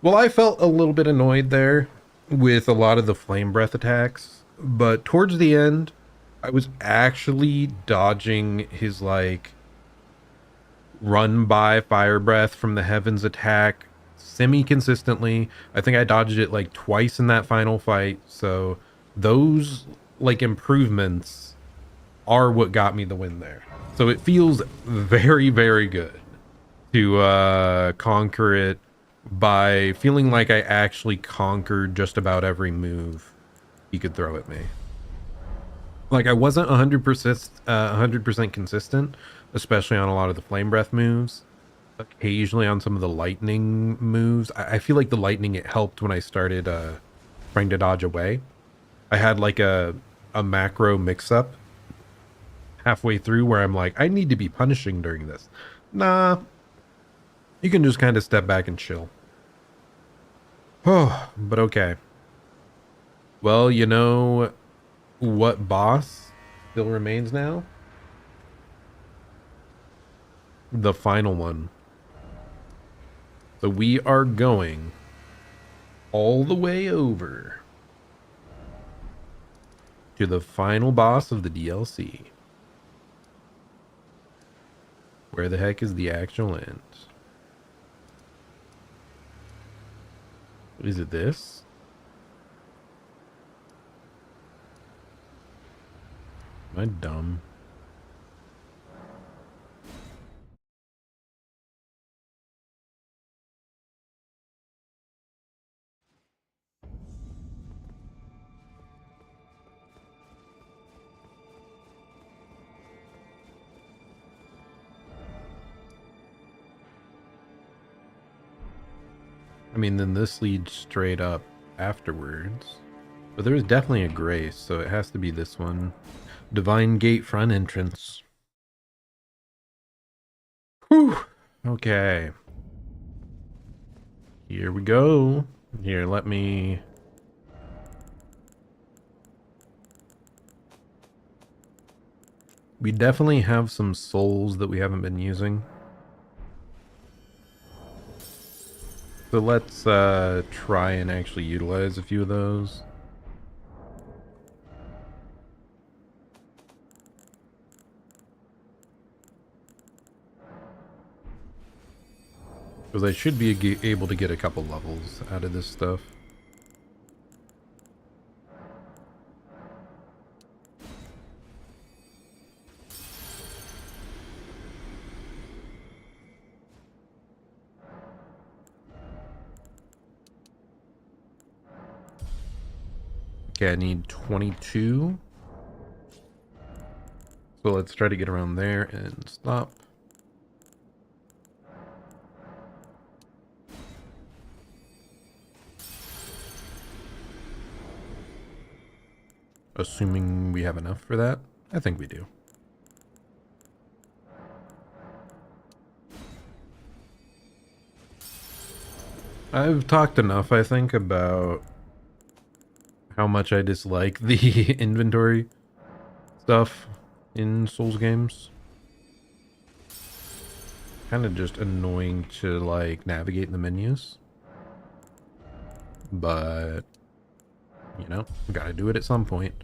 Well, I felt a little bit annoyed there with a lot of the flame breath attacks, but towards the end I was actually dodging his like run by fire breath from the heavens attack semi-consistently. I think I dodged it like twice in that final fight, so those like improvements are what got me the win there. So it feels very, very good to conquer it by feeling like I actually conquered just about every move he could throw at me. Like I wasn't 100% consistent, especially on a lot of the flame breath moves. Occasionally on some of the lightning moves. I feel like the lightning, it helped when I started trying to dodge away. I had like a macro mix-up halfway through where I'm like, I need to be punishing during this. Nah, you can just kind of step back and chill. Oh, but okay. Well, you know what boss still remains now? The final one. So we are going all the way over to the final boss of the DLC. Where the heck is the actual end? Is it this? Am I dumb? I mean, then this leads straight up afterwards. But there is definitely a grace, so it has to be this one. Divine Gate front entrance. Whew. Okay. Here we go. Here, let me... We definitely have some souls that we haven't been using. So let's try and actually utilize a few of those. Because I should be able to get a couple levels out of this stuff. Okay, I need 22. So let's try to get around there and stop. Assuming we have enough for that. I think we do. I've talked enough, I think, about how much I dislike the inventory stuff in Souls games. Kind of just annoying to like navigate in the menus. But, you know, gotta do it at some point.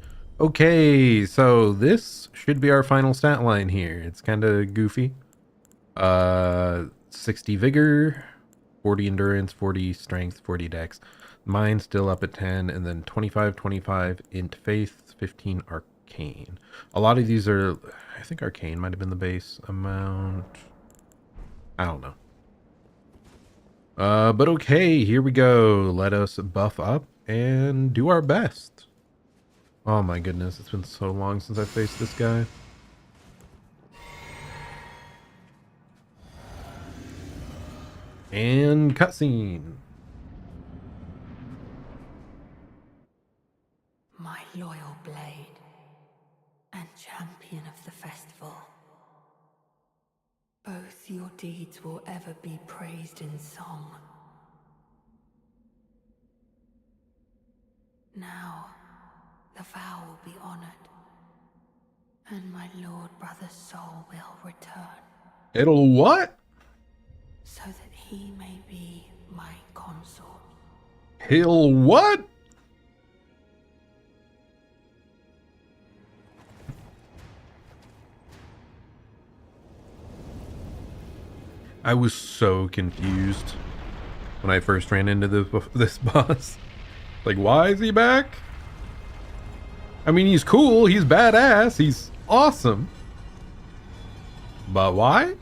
Okay, so this should be our final stat line here. It's kind of goofy. 60 vigor, 40 endurance, 40 strength, 40 dex. Mine still up at 10, and then 25, 25 int faith, 15 arcane. A lot of these are, I think arcane might have been the base amount. I don't know. But okay, here we go. Let us buff up and do our best. Oh my goodness, it's been so long since I faced this guy. And cutscene. My loyal blade and champion of the festival. Both your deeds will ever be praised in song. Now, the vow will be honored, and my lord brother's soul will return. It'll what? So that he may be my consort. He'll what? I was so confused when I first ran into this boss. Like, why is he back? I mean, he's cool, he's badass, he's awesome. But why?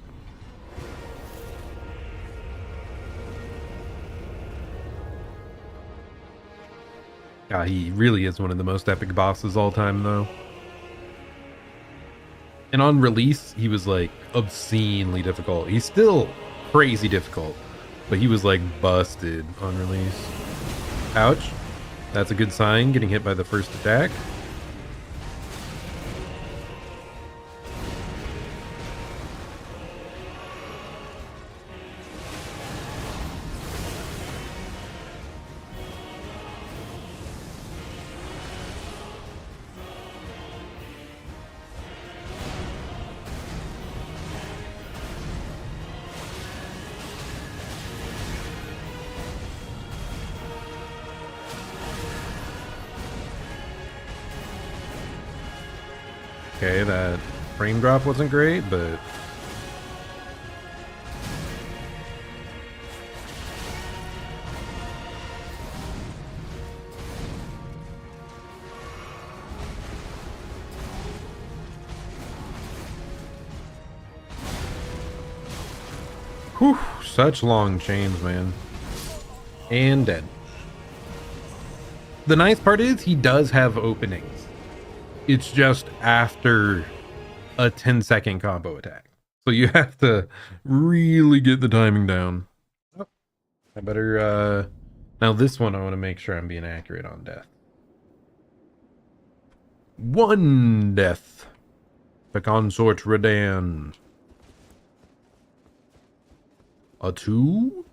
God, he really is one of the most epic bosses all time, though. And on release, he was like obscenely difficult. He's still crazy difficult, but he was like busted on release. Ouch. That's a good sign, getting hit by the first attack. Okay, that frame drop wasn't great, but whew, such long chains, man. And dead. The nice part is he does have openings. It's just after a 10-second combo attack. So you have to really get the timing down. Oh, I better, now this one I want to make sure I'm being accurate on death. 1 death. The Consort Radahn. A 2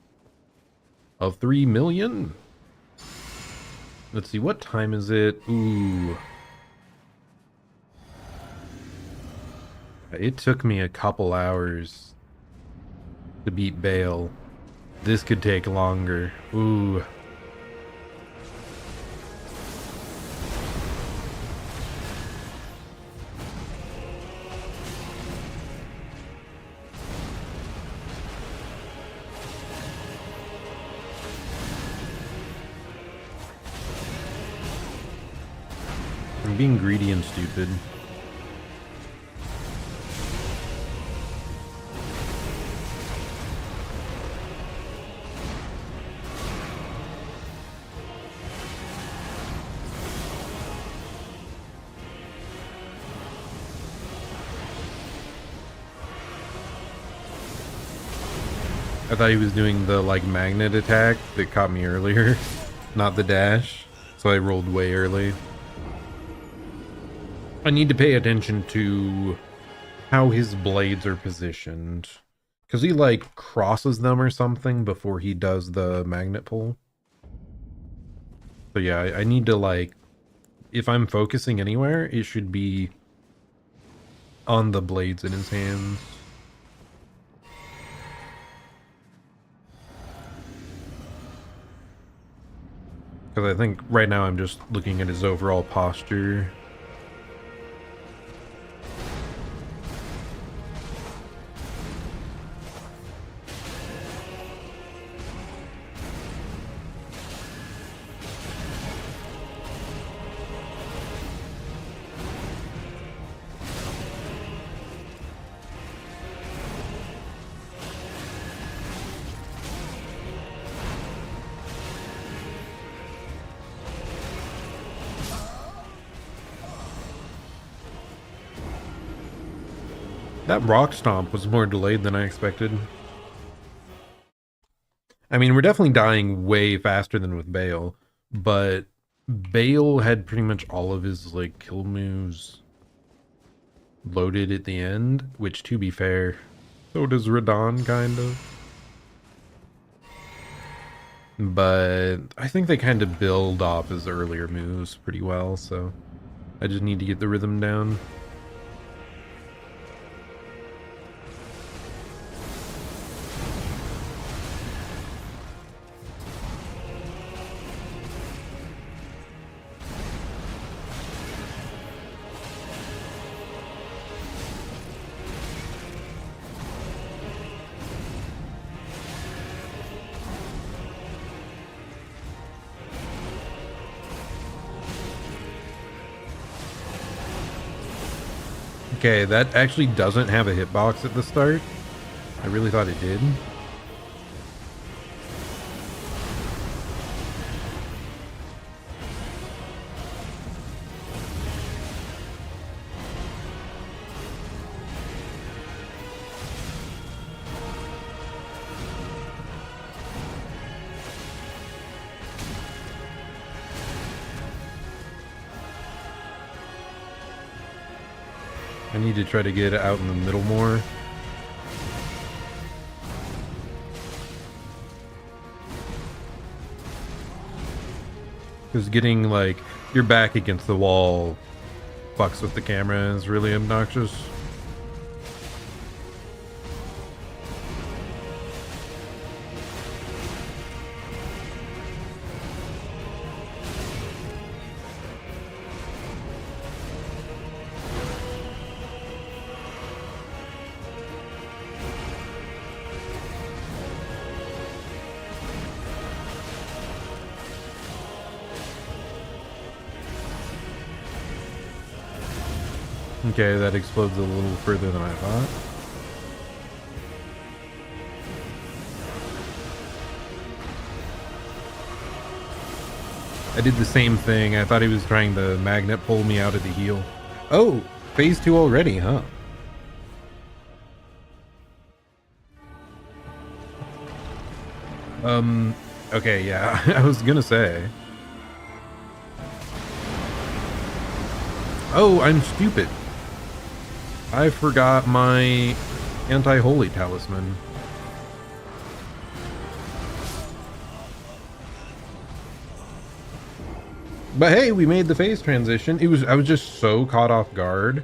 of 3 million. Let's see, what time is it? Ooh. It took me a couple hours to beat Bayle. This could take longer. Ooh. I'm being greedy and stupid. I thought he was doing the like magnet attack that caught me earlier, not the dash. So I rolled way early. I need to pay attention to how his blades are positioned, because he like crosses them or something before he does the magnet pull. So yeah, I need to like, if I'm focusing anywhere, it should be on the blades in his hands. Because I think right now I'm just looking at his overall posture. That rock stomp was more delayed than I expected. I mean, we're definitely dying way faster than with Bayle, but Bayle had pretty much all of his like kill moves loaded at the end, which to be fair, so does Radahn kind of. But I think they kind of build off his earlier moves pretty well, so I just need to get the rhythm down. Okay, that actually doesn't have a hitbox at the start. I really thought it did. I need to try to get it out in the middle more. Because getting like your back against the wall fucks with the camera is really obnoxious. Okay, that explodes a little further than I thought. I did the same thing. I thought he was trying to magnet pull me out of the heal. Oh, phase 2 already, huh? Okay, yeah, I was gonna say. Oh, I'm stupid. I forgot my anti-holy talisman. But hey, we made the phase transition. I was just so caught off guard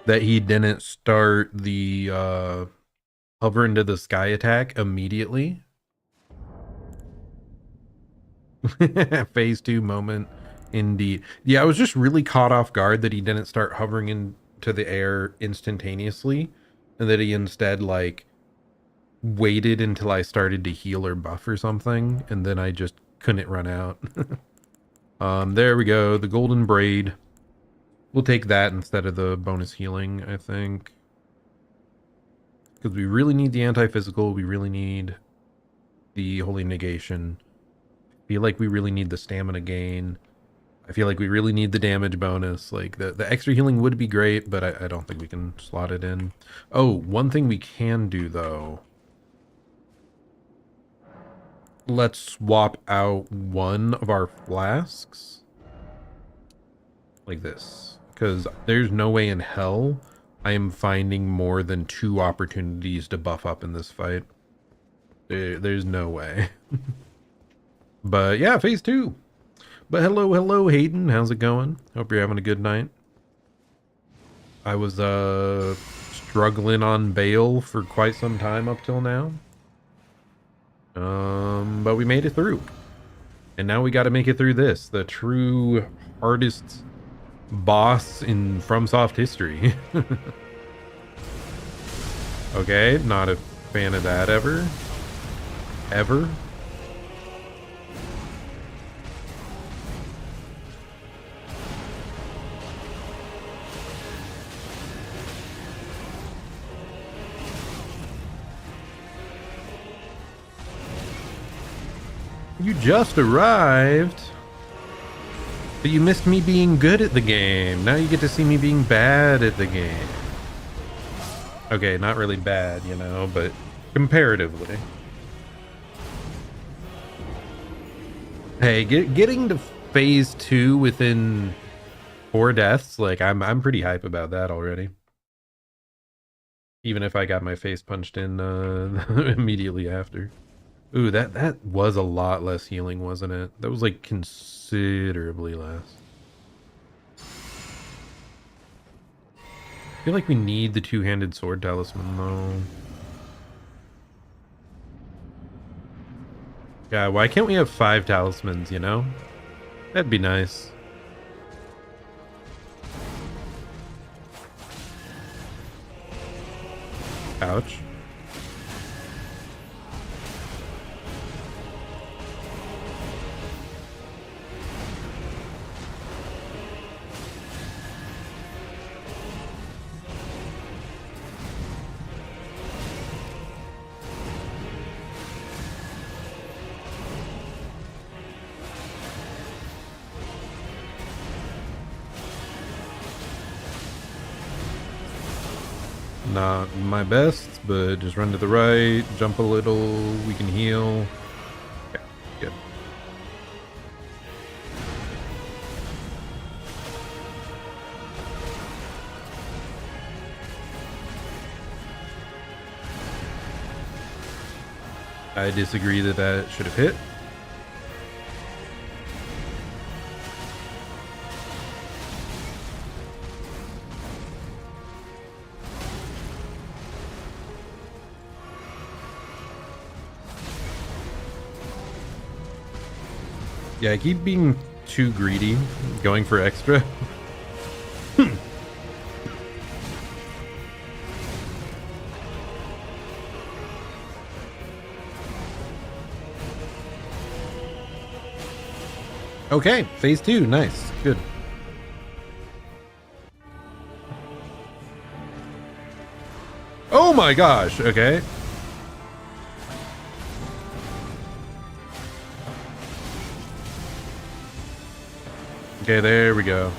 that he didn't start the hover into the sky attack immediately. Phase 2 moment indeed. Yeah, I was just really caught off guard that he didn't start hovering into the air instantaneously, and that he instead like waited until I started to heal or buff or something, and then I just couldn't run out. There we go, the golden braid. We'll take that instead of the bonus healing, I think. Because we really need the anti-physical, we really need the holy negation. I feel like we really need the stamina gain. I feel like we really need the damage bonus. Like the extra healing would be great, but I don't think we can slot it in. Oh, one thing we can do though. Let's swap out one of our flasks. Like this. Because there's no way in hell I am finding more than 2 opportunities to buff up in this fight. There's no way. But yeah, phase 2. But hello, Hayden. How's it going? Hope you're having a good night. I was struggling on Bayle for quite some time up till now. But we made it through. And now we got to make it through this, the true hardest boss in FromSoft history. Okay, not a fan of that ever. Ever. You just arrived. But you missed me being good at the game. Now you get to see me being bad at the game. Okay, not really bad, you know, but comparatively. Hey, getting to phase 2 within 4 deaths, like I'm pretty hype about that already. Even if I got my face punched in immediately after. Ooh, that was a lot less healing, wasn't it? That was like considerably less. I feel like we need the two-handed sword talisman though. Yeah, why can't we have 5 talismans, you know? That'd be nice. Ouch. Not my best, but just run to the right, jump a little, we can heal. Okay, good. I disagree that should have hit. Yeah, I keep being too greedy, going for extra. Okay, phase 2, nice, good. Oh my gosh, okay. Okay, there we go.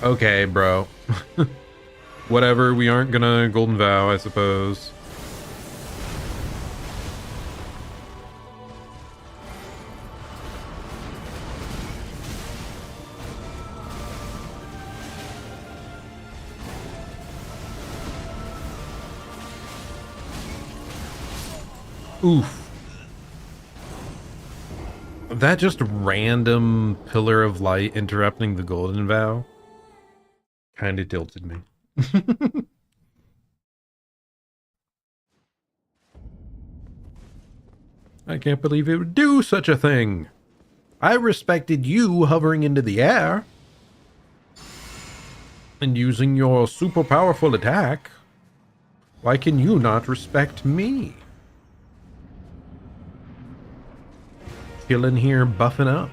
Okay, bro. Whatever, we aren't gonna Golden Vow, I suppose. Oof. That just random pillar of light interrupting the Golden Vow kind of tilted me. I can't believe it would do such a thing. I respected you hovering into the air and using your super powerful attack. Why can you not respect me? Chilling here, buffing up.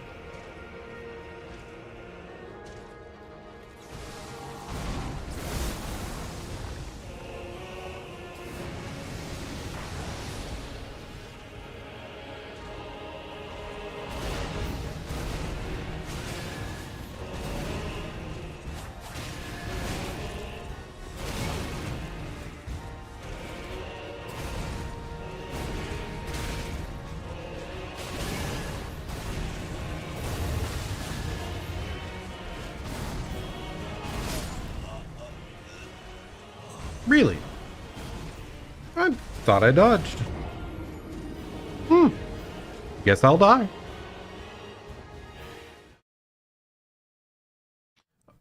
Really? I thought I dodged. Guess I'll die.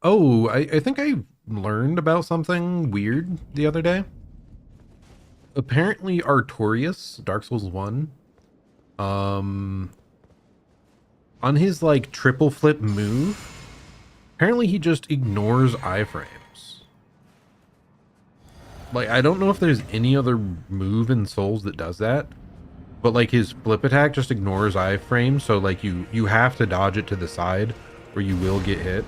Oh, I think I learned about something weird the other day. Apparently Artorias, Dark Souls 1, on his like triple flip move, apparently he just ignores iframes. Like, I don't know if there's any other move in Souls that does that, but like his flip attack just ignores iframes, so like you have to dodge it to the side or you will get hit.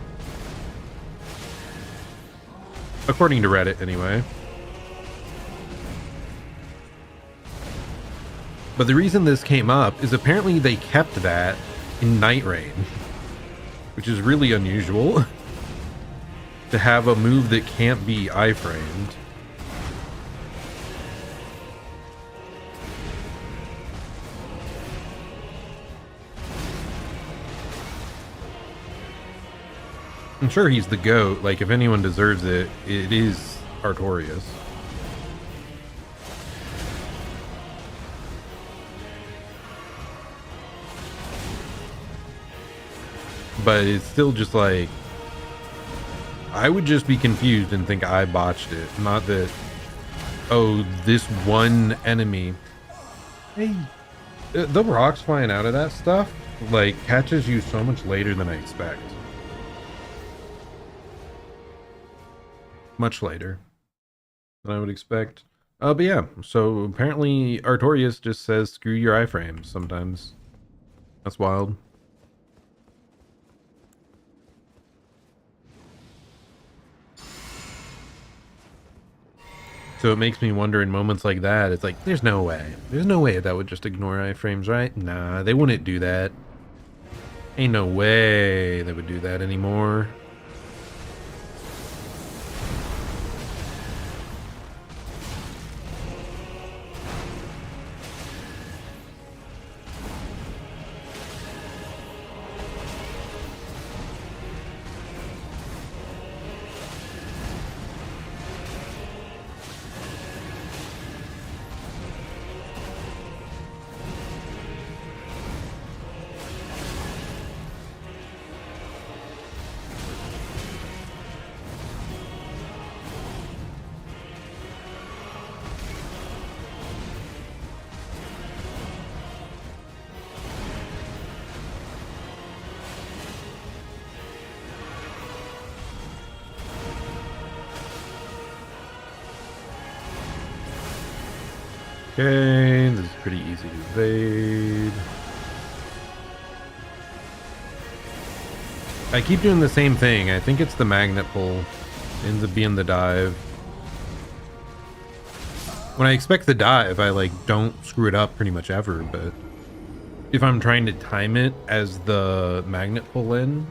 According to Reddit, anyway. But the reason this came up is apparently they kept that in Night Rain, which is really unusual to have a move that can't be iframed. I'm sure he's the GOAT. Like, if anyone deserves it, it is Artorias. But it's still just like, I would just be confused and think I botched it. Not that, oh, this one enemy. Hey, the rocks flying out of that stuff, like, catches you so much later than I expect. Much later than I would expect. But yeah, so apparently Artorias just says screw your iframes sometimes. That's wild. So it makes me wonder in moments like that, it's like, there's no way. There's no way that would just ignore iframes, right? Nah, they wouldn't do that. Ain't no way they would do that anymore. Okay, this is pretty easy to evade. I keep doing the same thing. I think it's the magnet pull. Ends up being the dive. When I expect the dive, I like don't screw it up pretty much ever, but if I'm trying to time it as the magnet pull in,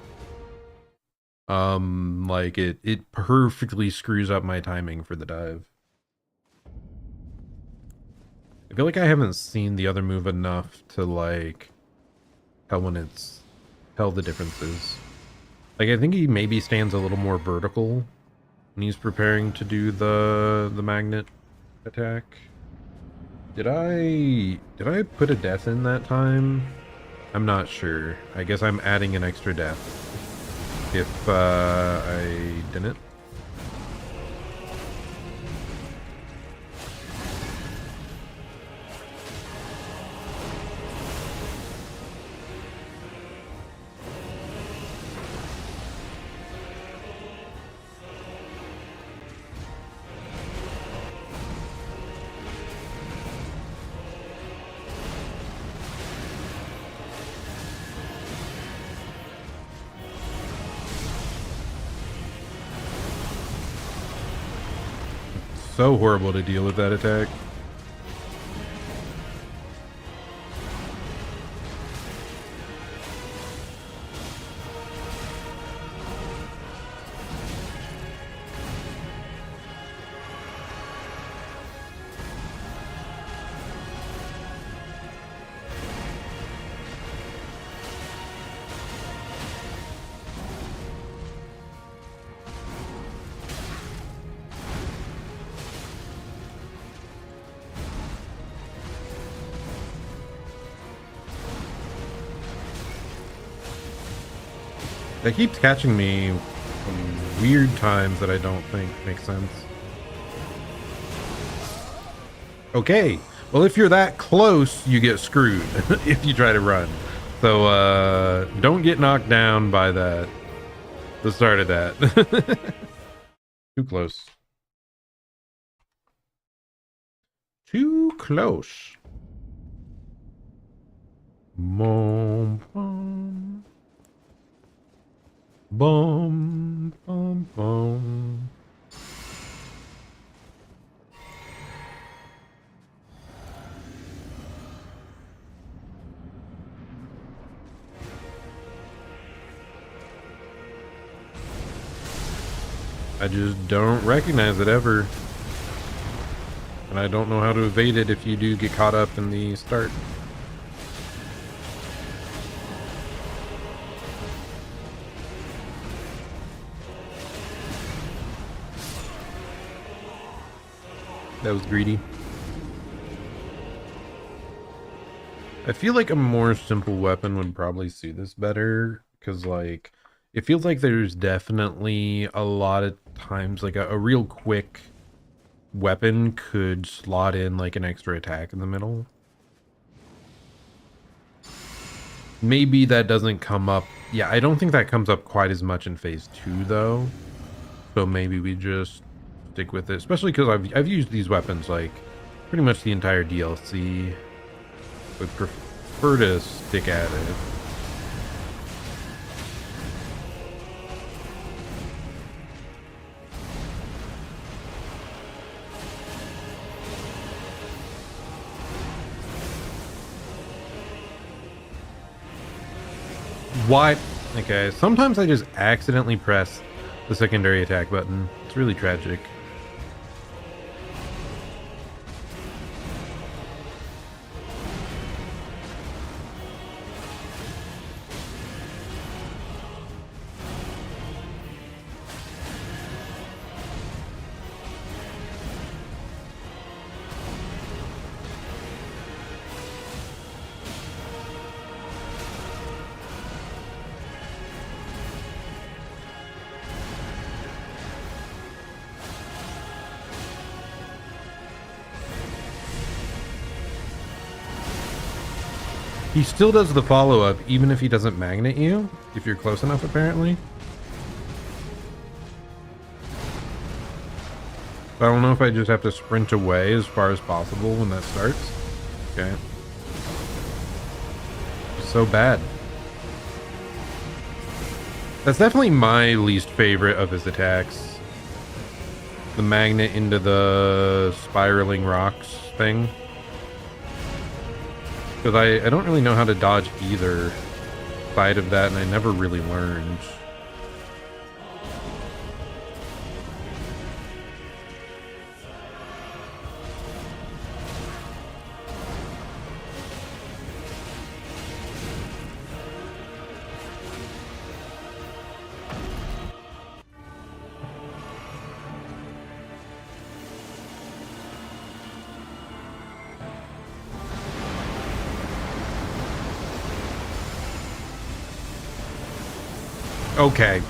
like it perfectly screws up my timing for the dive. I feel like I haven't seen the other move enough to like tell the differences. Like, I think he maybe stands a little more vertical when he's preparing to do the magnet attack. Did I put a death in that time? I'm not sure. I guess I'm adding an extra death if I didn't. So horrible to deal with that attack. That keeps catching me weird times that I don't think make sense. Okay, well, if you're that close, you get screwed if you try to run. So don't get knocked down by that. The start of that. Too close. Too close. Boom, boom. Boom, boom, boom. I just don't recognize it ever. And I don't know how to evade it if you do get caught up in the start. That was greedy. I feel like a more simple weapon would probably suit this better, because like it feels like there's definitely a lot of times like a real quick weapon could slot in like an extra attack in the middle. Maybe that doesn't come up. Yeah, I don't think that comes up quite as much in phase 2 though. So maybe we just stick with it, especially because I've used these weapons like pretty much the entire DLC. Would prefer to stick at it. Why? Okay, sometimes I just accidentally press the secondary attack button. It's really tragic. He still does the follow-up, even if he doesn't magnet you, if you're close enough, apparently. I don't know if I just have to sprint away as far as possible when that starts. Okay. So bad. That's definitely my least favorite of his attacks. The magnet into the spiraling rocks thing. Because I don't really know how to dodge either side of that, and I never really learned. Okay.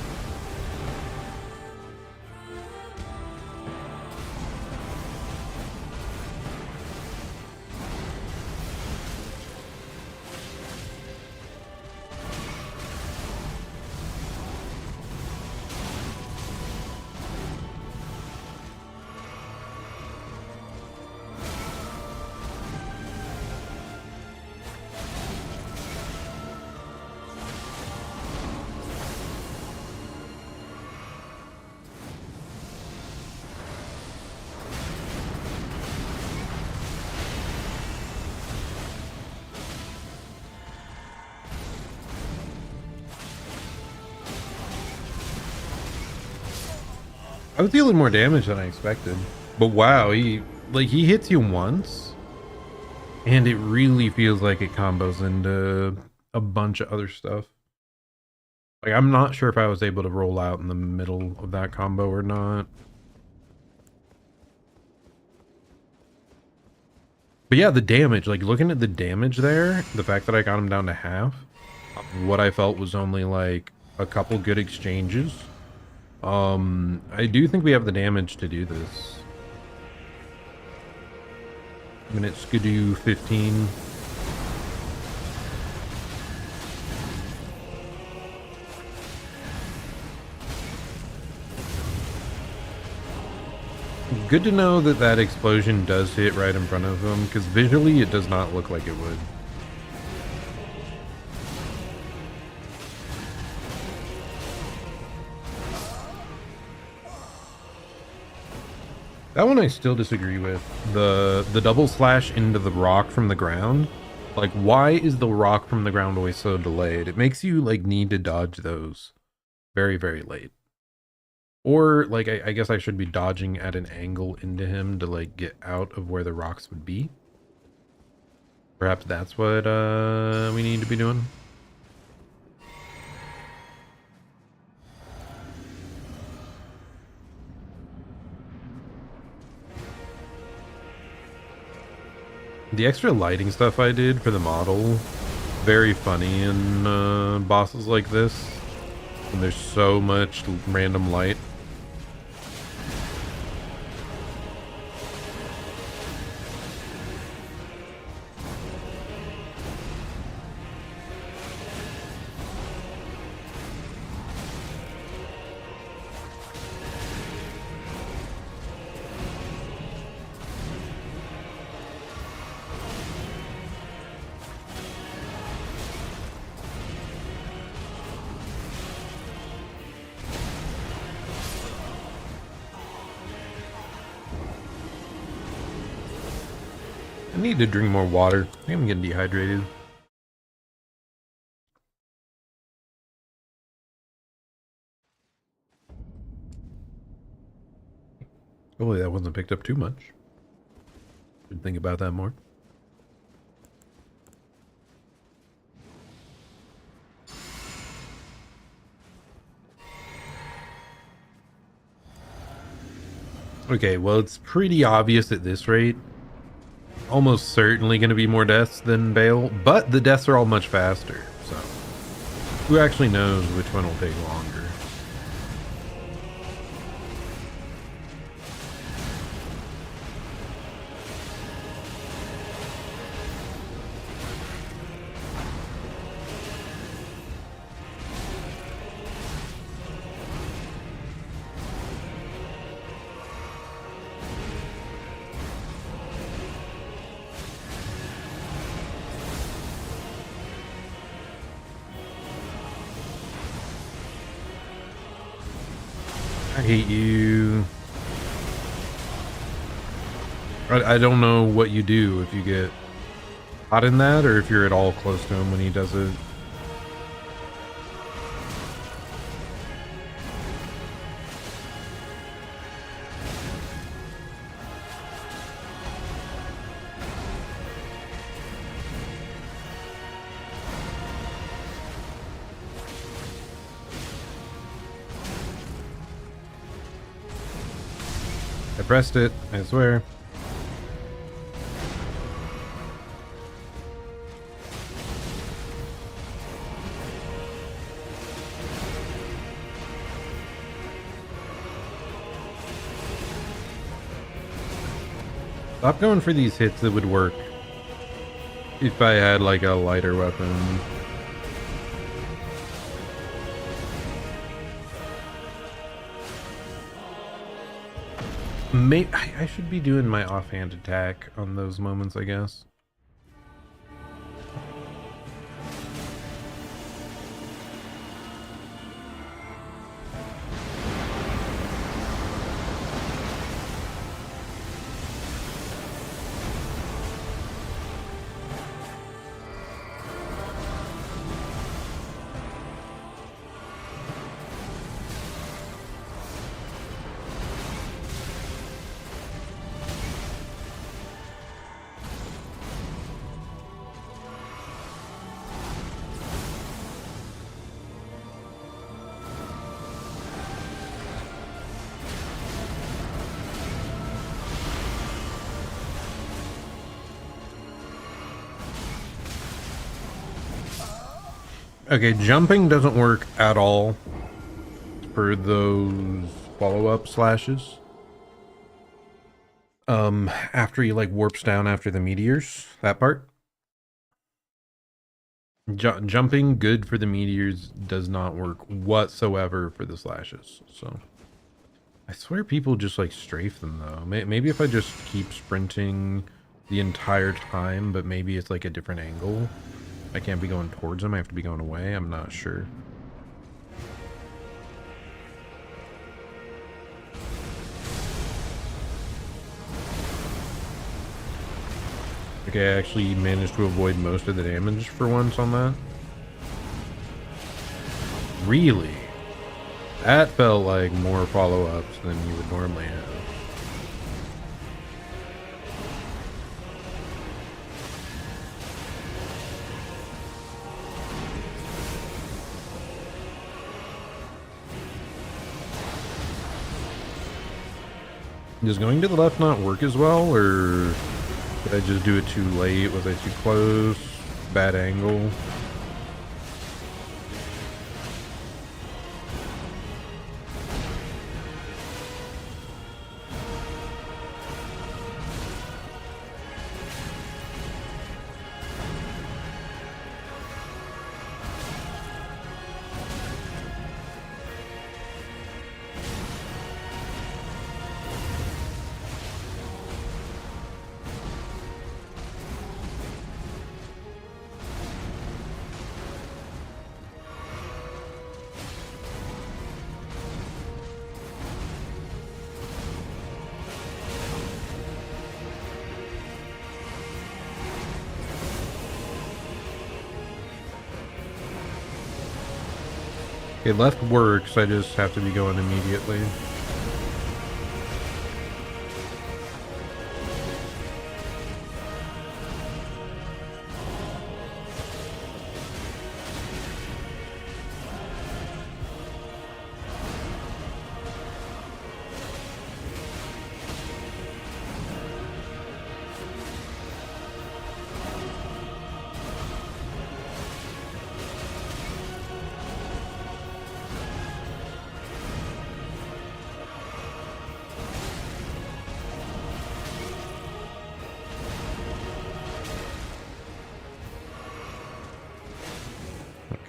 I was dealing more damage than I expected. But wow, he hits you once and it really feels like it combos into a bunch of other stuff. Like, I'm not sure if I was able to roll out in the middle of that combo or not. But yeah, the damage, like looking at the damage there, the fact that I got him down to half, what I felt was only like a couple good exchanges. I do think we have the damage to do this. Minute skidoo 15. Good to know that that explosion does hit right in front of him, because visually it does not look like it would. That one I still disagree with. The double slash into the rock from the ground. Like, why is the rock from the ground always so delayed? It makes you, like, need to dodge those very, very late. Or, like, I guess I should be dodging at an angle into him to, like, get out of where the rocks would be. Perhaps that's what we need to be doing. The extra lighting stuff I did for the model, very funny in bosses like this. And there's so much random light. I need to drink more water. I think I'm getting dehydrated. Hopefully that wasn't picked up too much. Should think about that more. Okay, well, it's pretty obvious at this rate. Almost certainly going to be more deaths than Bayle, but the deaths are all much faster, so who actually knows which one will take longer? I hate you. I don't know what you do if you get caught in that, or if you're at all close to him when he does it. I pressed it, I swear. Stop going for these hits that would work if I had like a lighter weapon. I should be doing my offhand attack on those moments, I guess. Okay, jumping doesn't work at all for those follow-up slashes. After he like warps down after the meteors, that part. Jumping good for the meteors does not work whatsoever for the slashes. So I swear people just like strafe them though. Maybe if I just keep sprinting the entire time, but maybe it's like a different angle. I can't be going towards them. I have to be going away. I'm not sure. Okay, I actually managed to avoid most of the damage for once on that. Really? That felt like more follow-ups than you would normally have. Does going to the left not work as well, or did I just do it too late? Was I too close? Bad angle? Okay, left works, I just have to be going immediately.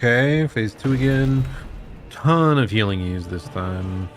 Okay, phase 2 again. Ton of healing used this time.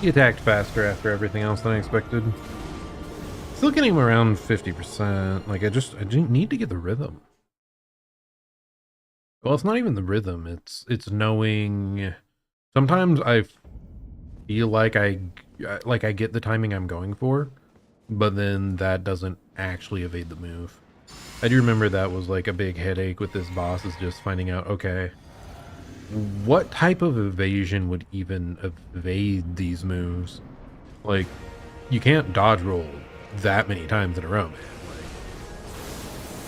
He attacked faster after everything else than I expected. Still getting him around 50%. Like, I didn't need to get the rhythm. Well, it's not even the rhythm. It's knowing. Sometimes I feel like I get the timing I'm going for, but then that doesn't actually evade the move. I do remember that was like a big headache with this boss, is just finding out, okay, what type of evasion would even evade these moves? Like, you can't dodge roll that many times in a row, man. Like,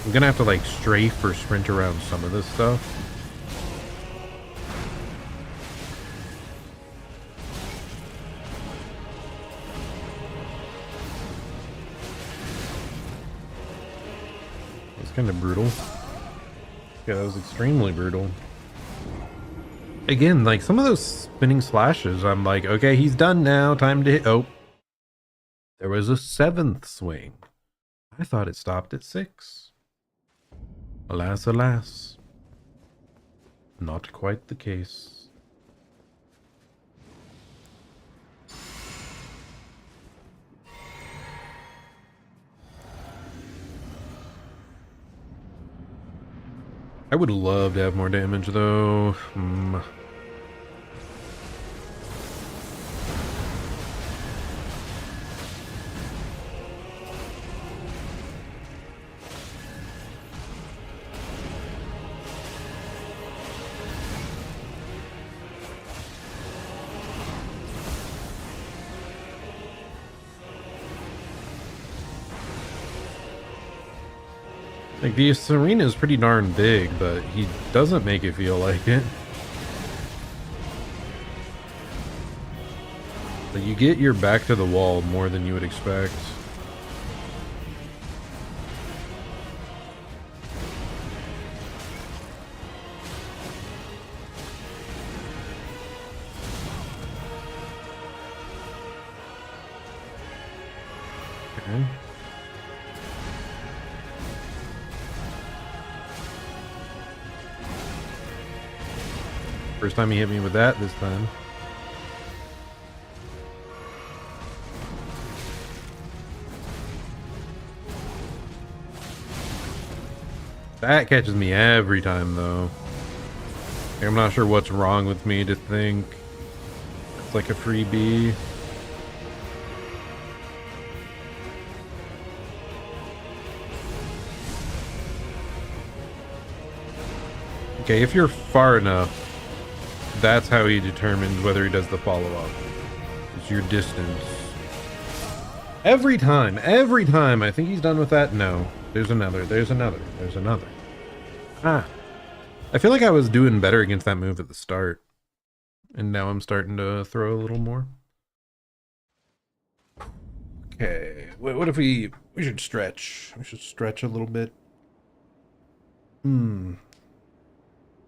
I'm gonna have to like strafe or sprint around some of this stuff. It's kind of brutal. Yeah, that was extremely brutal. Again, like some of those spinning slashes, I'm like, okay, he's done now. Time to hit. Oh, there was a 7th swing. I thought it stopped at 6. Alas, alas. Not quite the case. I would love to have more damage though. Like, the arena is pretty darn big, but he doesn't make it feel like it. But you get your back to the wall more than you would expect. Okay. First time he hit me with that this time. That catches me every time, though. I'm not sure what's wrong with me to think it's like a freebie. Okay, if you're far enough, that's how he determines whether he does the follow-up. It's your distance. Every time I think he's done with that. No, there's another. Ah, I feel like I was doing better against that move at the start, and now I'm starting to throw a little more. Okay, what if we should stretch? We should stretch a little bit.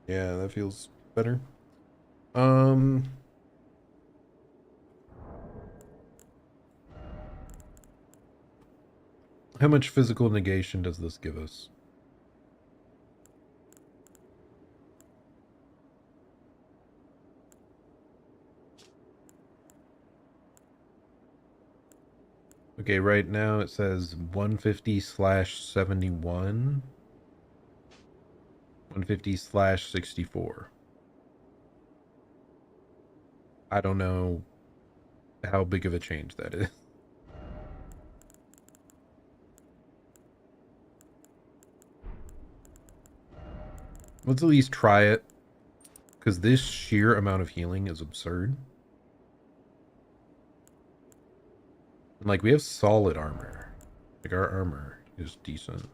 Yeah, that feels better. How much physical negation does this give us? Okay, right now it says 150/71. 150/64. I don't know how big of a change that is. Let's at least try it, because this sheer amount of healing is absurd. And, like, we have solid armor. Like, our armor is decent.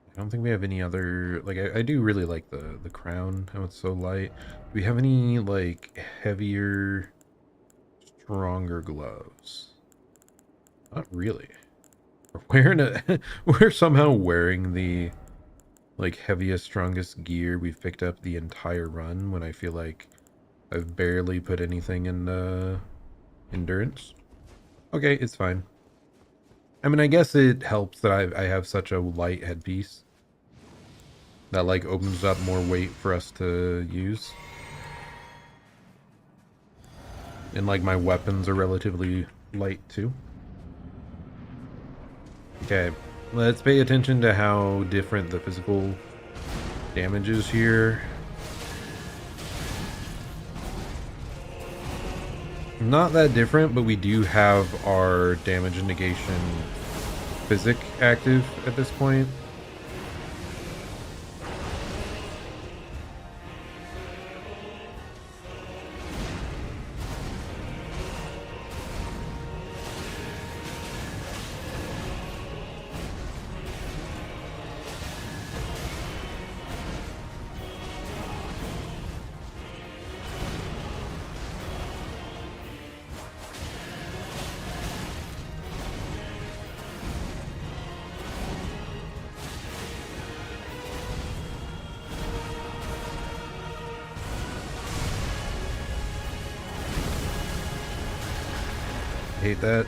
I don't think we have any other, like, I do really like the crown, how it's so light. Do we have any, like, heavier, stronger gloves? Not really. We're somehow wearing the, like, heaviest, strongest gear we've picked up the entire run, when I feel like I've barely put anything in endurance. Okay, it's fine. I mean, I guess it helps that I have such a light headpiece that, like, opens up more weight for us to use. And, like, my weapons are relatively light too. Okay, let's pay attention to how different the physical damage is here. Not that different, but we do have our damage and negation physic active at this point. Hate that.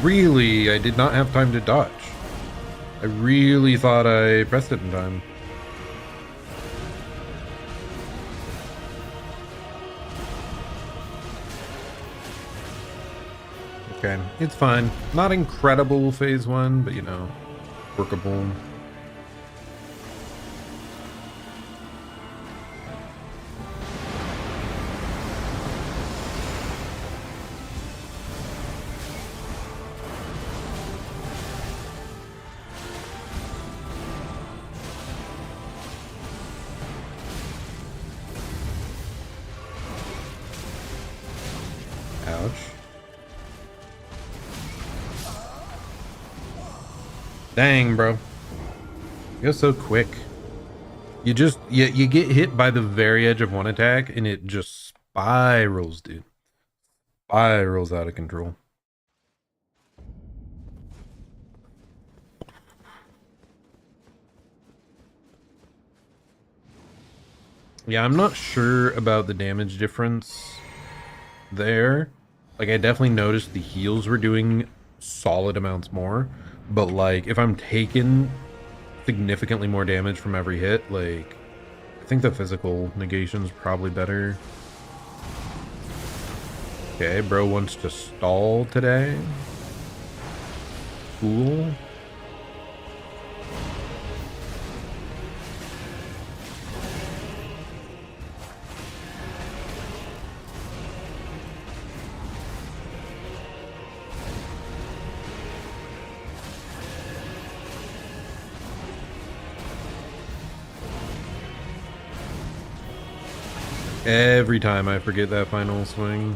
Really, I did not have time to dodge. I really thought I pressed it in time. Okay, it's fine. Not incredible phase 1, but you know, workable. Ouch. Dang, bro. You're so quick. You just, you get hit by the very edge of one attack and it just spirals, dude. Spirals out of control. Yeah, I'm not sure about the damage difference there. Like, I definitely noticed the heals were doing solid amounts more. But, like, if I'm taking significantly more damage from every hit, like, I think the physical negation's probably better. Okay, bro wants to stall today. Cool. Every time I forget that final swing.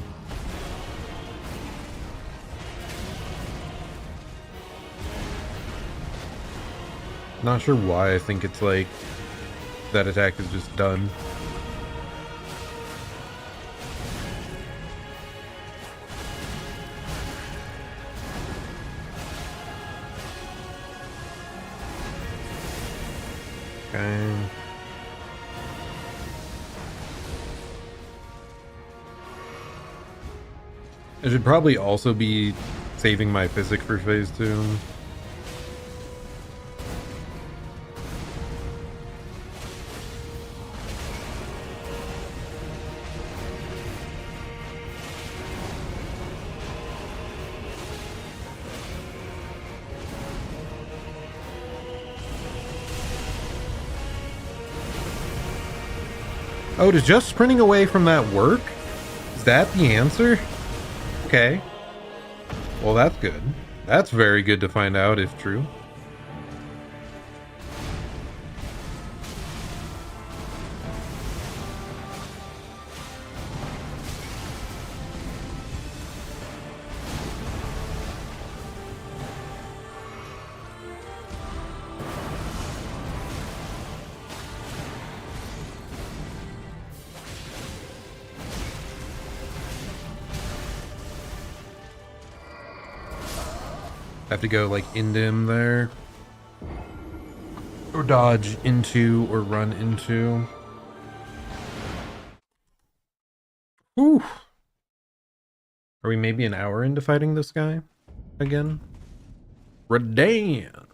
Not sure why I think it's like that attack is just done. Okay. I should probably also be saving my physic for phase 2. Oh, does just sprinting away from that work? Is that the answer? Okay. Well, that's good. That's very good to find out if true. Have to go like into him there. Or dodge into or run into. Ooh. Are we maybe an hour into fighting this guy again? Radahn.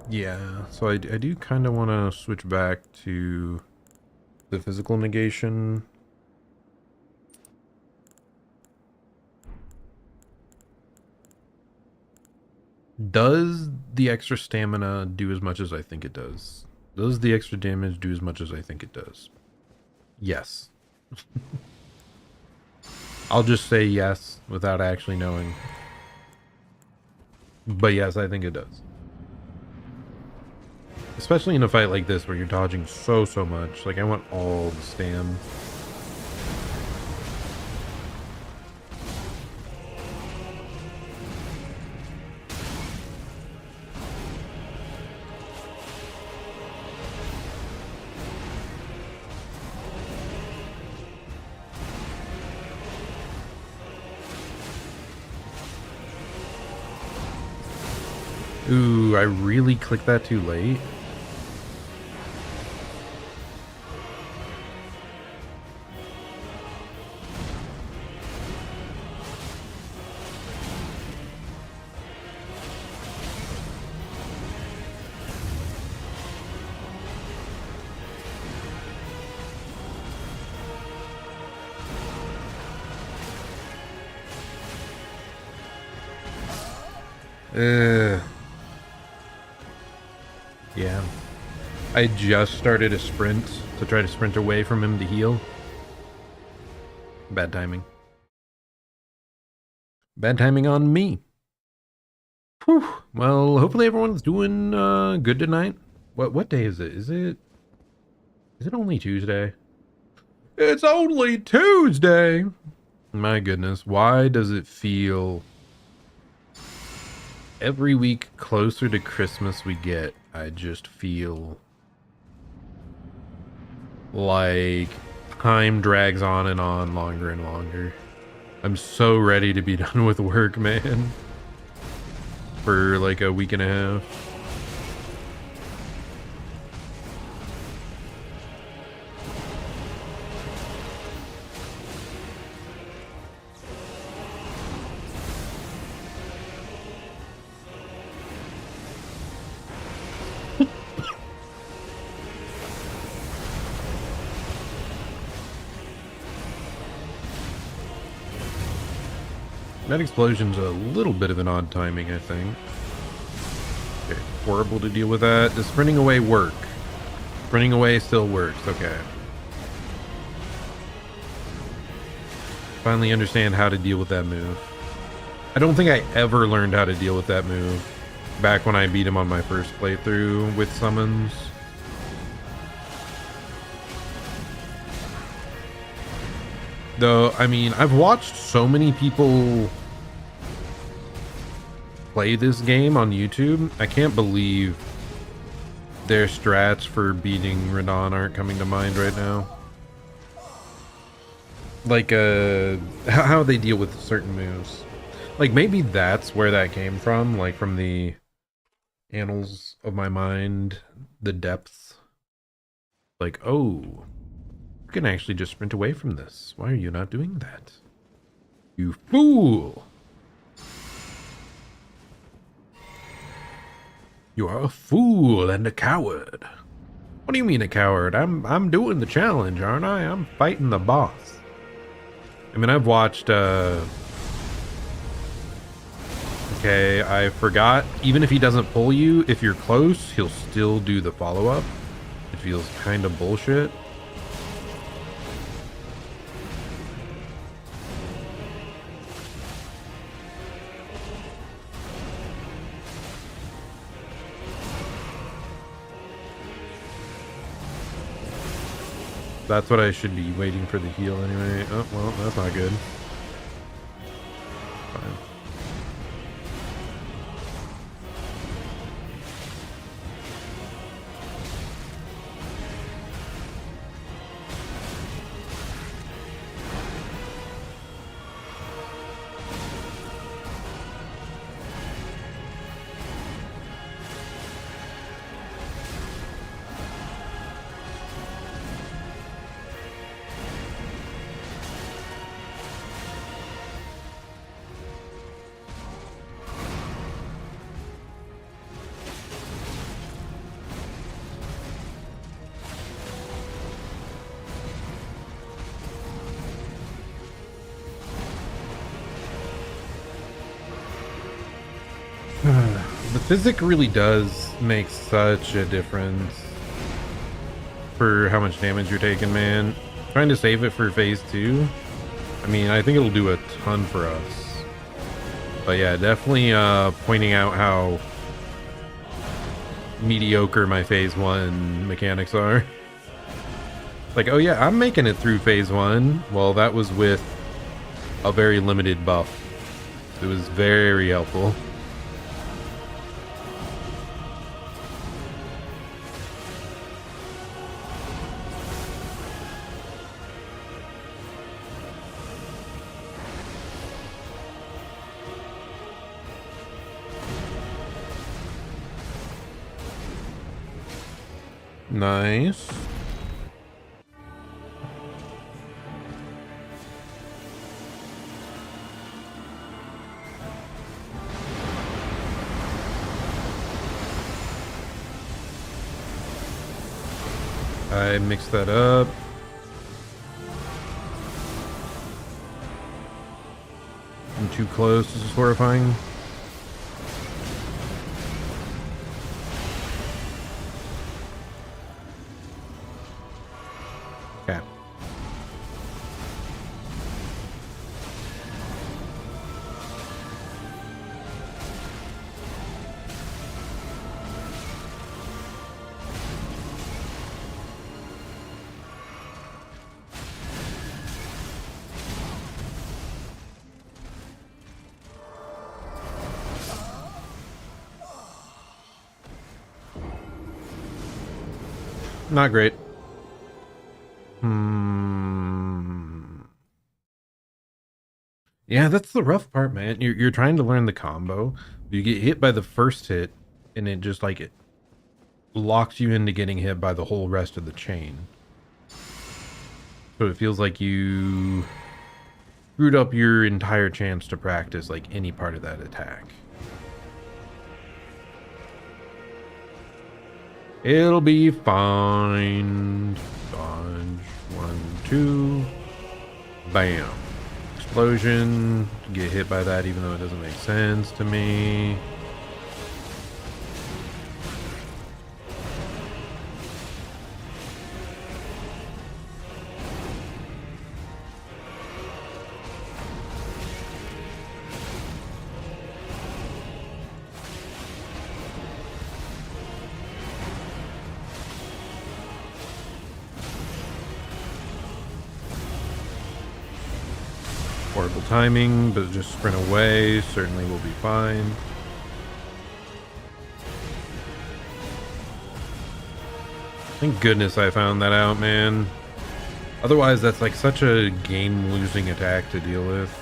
Yeah. So I do kind of want to switch back to the physical negation. Does the extra stamina do as much as I think it does? Does the extra damage do as much as I think it does? Yes. I'll just say yes without actually knowing. But yes, I think it does. Especially in a fight like this where you're dodging so much. Like, I want all the stam. Ooh, I really clicked that too late. Yeah. I just started a sprint to try to sprint away from him to heal. Bad timing. Bad timing on me. Whew. Well, hopefully everyone's doing good tonight. What day is it? Is it only Tuesday? It's only Tuesday. My goodness, why does it feel every week closer to Christmas we get, I just feel like time drags on and on longer and longer. I'm so ready to be done with work, man. For like a week and a half. That explosion's a little bit of an odd timing, I think. Okay, horrible to deal with that. Does sprinting away work? Sprinting away still works, okay. Finally understand how to deal with that move. I don't think I ever learned how to deal with that move back when I beat him on my first playthrough with summons. Though, I mean, I've watched so many people play this game on YouTube. I can't believe their strats for beating Radahn aren't coming to mind right now. Like, how they deal with certain moves. Like, maybe that's where that came from, like from the annals of my mind, the depths. Like, oh, you can actually just sprint away from this. Why are you not doing that? You fool! You are a fool and a coward. What do you mean a coward? I'm doing the challenge, aren't I? I'm fighting the boss. I mean, I've watched, okay, I forgot. Even if he doesn't pull you, if you're close, he'll still do the follow-up. It feels kind of bullshit. That's what I should be waiting for the heal anyway. Oh, well, that's not good. Fine. The physics really does make such a difference for how much damage you're taking, man. Trying to save it for phase 2. I mean, I think it'll do a ton for us. But yeah, definitely pointing out how mediocre my phase 1 mechanics are. Like, oh yeah, I'm making it through phase 1. Well, that was with a very limited buff. It was very helpful. Nice. I mixed that up. I'm too close. This is horrifying. Not great. Yeah, that's the rough part, man. You're trying to learn the combo. You get hit by the first hit, and it just like it locks you into getting hit by the whole rest of the chain. So it feels like you screwed up your entire chance to practice like any part of that attack. It'll be fine. Dodge. 1, 2. Bam. Explosion. Get hit by that even though it doesn't make sense to me. Horrible timing, but just sprint away. Certainly will be fine. Thank goodness I found that out, man. Otherwise, that's like such a game-losing attack to deal with.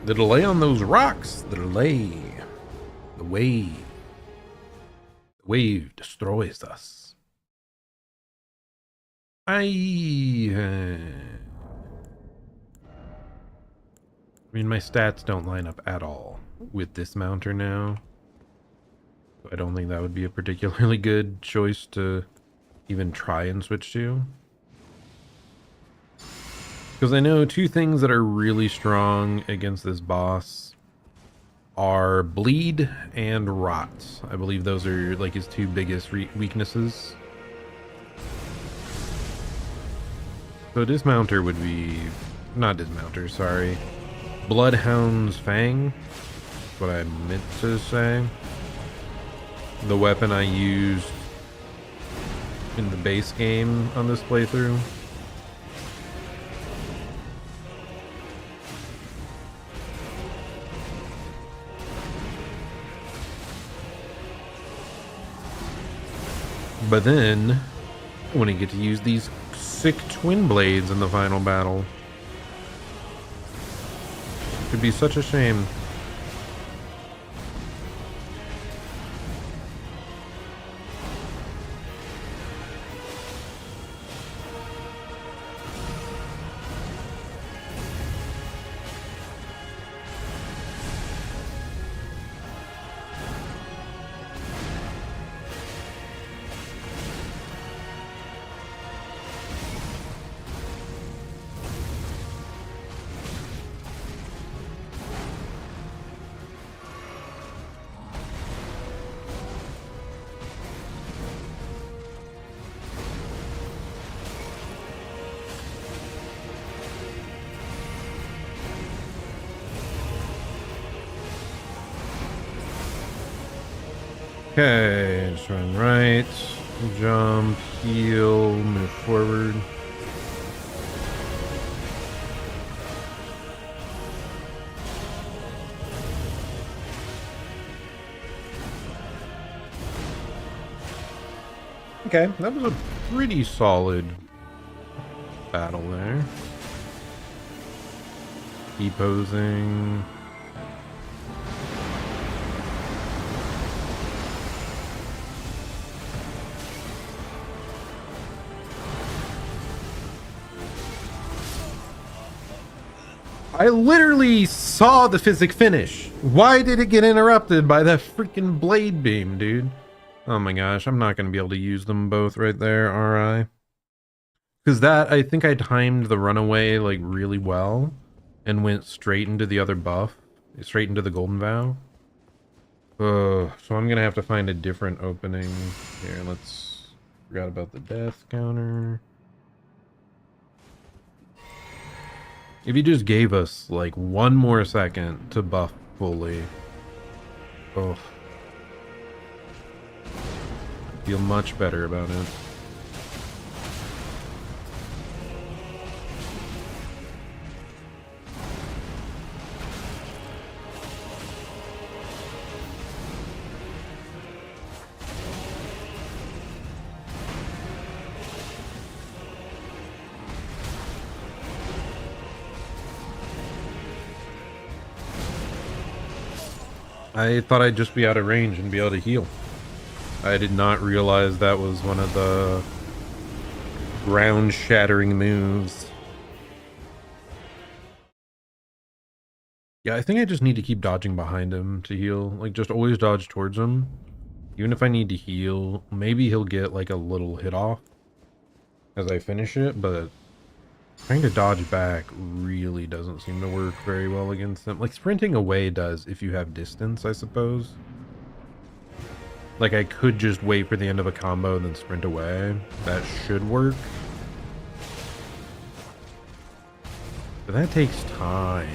The delay on those rocks. The delay. The wave. The wave destroys us. I mean, my stats don't line up at all with this mounter now. I don't think that would be a particularly good choice to even try and switch to. Because I know two things that are really strong against this boss are bleed and rot. I believe those are like his two biggest weaknesses. So dismounter would be... not dismounter, sorry. Bloodhound's Fang. That's what I meant to say. The weapon I used in the base game on this playthrough. But then, when I get to use these sick twin blades in the final battle. It'd be such a shame. Okay, just run right, jump, heal, move forward. Okay, that was a pretty solid battle there. Keep posing. I literally saw the physic finish. Why did it get interrupted by that freaking blade beam, dude? Oh my gosh, I'm not going to be able to use them both right there, are I? Because that, I think I timed the runaway like really well and went straight into the other buff, straight into the golden vow. So I'm going to have to find a different opening. Here, forgot about the death counter. If you just gave us like one more second to buff fully. Oh. I feel much better about it. I thought I'd just be out of range and be able to heal. I did not realize that was one of the ground-shattering moves. Yeah, I think I just need to keep dodging behind him to heal. Like, just always dodge towards him. Even if I need to heal, maybe he'll get, like, a little hit off as I finish it, but trying to dodge back really doesn't seem to work very well against them. Like, sprinting away does if you have distance, I suppose. Like, I could just wait for the end of a combo and then sprint away. That should work. But that takes time.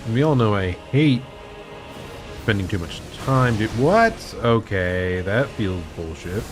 And we all know I hate spending too much time. Dude, what? Okay, that feels bullshit.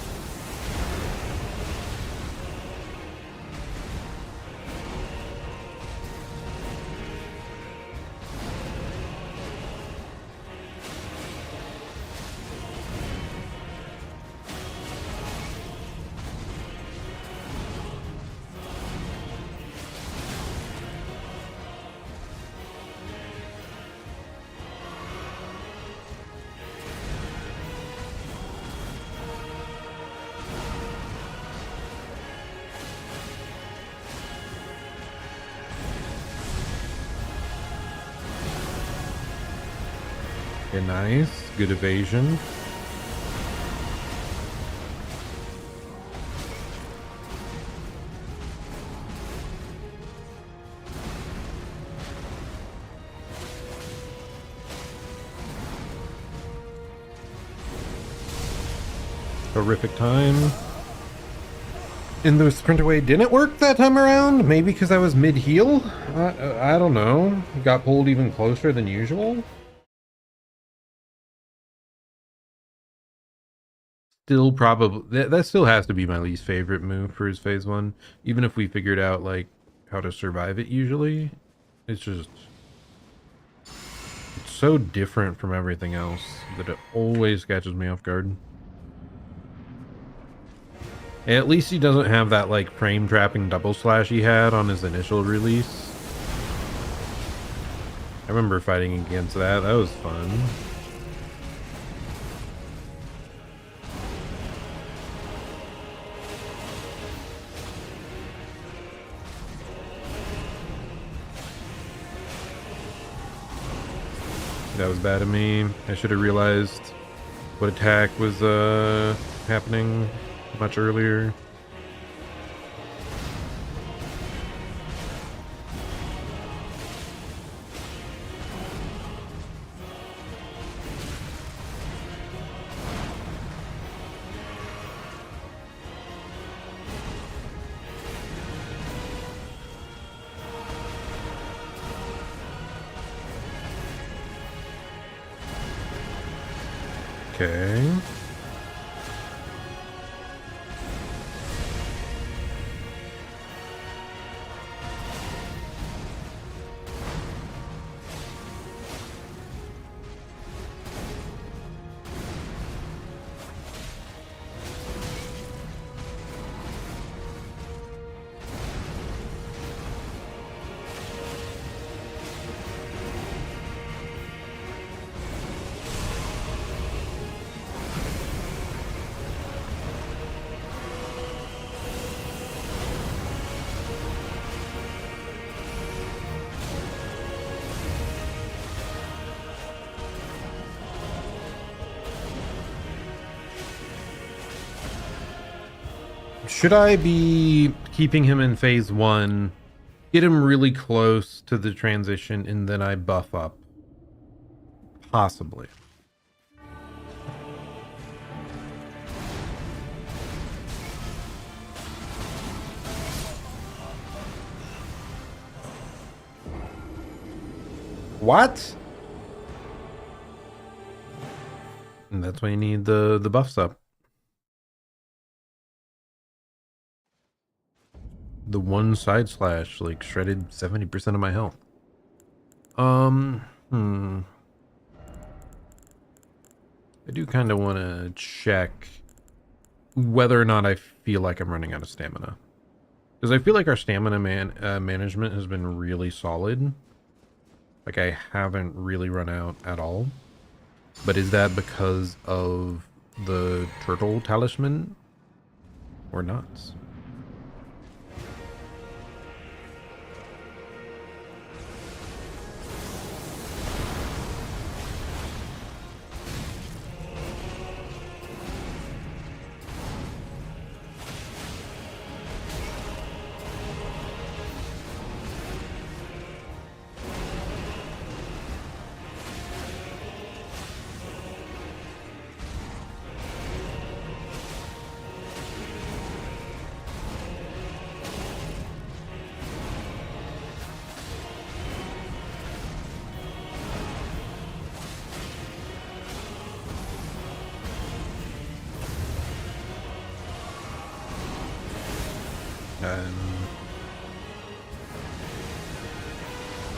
Okay, nice. Good evasion. Horrific time. And the sprint away didn't work that time around? Maybe because I was mid-heal? I don't know. Got pulled even closer than usual? Still probably... That still has to be my least favorite move for his phase 1. Even if we figured out, like, how to survive it usually. It's just... It's so different from everything else that it always catches me off guard. At least he doesn't have that, like, frame trapping double slash he had on his initial release. I remember fighting against that. That was fun. That was bad of me. I should have realized what attack was happening much earlier. Okay. Should I be keeping him in phase 1, get him really close to the transition, and then I buff up? Possibly. What? And that's why you need the buffs up. The one side slash, like, shredded 70% of my health. I do kind of want to check whether or not I feel like I'm running out of stamina. Because I feel like our stamina management has been really solid. Like, I haven't really run out at all. But is that because of the turtle talisman? Or not?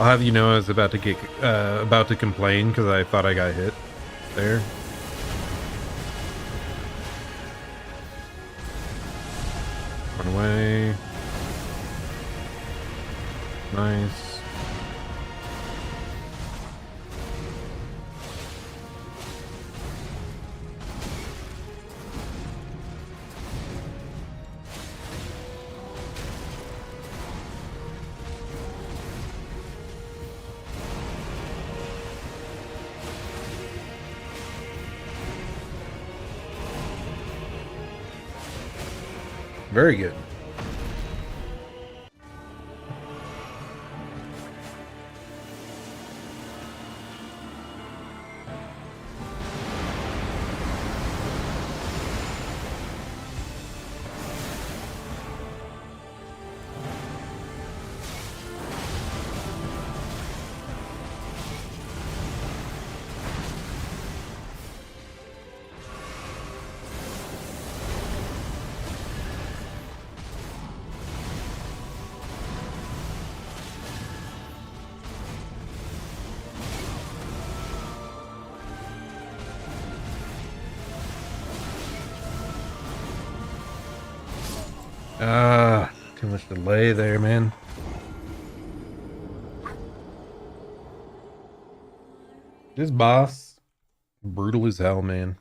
I'll have you know I was about to complain because I thought I got hit there. Run away. Nice. Very good. Too much delay there, man. This boss, brutal as hell, man.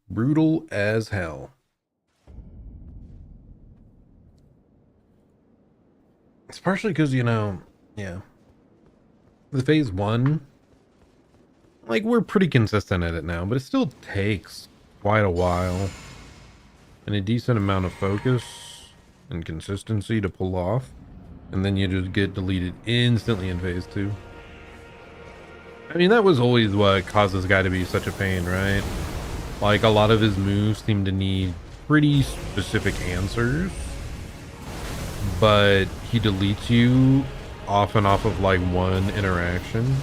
Brutal as hell. It's partially because, you know, yeah. The phase 1, like, we're pretty consistent at it now, but it still takes quite a while and a decent amount of focus and consistency to pull off, and then you just get deleted instantly in phase 2. I mean, that was always what caused this guy to be such a pain, right? Like, a lot of his moves seem to need pretty specific answers, but he deletes you off and off of like one interaction.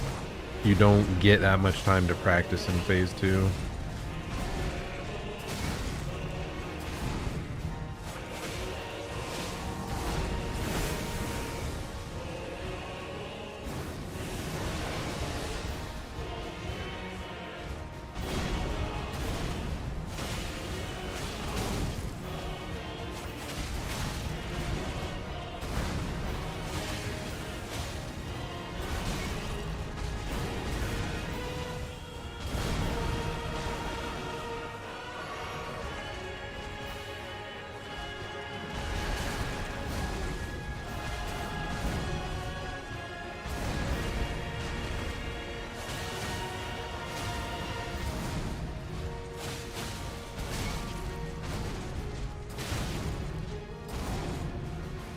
You don't get that much time to practice in phase 2.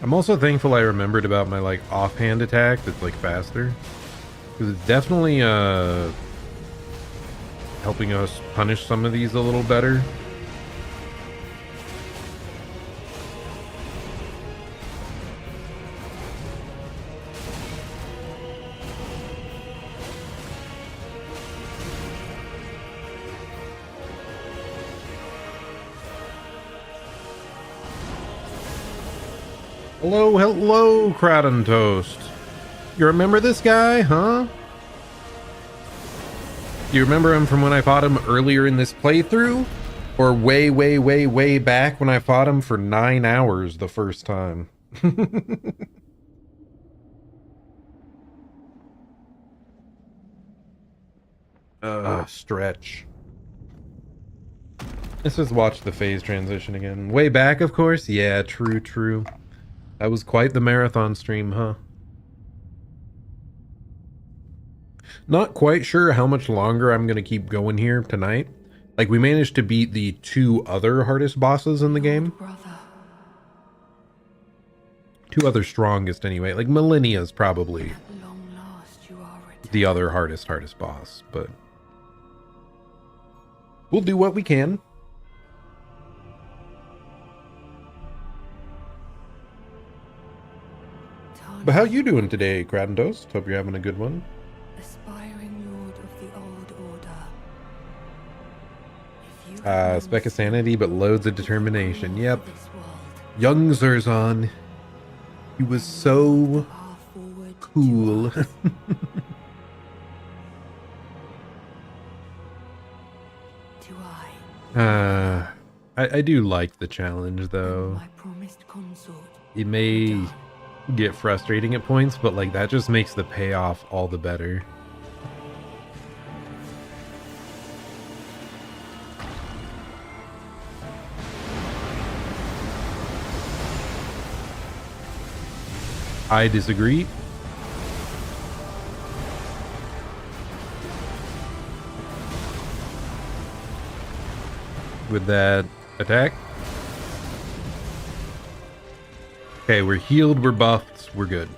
I'm also thankful I remembered about my like offhand attack that's like faster, because it's definitely helping us punish some of these a little better. Hello, Crowd Toast. You remember this guy, huh? Do you remember him from when I fought him earlier in this playthrough? Or way back when I fought him for 9 hours the first time? Stretch. Let's just watch the phase transition again. Way back, of course? Yeah, true, true. That was quite the marathon stream, huh? Not quite sure how much longer I'm going to keep going here tonight. Like, we managed to beat the 2 other hardest bosses in the game. Brother. 2 other strongest, anyway. Like, Millennia's probably At long last you are returned. the other hardest boss, but we'll do what we can. But how you doing today, Kratentoast? Hope you're having a good one. Aspiring lord of the old order. If you Speck of sanity, but loads of determination. Yep. this world, Young Zerzan. He was so path forward cool. to I, I do like the challenge, though. my promised consort. It may get frustrating at points, but like that just makes the payoff all the better. I disagree. With that attack. Okay, we're healed, we're buffed, we're good.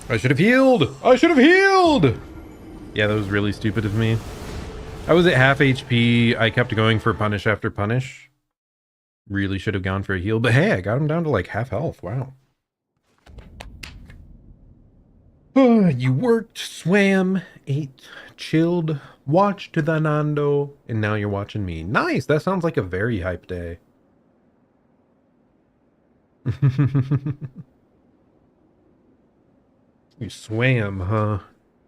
I should have healed! I should have healed! Yeah, that was really stupid of me. I was at half HP. I kept going for punish after punish. Really should have gone for a heal, but hey, I got him down to like half health. Wow. You worked, swam, ate, chilled, watched the Nando, and now you're watching me. Nice! That sounds like a very hype day. You swam, huh?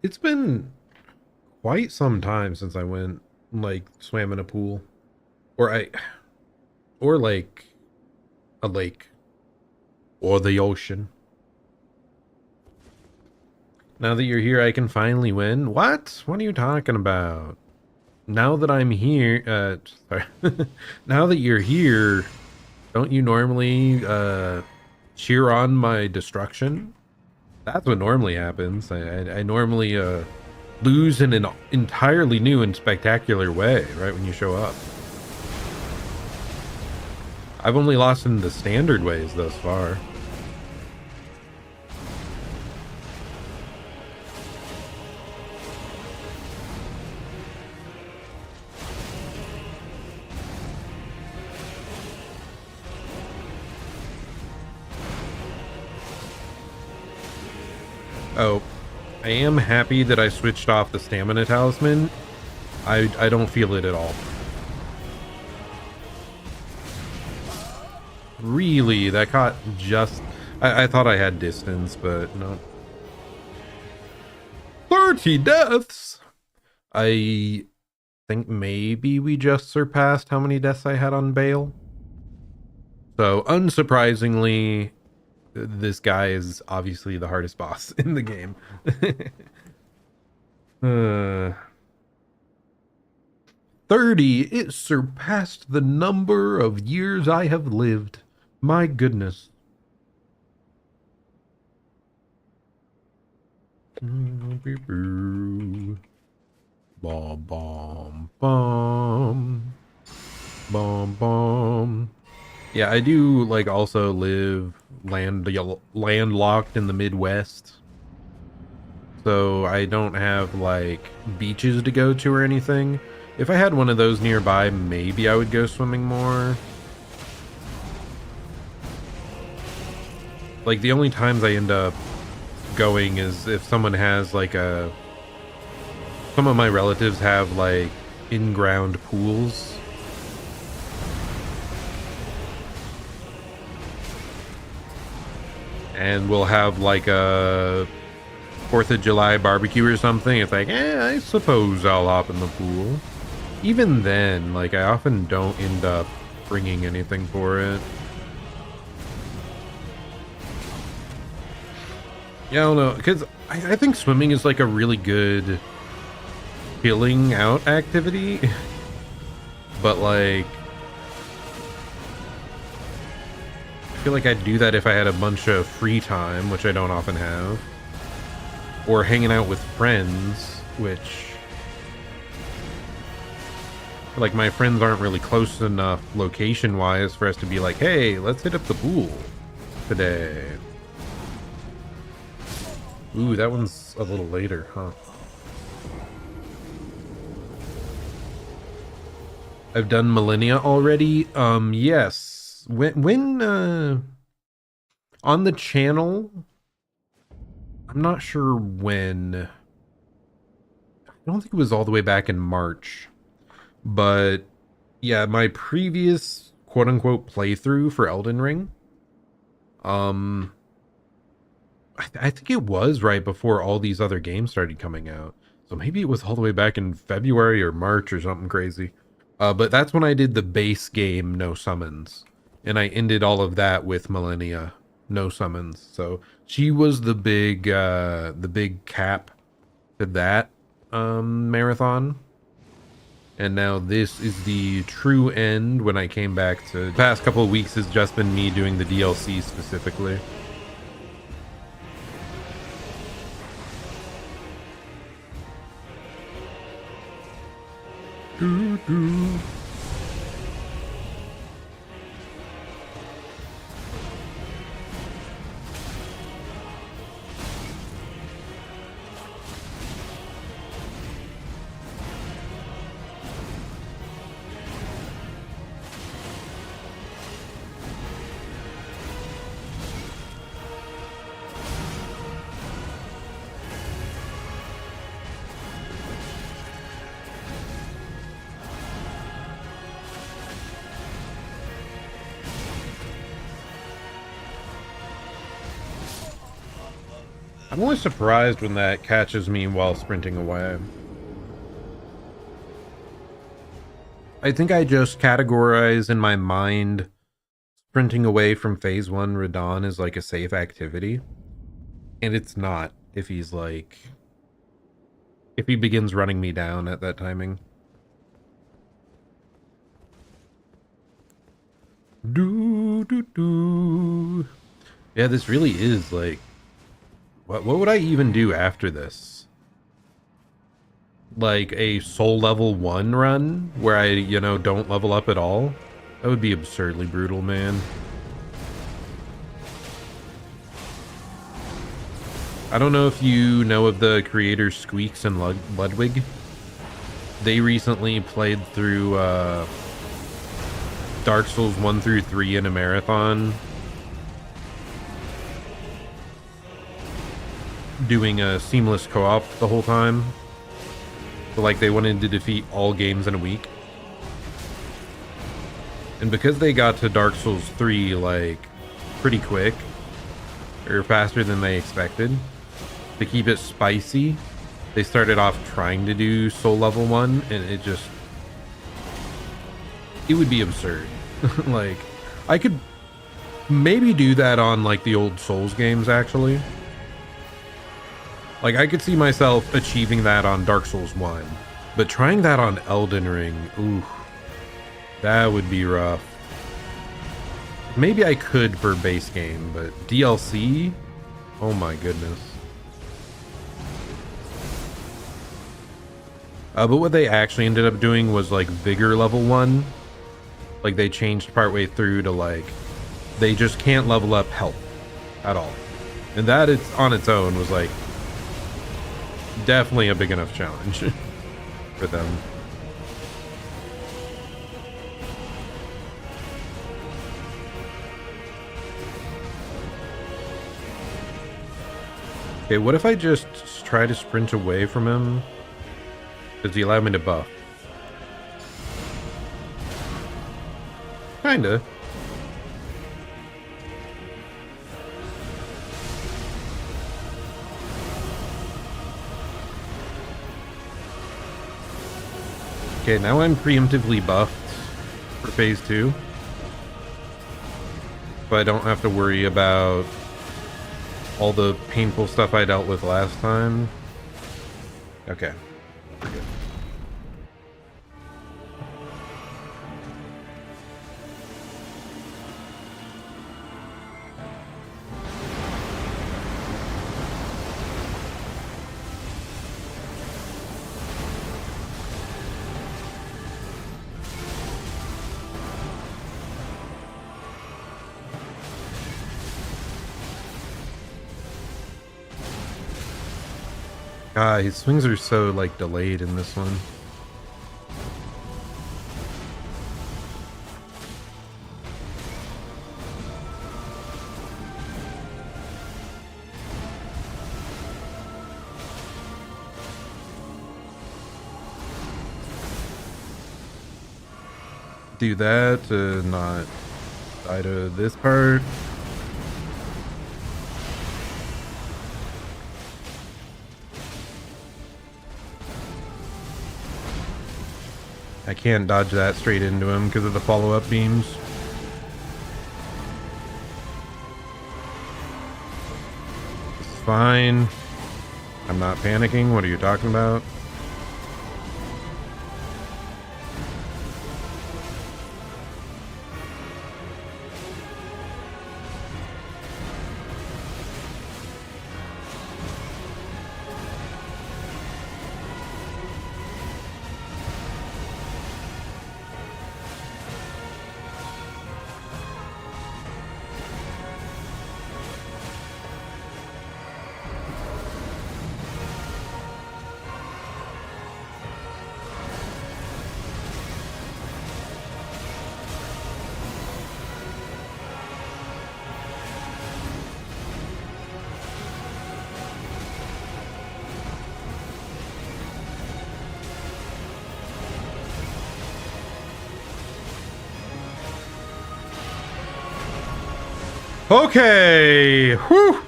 It's been quite some time since I went, like, swam in a pool. Or like, a lake. Or the ocean. Now that you're here, I can finally win. What? What are you talking about? Now that I'm here, sorry. Now that you're here, don't you normally, cheer on my destruction? That's what normally happens. I normally lose in an entirely new and spectacular way right when you show up. I've only lost in the standard ways thus far. Oh, I am happy that I switched off the stamina talisman. I don't feel it at all. Really? That caught just... I thought I had distance, but no. 30 deaths! I think maybe we just surpassed how many deaths I had on Bayle. So, unsurprisingly, this guy is obviously the hardest boss in the game. 30, it surpassed the number of years I have lived. My goodness. Bom, bom, bom. Bom, bom. Yeah, I do, like, also live landlocked in the Midwest. So I don't have, like, beaches to go to or anything. If I had one of those nearby, maybe I would go swimming more. Like, the only times I end up going is if someone has, like, a Some of my relatives have like in-ground pools. And we'll have like a 4th of July barbecue or something. It's like, I suppose I'll hop in the pool. Even then, like, I often don't end up bringing anything for it. Yeah, I don't know, because I think swimming is like a really good chilling out activity. But like, I feel like I'd do that if I had a bunch of free time, which I don't often have. Or hanging out with friends, which, like, my friends aren't really close enough location-wise for us to be like, hey, let's hit up the pool today. Ooh, that one's a little later, huh? I've done Millennia already. Yes. When on the channel, I'm not sure when. I don't think it was all the way back in March. But yeah, my previous quote unquote playthrough for Elden Ring. I think it was right before all these other games started coming out. So maybe it was all the way back in February or March or something crazy. But that's when I did the base game, no summons. And I ended all of that with Millennia, no summons. So she was the big cap to that marathon. And now this is the true end when I came back to... The past couple of weeks has just been me doing the DLC specifically. Doo-doo. I'm always surprised when that catches me while sprinting away. I think I just categorize in my mind sprinting away from phase 1 Radahn as like a safe activity. And it's not if he's like... if he begins running me down at that timing. Do. Yeah, this really is like... What would I even do after this? Like a soul level 1 run where I, you know, don't level up at all? That would be absurdly brutal, man. I don't know if you know of the creators Squeaks and Ludwig. They recently played through Dark Souls 1 through 3 in a marathon. Doing a seamless co-op the whole time. So like they wanted to defeat all games in a week. And because they got to Dark Souls 3 like pretty quick, or faster than they expected, to keep it spicy, they started off trying to do Soul Level 1, and it would be absurd. Like, I could maybe do that on like the old Souls games actually. Like, I could see myself achieving that on Dark Souls 1. But trying that on Elden Ring, ooh, that would be rough. Maybe I could for base game, but DLC? Oh my goodness. But what they actually ended up doing was, like, Vigor level 1. Like, they changed partway through to, like, they just can't level up health at all. And that, it's on its own, was, like, definitely a big enough challenge for them. Okay, what if I just try to sprint away from him? Does he allow me to buff? Kinda. Okay, now I'm preemptively buffed for phase 2. So I don't have to worry about all the painful stuff I dealt with last time. Okay. We're good. Ah, his swings are so, like, delayed in this one. Do that to not die to this part. I can't dodge that straight into him because of the follow-up beams. This is fine. I'm not panicking. What are you talking about? Okay. Whew.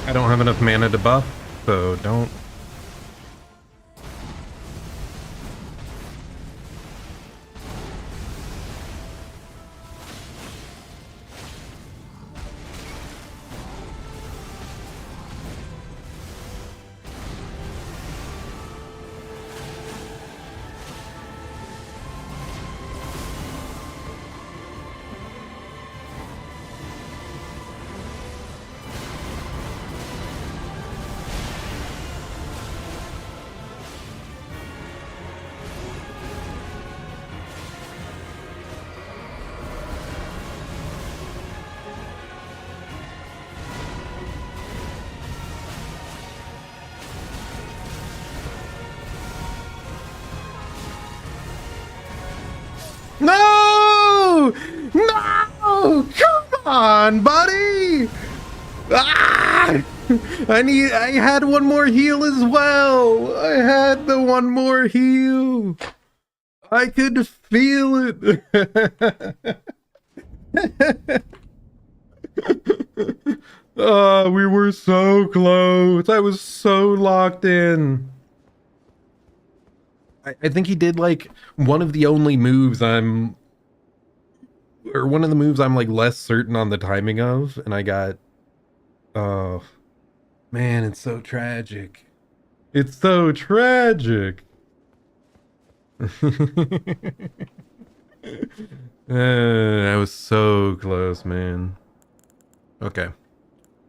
I don't have enough mana to buff, so don't. No! No! Come on, buddy! Ah! I had one more heal as well. I had the one more heal. I could feel it. Oh, we were so close. I was so locked in. I think he did like one of the only moves one of the moves I'm like less certain on the timing of, and I got, oh man, it's so tragic. It's so tragic. I was so close, man. Okay.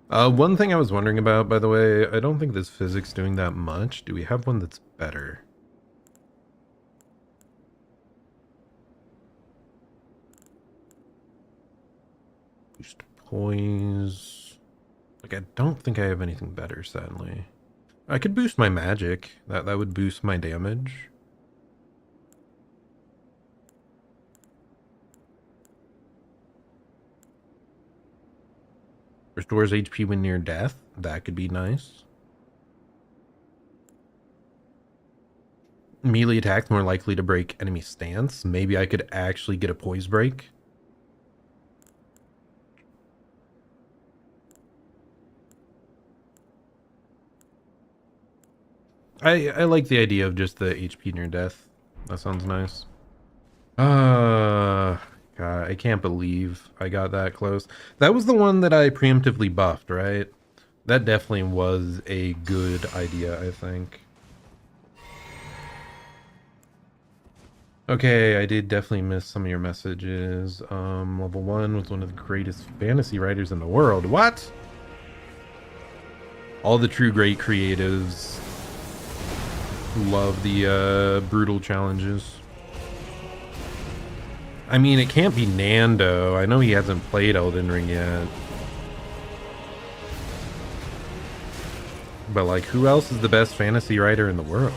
One thing I was wondering about, by the way, I don't think this physic's doing that much. Do we have one that's better? Boost poise. Like, I don't think I have anything better, sadly. I could boost my magic. That would boost my damage. Restores HP when near death. That could be nice. Melee attacks more likely to break enemy stance. Maybe I could actually get a poise break. I like the idea of just the HP near death. That sounds nice. God, I can't believe I got that close. That was the one that I preemptively buffed, right? That definitely was a good idea, I think. Okay, I did definitely miss some of your messages. Level 1 was one of the greatest fantasy writers in the world. What? All the true great creatives love the brutal challenges. I mean, it can't be Nando. I know he hasn't played Elden Ring yet. But, like, who else is the best fantasy writer in the world?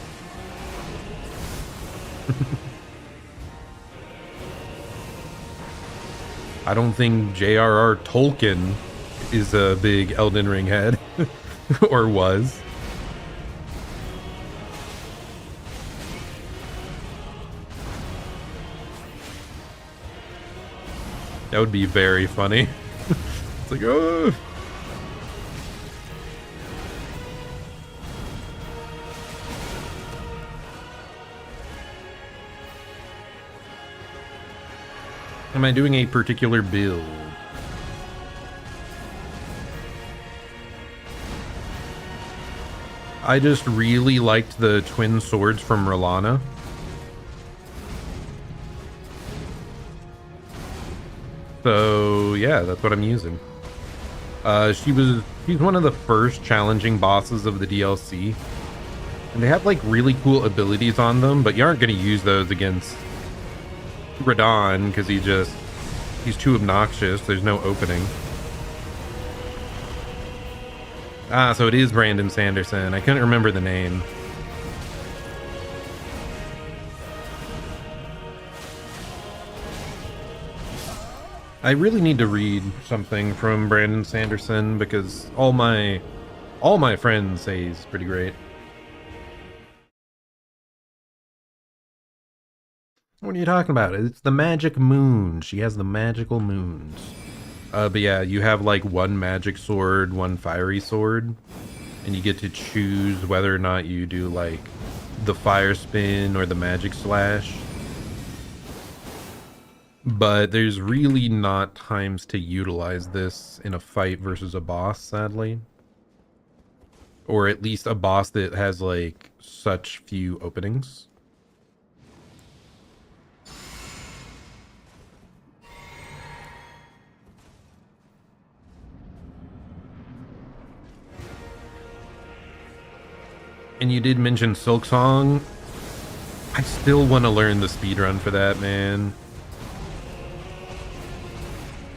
I don't think J.R.R. Tolkien is a big Elden Ring head. Or was. That would be very funny. It's like, oh. Am I doing a particular build? I just really liked the twin swords from Rolana. So yeah, that's what I'm using. She's one of the first challenging bosses of the DLC. And they have like really cool abilities on them, but you aren't gonna use those against Radahn because he's too obnoxious. There's no opening. Ah, so it is Brandon Sanderson. I couldn't remember the name. I really need to read something from Brandon Sanderson because all my friends say he's pretty great. What are you talking about? It's the magic moon. She has the magical moons. But yeah, you have like one magic sword, one fiery sword, and you get to choose whether or not you do like the fire spin or the magic slash. But there's really not times to utilize this in a fight versus a boss, sadly. Or at least a boss that has like such few openings. And you did mention Silksong. I still want to learn the speedrun for that, man.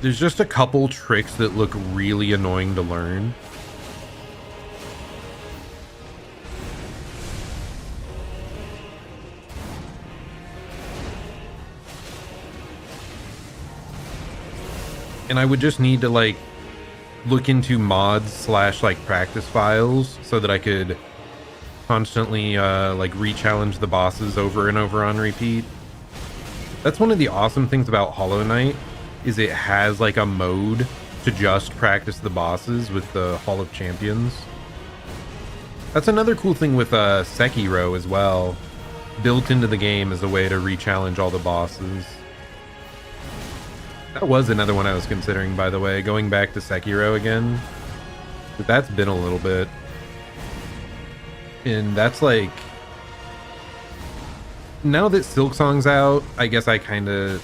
There's just a couple tricks that look really annoying to learn. And I would just need to like look into mods slash like practice files so that I could constantly like re-challenge the bosses over and over on repeat. That's one of the awesome things about Hollow Knight is it has like a mode to just practice the bosses with the Hall of Champions. That's another cool thing with Sekiro as well. Built into the game as a way to re-challenge all the bosses. That was another one I was considering, by the way, going back to Sekiro again. But that's been a little bit. And that's like... Now that Silksong's out, I guess I kind of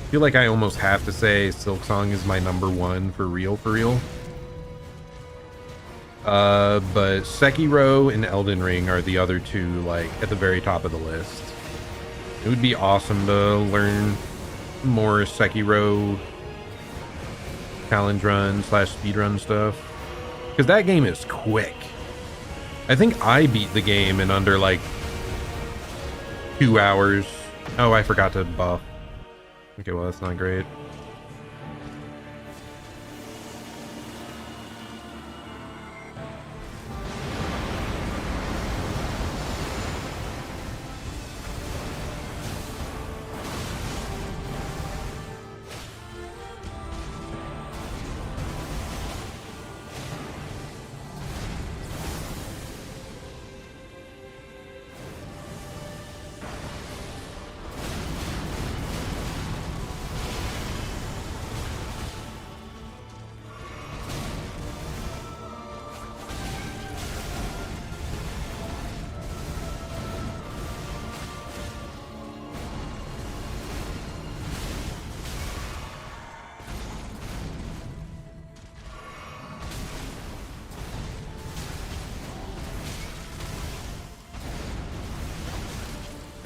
feel like I almost have to say Silksong is my number one for real, for real. But Sekiro and Elden Ring are the other two, like, at the very top of the list. It would be awesome to learn more Sekiro challenge run slash speedrun stuff. Because that game is quick. I think I beat the game in under like 2 hours. Oh, I forgot to buff. Okay, well, that's not great.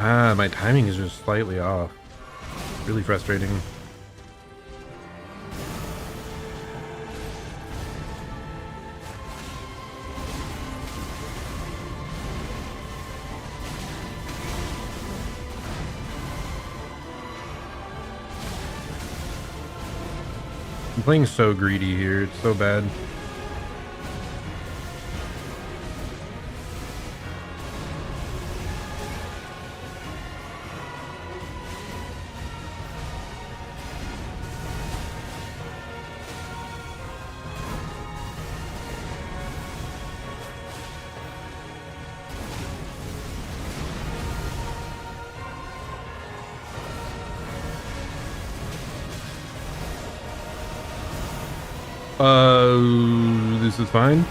Ah, my timing is just slightly off. Really frustrating. I'm playing so greedy here. It's so bad. This is fine.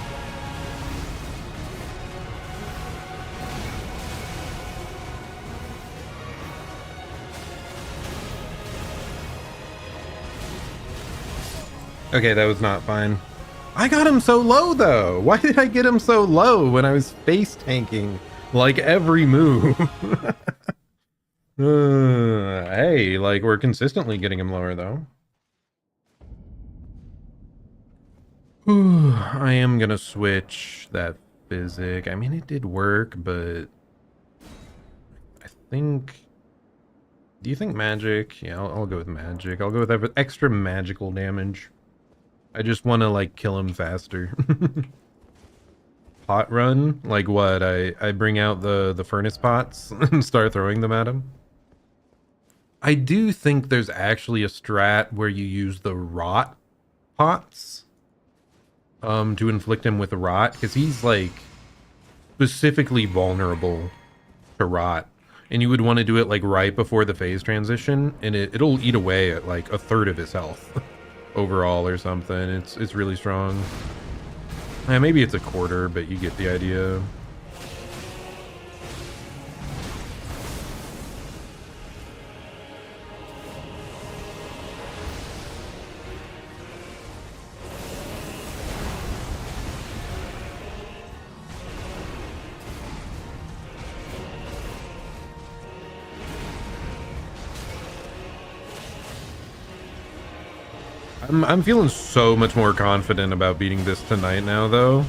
Okay, that was not fine. I got him so low though. Why did I get him so low when I was face tanking like every move? Hey, like we're consistently getting him lower though. I am gonna switch that physic. I mean, it did work, but I think. Do you think magic? Yeah, I'll go with magic. I'll go with extra magical damage. I just want to like kill him faster. Pot run? Like what? I bring out the furnace pots and start throwing them at him. I do think there's actually a strat where you use the rot pots to inflict him with rot, because he's like specifically vulnerable to rot, and you would want to do it like right before the phase transition, and it'll eat away at like a third of his health overall or something. It's really strong. Maybe it's a quarter, but you get the idea. I'm feeling so much more confident about beating this tonight now, though.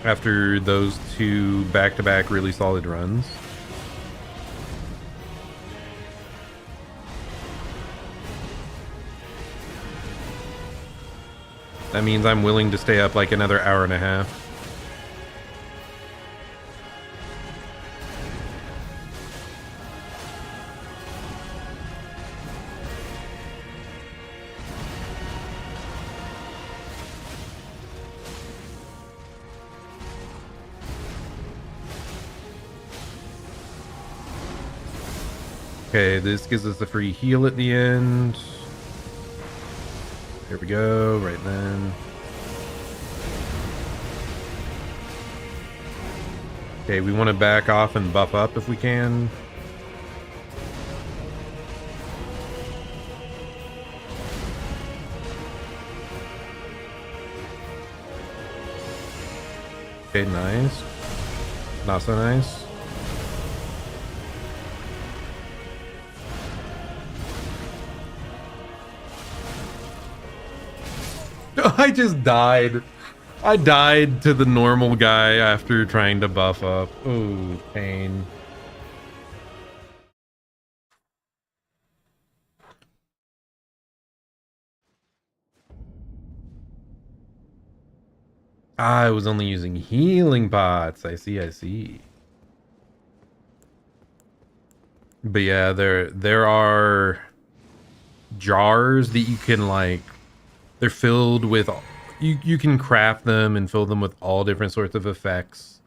After those two back-to-back really solid runs. That means I'm willing to stay up like another hour and a half. Okay, this gives us a free heal at the end. Here we go, right then. Okay, we want to back off and buff up if we can. Okay, nice. Not so nice. I just died. I died to the normal guy after trying to buff up. Oh, pain. I was only using healing pots. I see, I see. But yeah, there are jars that you can like, they're filled with, you can craft them and fill them with all different sorts of effects.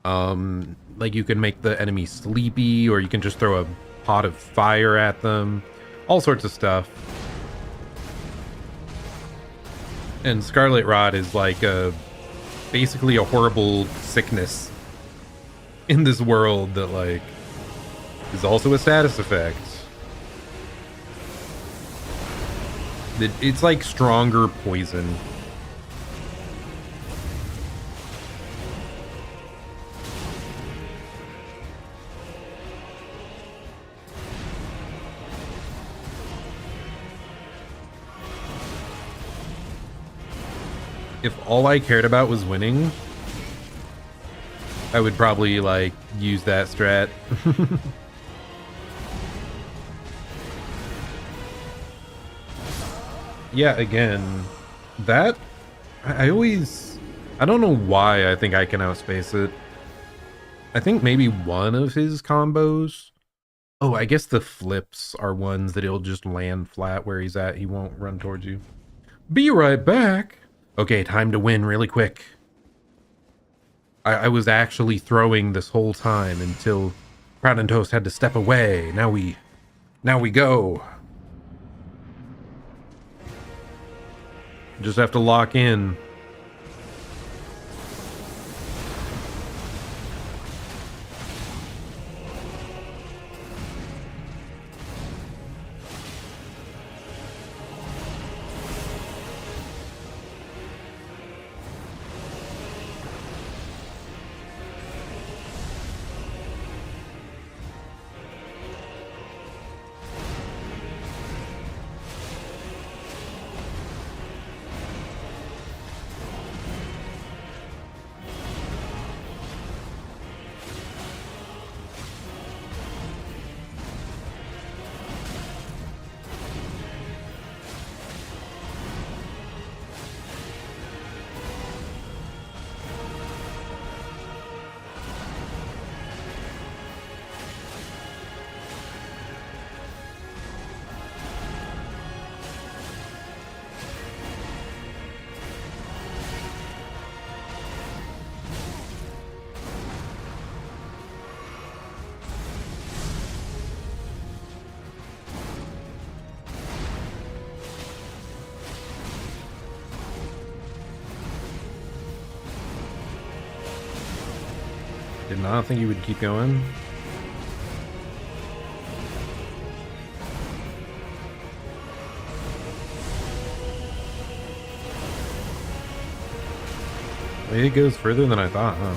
Like you can make the enemy sleepy, or you can just throw a pot of fire at them, all sorts of stuff. And Scarlet Rot is like basically a horrible sickness in this world that like is also a status effect. It's like stronger poison. If all I cared about was winning, I would probably like use that strat. Yeah, again, that I don't know why I think I can outspace it. I think maybe one of his combos. Oh, I guess the flips are ones that he'll just land flat where he's at. He won't run towards you. Be right back. Okay, time to win really quick. I was actually throwing this whole time until Proud and Toast had to step away. Now we go. Just have to lock in. Did not think you would keep going. It goes further than I thought, huh?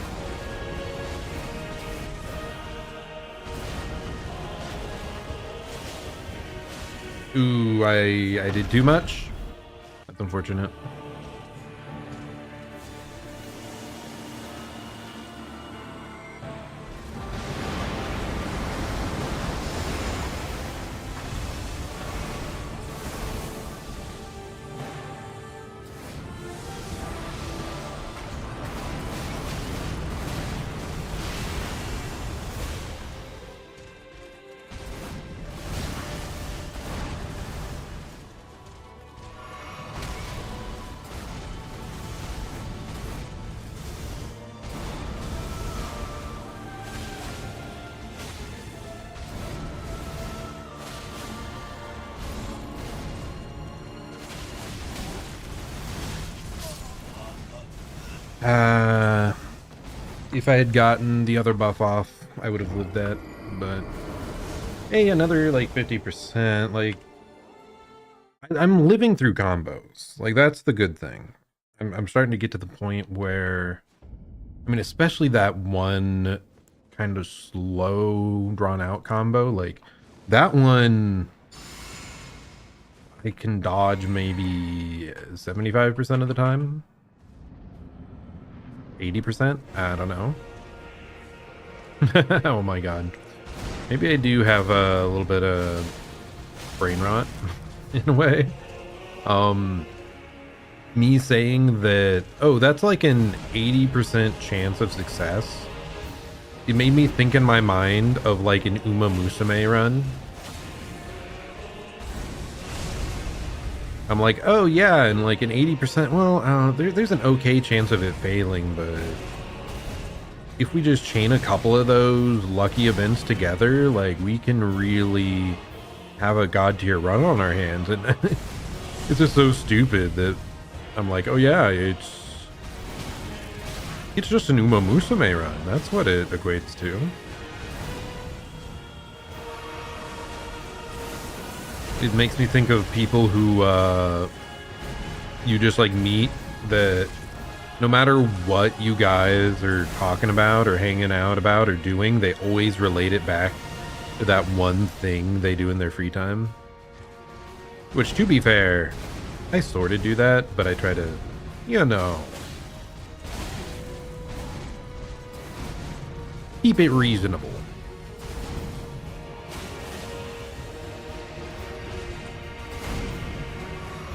Ooh, I did too much. That's unfortunate. If I had gotten the other buff off, I would have lived that, but hey, another like 50%, like I'm living through combos. Like that's the good thing. I'm starting to get to the point where, I mean, especially that one kind of slow drawn out combo, like that one I can dodge maybe 75% of the time. 80%? I don't know. Oh my god. Maybe I do have a little bit of brain rot in a way. Me saying that, oh, that's like an 80% chance of success. It made me think in my mind of like an Uma Musume run. I'm like, oh yeah, and like an 80%, well, there's an okay chance of it failing, but if we just chain a couple of those lucky events together, like we can really have a god tier run on our hands. And it's just so stupid that I'm like, oh yeah, it's just an Uma Musume run. That's what it equates to. It makes me think of people who you just like meet that no matter what you guys are talking about or hanging out about or doing, they always relate it back to that one thing they do in their free time. Which, to be fair, I sort of do that, but I try to, you know, keep it reasonable.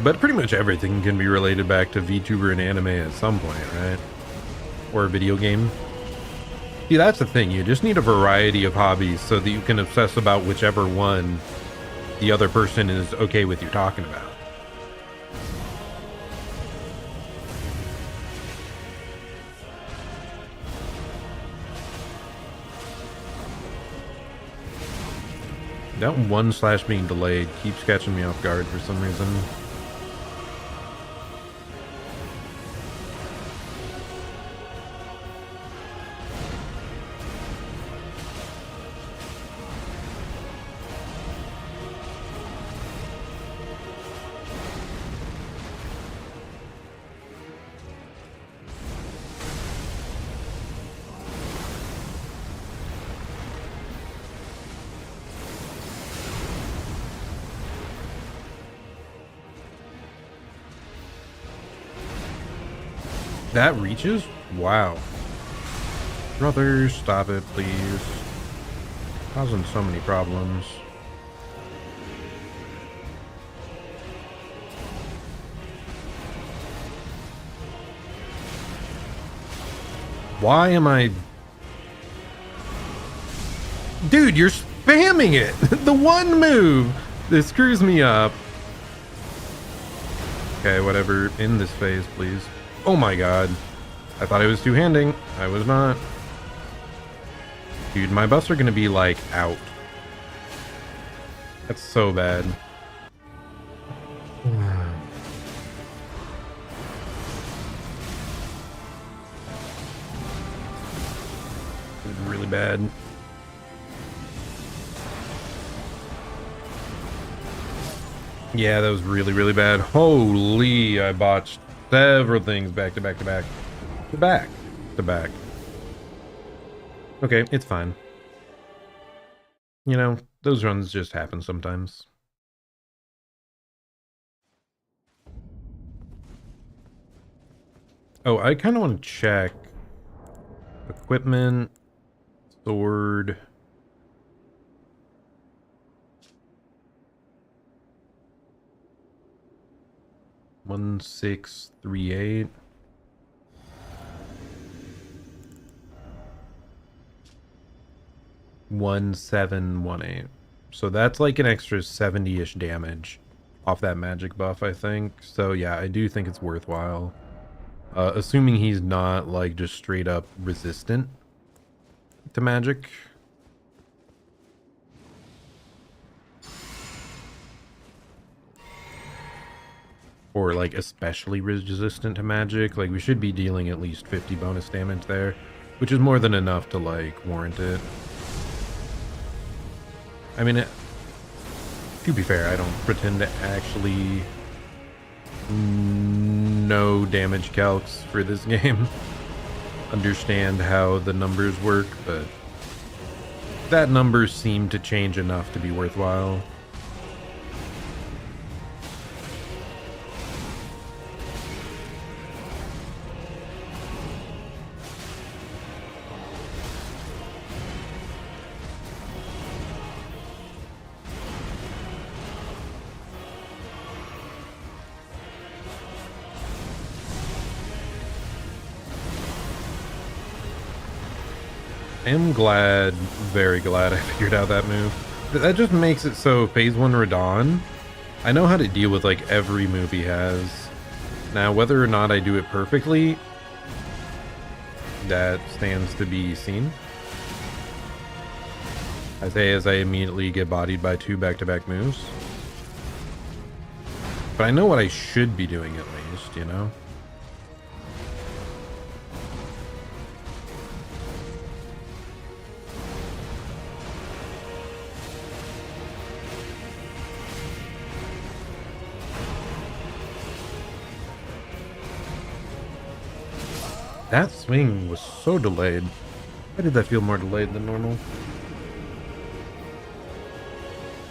But pretty much everything can be related back to VTuber and anime at some point, right? Or a video game. See, that's the thing. You just need a variety of hobbies so that you can obsess about whichever one the other person is okay with you talking about. That one slash being delayed keeps catching me off guard for some reason. That reaches? Wow. Brother, stop it, please. Causing so many problems. Why am I... Dude, you're spamming it! The one move that screws me up. Okay, whatever. In this phase, please. Oh my god. I thought I was two-handing. I was not. Dude, my buffs are gonna be, like, out. That's so bad. Really bad. Yeah, that was really, really bad. Holy, I botched several things back to back to back. To back. To back. Okay, it's fine. You know, those runs just happen sometimes. Oh, I kind of want to check equipment, sword. One 638. One 718. So that's like an extra 70-ish damage off that magic buff, I think. So yeah, I do think it's worthwhile. Assuming he's not like just straight up resistant to magic. Or like especially resistant to magic. Like we should be dealing at least 50 bonus damage there, which is more than enough to like warrant it. I mean, to be fair, I don't pretend to actually know damage calcs for this game. Understand how the numbers work, but that numbers seem to change enough to be worthwhile. I am glad, very glad I figured out that move. That just makes it so Phase 1 Radahn, I know how to deal with like every move he has. Now, whether or not I do it perfectly, that stands to be seen. I say as I immediately get bodied by 2 back-to-back moves. But I know what I should be doing at least, you know? That swing was so delayed. Why did that feel more delayed than normal?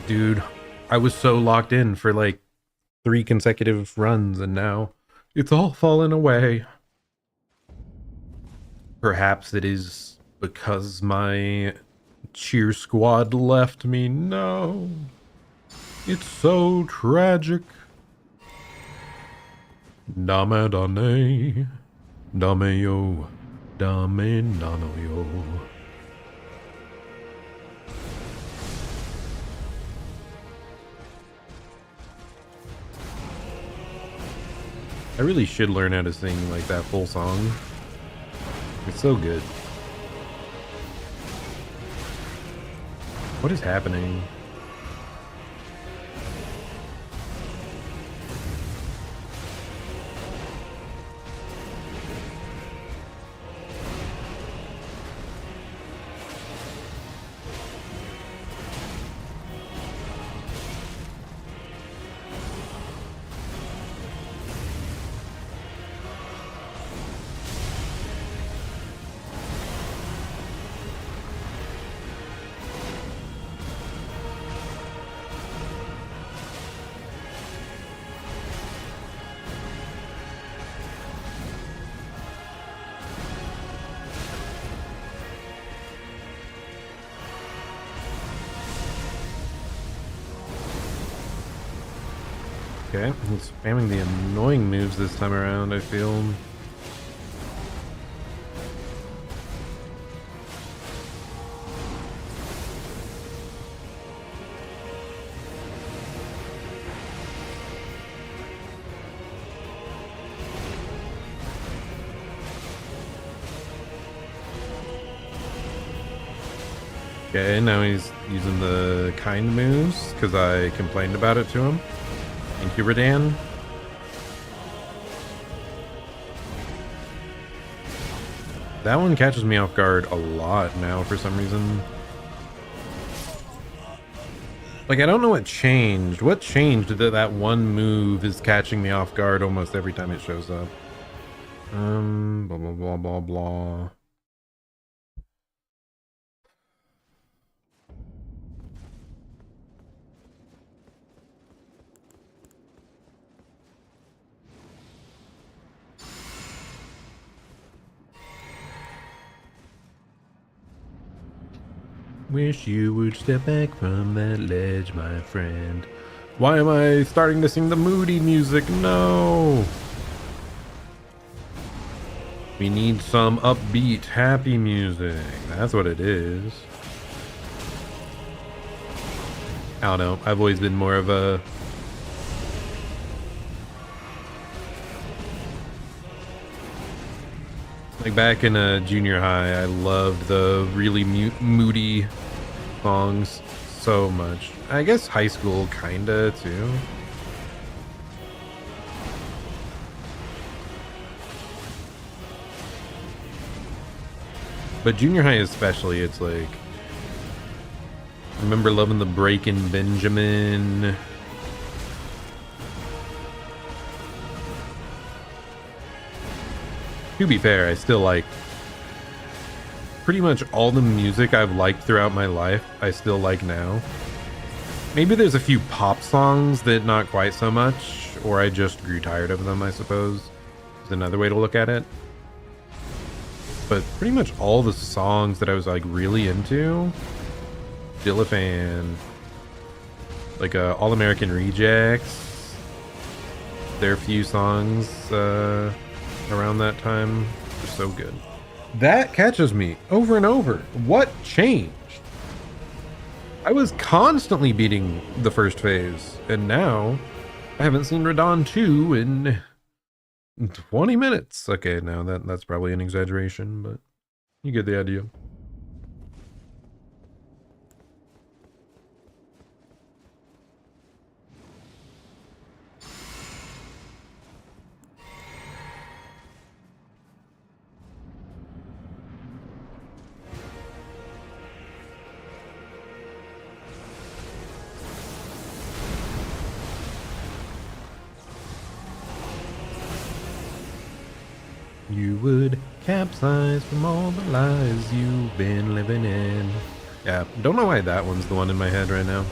Dude, I was so locked in for like 3 consecutive runs and now it's all fallen away. Perhaps it is because my cheer squad left me. No. It's so tragic. Dame dane. Dame yo. Dame nano yo. I really should learn how to sing like that full song. It's so good. What is happening? Okay, he's spamming the annoying moves this time around, I feel. Okay, now he's using the kind moves because I complained about it to him. Thank you, Radahn. That one catches me off guard a lot now for some reason. Like, I don't know what changed. What changed that that one move is catching me off guard almost every time it shows up? Blah, blah, blah, blah, blah. Wish you would step back from that ledge, my friend. Why am I starting to sing the moody music? No! We need some upbeat, happy music. That's what it is. I don't know. I've always been more of a... Like back in junior high, I loved the really moody songs so much. I guess high school kinda too. But junior high especially, it's like... I remember loving the Breakin' Benjamin. To be fair, I still like pretty much all the music I've liked throughout my life, I still like now. Maybe there's a few pop songs that not quite so much, or I just grew tired of them, I suppose. Is another way to look at it. But pretty much all the songs that I was like really into, still a fan. Like All American Rejects, their few songs around that time were so good. That catches me over and over. What changed? I was constantly beating the first phase, and now I haven't seen Radahn 2 in 20 minutes. Okay, now that's probably an exaggeration, but you get the idea. You would capsize from all the lies you've been living in. Yeah, don't know why that one's the one in my head right now.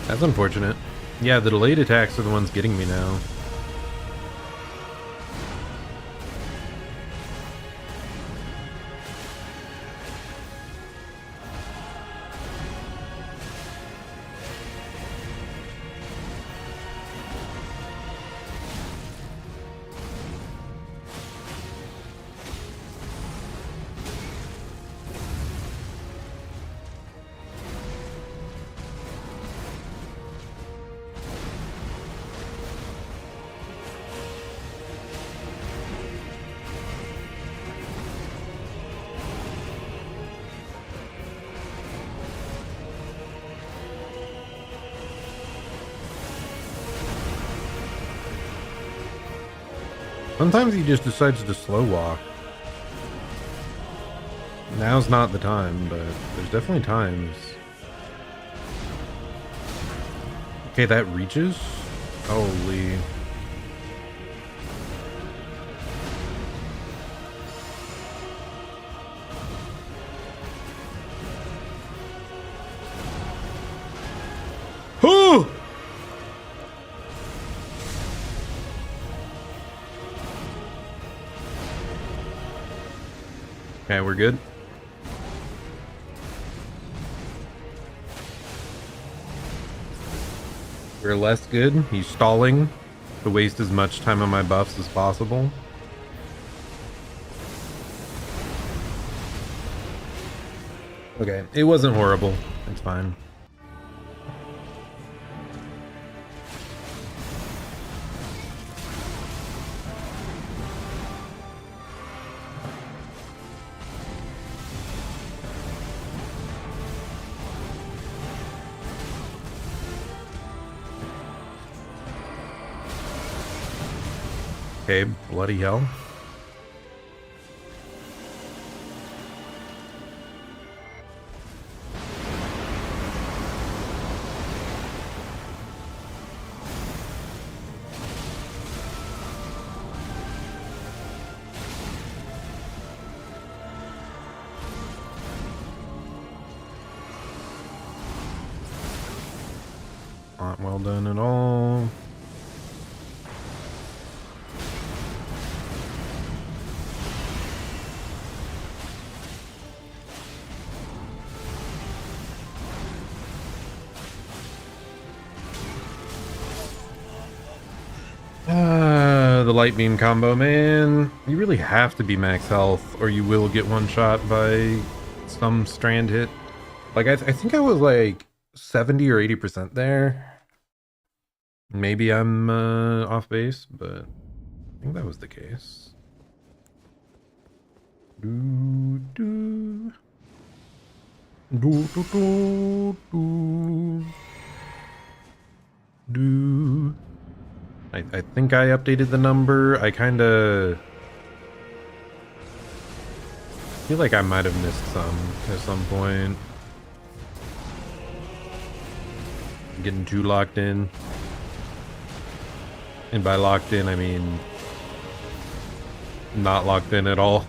That's unfortunate. Yeah, the delayed attacks are the ones getting me now. Sometimes he just decides to slow walk. Now's not the time, but there's definitely times. Okay, that reaches? Holy. Oh! Okay, we're good. We're less good. He's stalling to waste as much time on my buffs as possible. Okay, it wasn't horrible. It's fine. Okay, bloody hell. Not well done at all. The light beam combo, man. You really have to be max health or you will get one shot by some strand hit. Like, I think I was like 70 or 80% there. Maybe I'm off base, but I think that was the case. Do, do. Do, do, do, do. Do. I think I updated the number. I kind of feel like I might have missed some at some point. I'm getting too locked in. And by locked in, I mean not locked in at all.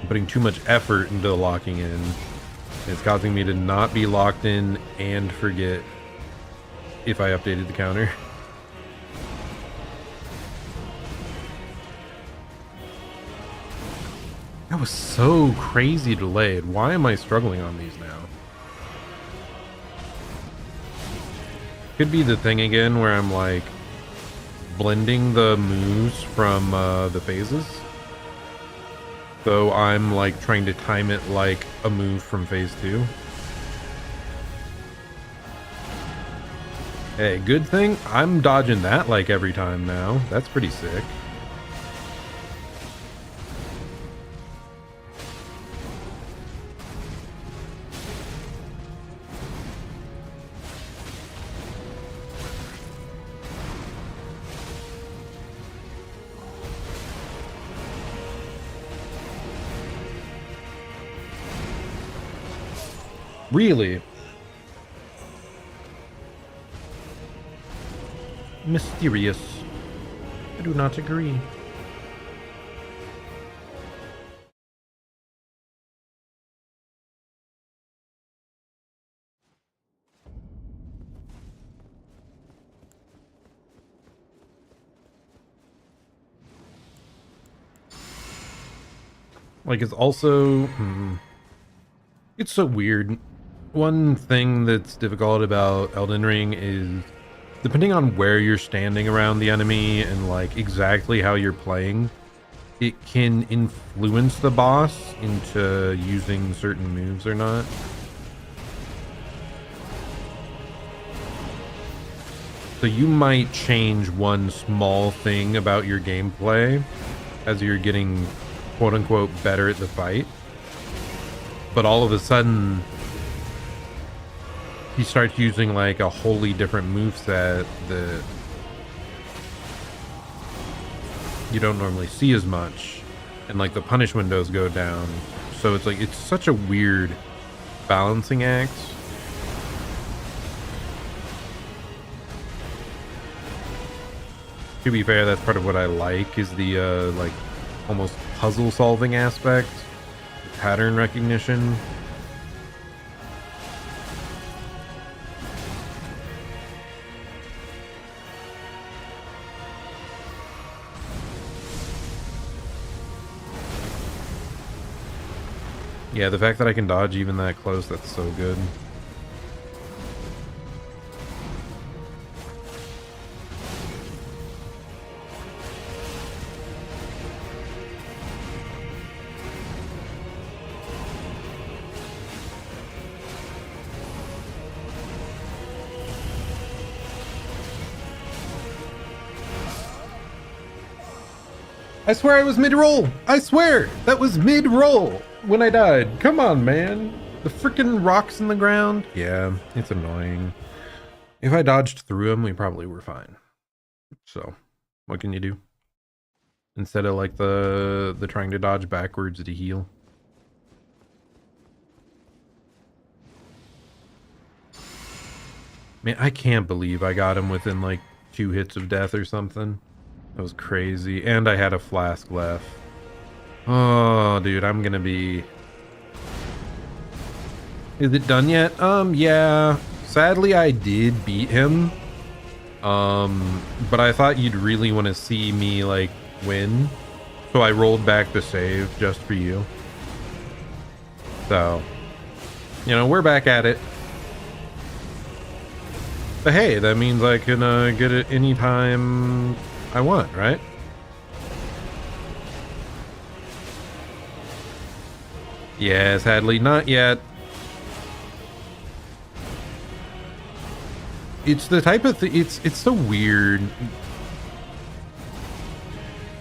putting too much effort into locking in. It's causing me to not be locked in and forget if I updated the counter. That was so crazy delayed. Why am I struggling on these now? Could be the thing again where I'm like blending the moves from the phases. So I'm like trying to time it like a move from phase 2. Hey, good thing I'm dodging that like every time now. That's pretty sick. Really? Mysterious. I do not agree. Like, it's also... it's so weird. One thing that's difficult about Elden Ring is depending on where you're standing around the enemy and like exactly how you're playing, it can influence the boss into using certain moves or not. So you might change one small thing about your gameplay as you're getting quote unquote better at the fight, but all of a sudden he starts using like a wholly different moveset that you don't normally see as much, and like the punish windows go down. So it's like it's such a weird balancing act. To be fair, that's part of what I like, is the like almost puzzle solving aspect, pattern recognition. Yeah, the fact that I can dodge even that close, that's so good. I swear I was mid-roll! I swear! That was mid-roll when I died. Come on, man. The freaking rocks in the ground. Yeah, it's annoying. If I dodged through them, we probably were fine. So, what can you do? Instead of like the trying to dodge backwards to heal. Man, I can't believe I got him within like 2 hits of death or something. That was crazy. And I had a flask left. Oh, dude, I'm gonna be... Is it done yet? Yeah. Sadly, I did beat him. But I thought you'd really want to see me, like, win. So I rolled back the save just for you. So, you know, we're back at it. But hey, that means I can get it anytime I want, right? Yeah, sadly, not yet. It's the type of thing, it's so weird.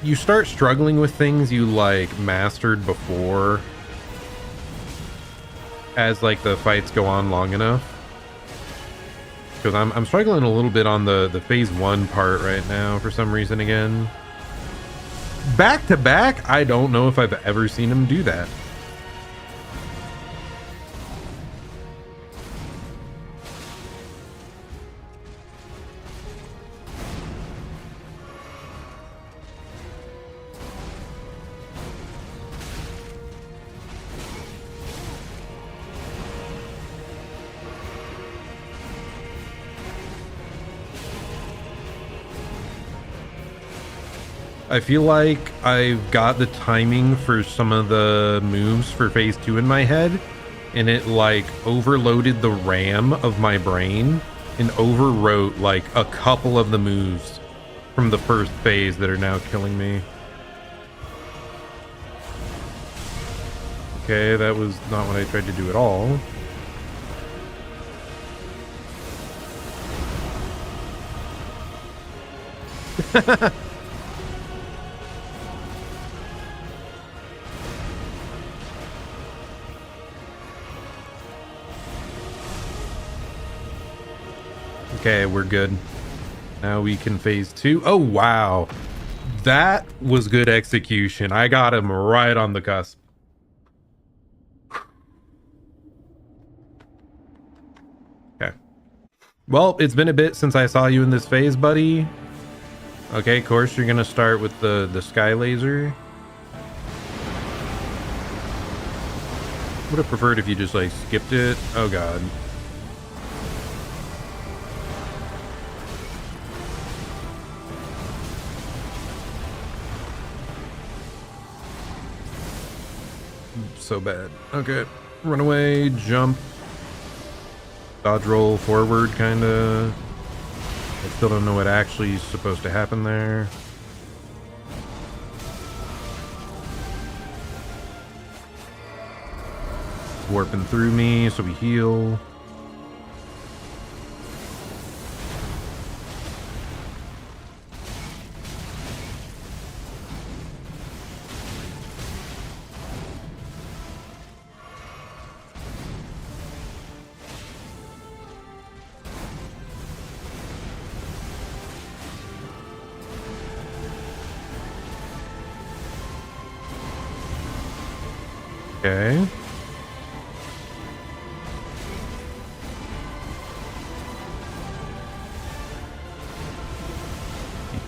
You start struggling with things you like mastered before as like the fights go on long enough. Because I'm struggling a little bit on the phase 1 part right now for some reason again. Back to back, I don't know if I've ever seen him do that. I feel like I've got the timing for some of the moves for phase 2 in my head, and it like overloaded the RAM of my brain and overwrote like a couple of the moves from the first phase that are now killing me. Okay, that was not what I tried to do at all. Okay, we're good. Now we can phase 2. Oh, wow. That was good execution. I got him right on the cusp. Okay. Well, it's been a bit since I saw you in this phase, buddy. Okay, of course, you're going to start with the sky laser. Would have preferred if you just, like, skipped it. Oh, God. So bad. Okay. Run away, jump. Dodge roll forward, kinda. I still don't know what actually is supposed to happen there. It's warping through me, so we heal. Okay.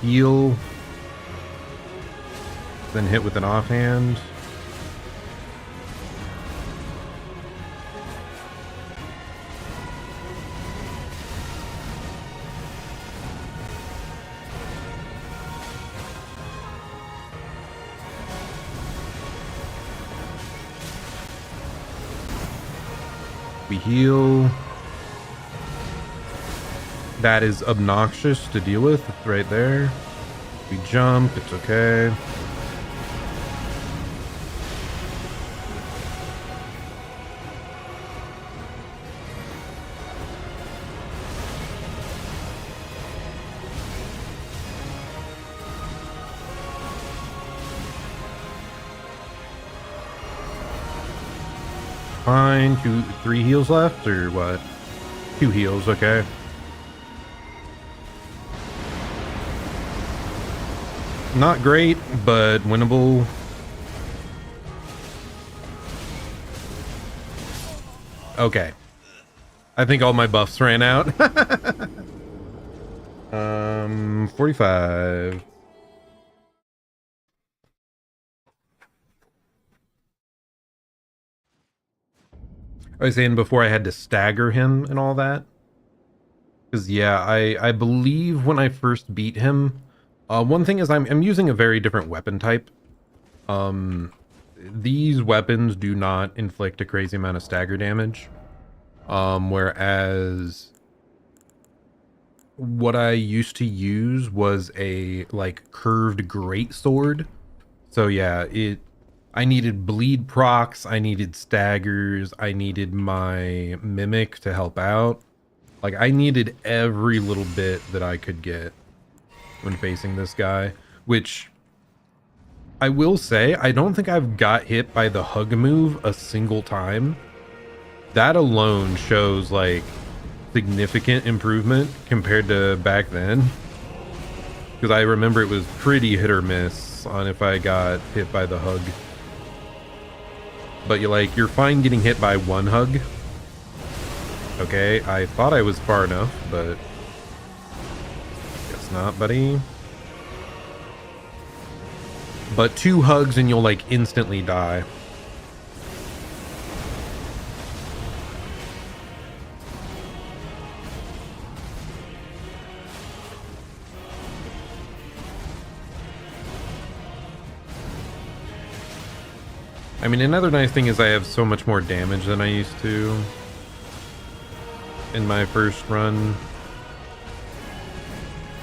Heal. Then hit with an offhand. We heal. That is obnoxious to deal with. It's right there. We jump. It's okay. Fine. 3 heals left, or what? 2 heals, okay. Not great, but winnable. Okay. I think all my buffs ran out. 45. I was saying before I had to stagger him and all that. Because, yeah, I believe when I first beat him, one thing is I'm using a very different weapon type. These weapons do not inflict a crazy amount of stagger damage. Whereas what I used to use was a, like, curved greatsword. So, yeah, I needed bleed procs, I needed staggers, I needed my mimic to help out. Like, I needed every little bit that I could get when facing this guy, which I will say, I don't think I've got hit by the hug move a single time. That alone shows, like, significant improvement compared to back then. Because I remember it was pretty hit or miss on if I got hit by the hug. But you're fine getting hit by one hug. Okay, I thought I was far enough, but guess not, buddy. But 2 hugs and you'll, like, instantly die. I mean, another nice thing is I have so much more damage than I used to in my first run.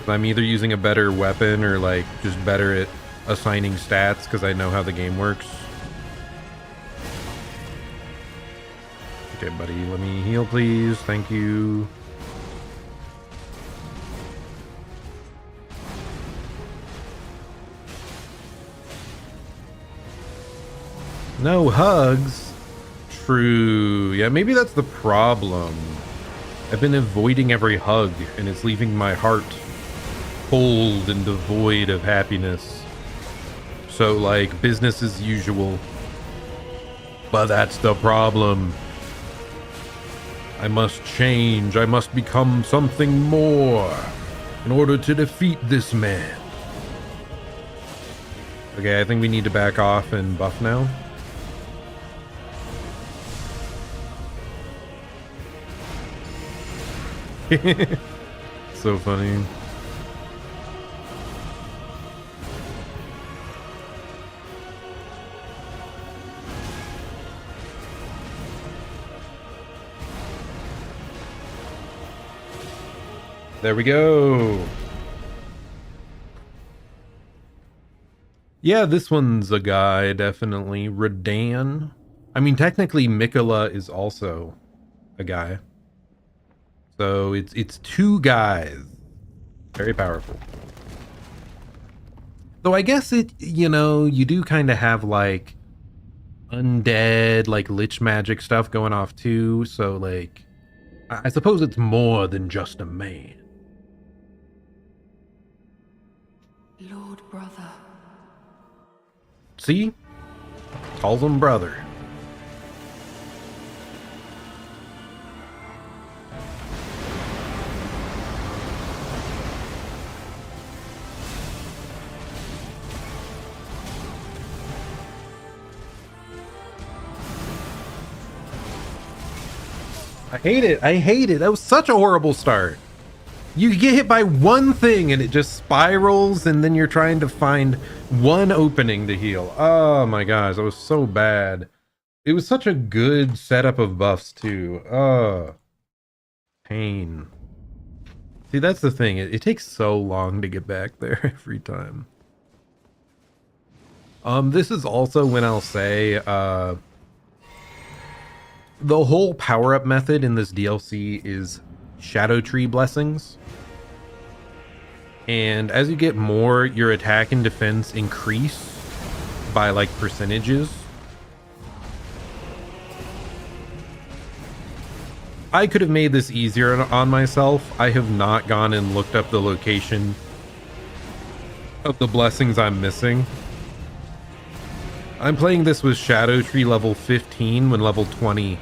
I'm either using a better weapon or like just better at assigning stats because I know how the game works. Okay, buddy, let me heal, please. Thank you. No hugs? True. Yeah, maybe that's the problem. I've been avoiding every hug, and it's leaving my heart cold and devoid of happiness. So, like, business as usual. But that's the problem. I must change. I must become something more in order to defeat this man. Okay, I think we need to back off and buff now. So funny. There we go. Yeah, this one's a guy, definitely. Radahn. I mean, technically, Mikola is also a guy. So it's two guys. Very powerful. Though I guess it, you know, you do kind of have like undead, like lich magic stuff going off too. So like, I suppose it's more than just a man. Lord brother. See? Calls him brother. I hate it. I hate it. That was such a horrible start. You get hit by one thing and it just spirals, and then you're trying to find one opening to heal. Oh my gosh, that was so bad. It was such a good setup of buffs too. Pain. See, that's the thing. It takes so long to get back there every time. This is also when I'll say, the whole power-up method in this DLC is Shadow Tree blessings. And as you get more, your attack and defense increase by like percentages. I could have made this easier on myself. I have not gone and looked up the location of the blessings I'm missing. I'm playing this with Shadow Tree level 15 when level 20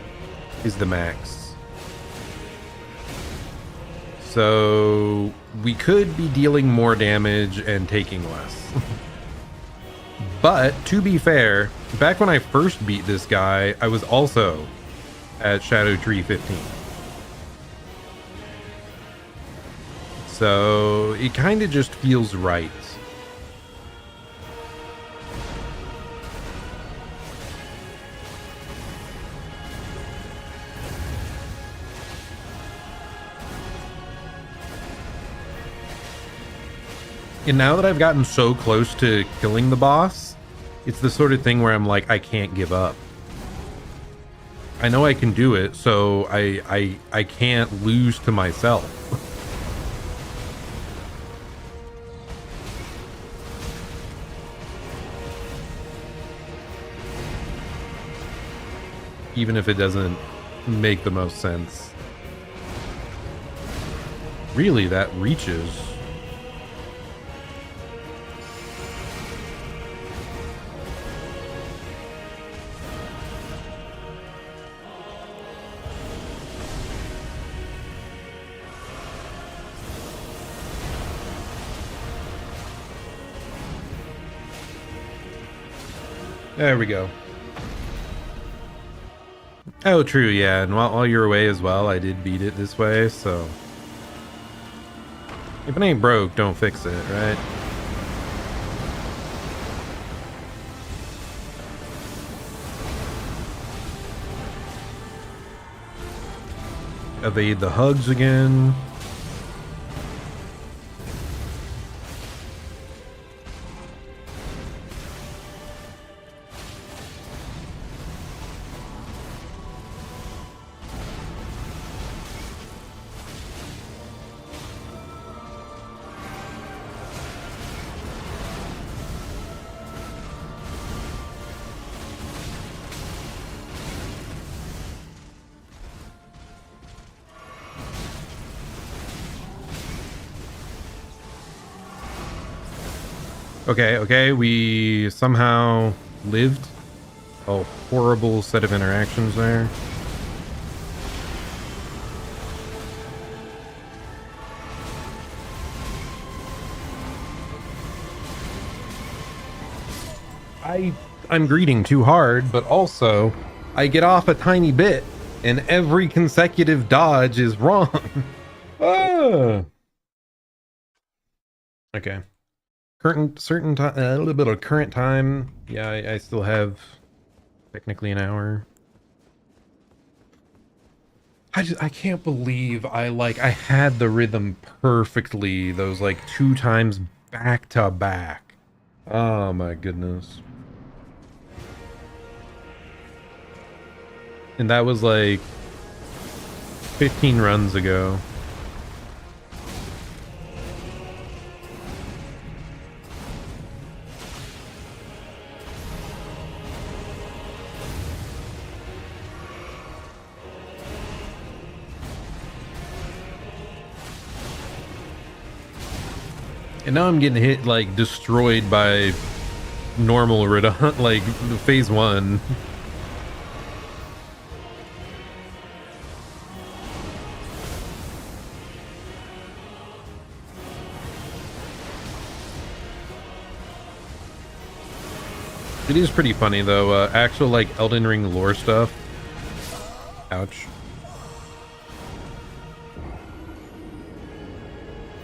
is the max. So we could be dealing more damage and taking less. But to be fair, back when I first beat this guy, I was also at Shadow Tree 15. So it kind of just feels right. And now that I've gotten so close to killing the boss, it's the sort of thing where I'm like, I can't give up. I know I can do it, so I can't lose to myself. Even if it doesn't make the most sense. Really, that reaches. There we go. Oh, true, yeah. And while you're away as well, I did beat it this way, so... If it ain't broke, don't fix it, right? evade the hugs again. Okay, we somehow lived a horrible set of interactions there. I'm greeting too hard, but also I get off a tiny bit and every consecutive dodge is wrong. Ah. Okay. Certain time, a little bit of current time. Yeah, I still have technically an hour. I can't believe I had the rhythm perfectly those like 2 times back to back. Oh my goodness. And that was like 15 runs ago. And now I'm getting hit, like, destroyed by normal Radahn, like, phase 1. It is pretty funny, though. Actual, like, Elden Ring lore stuff. Ouch.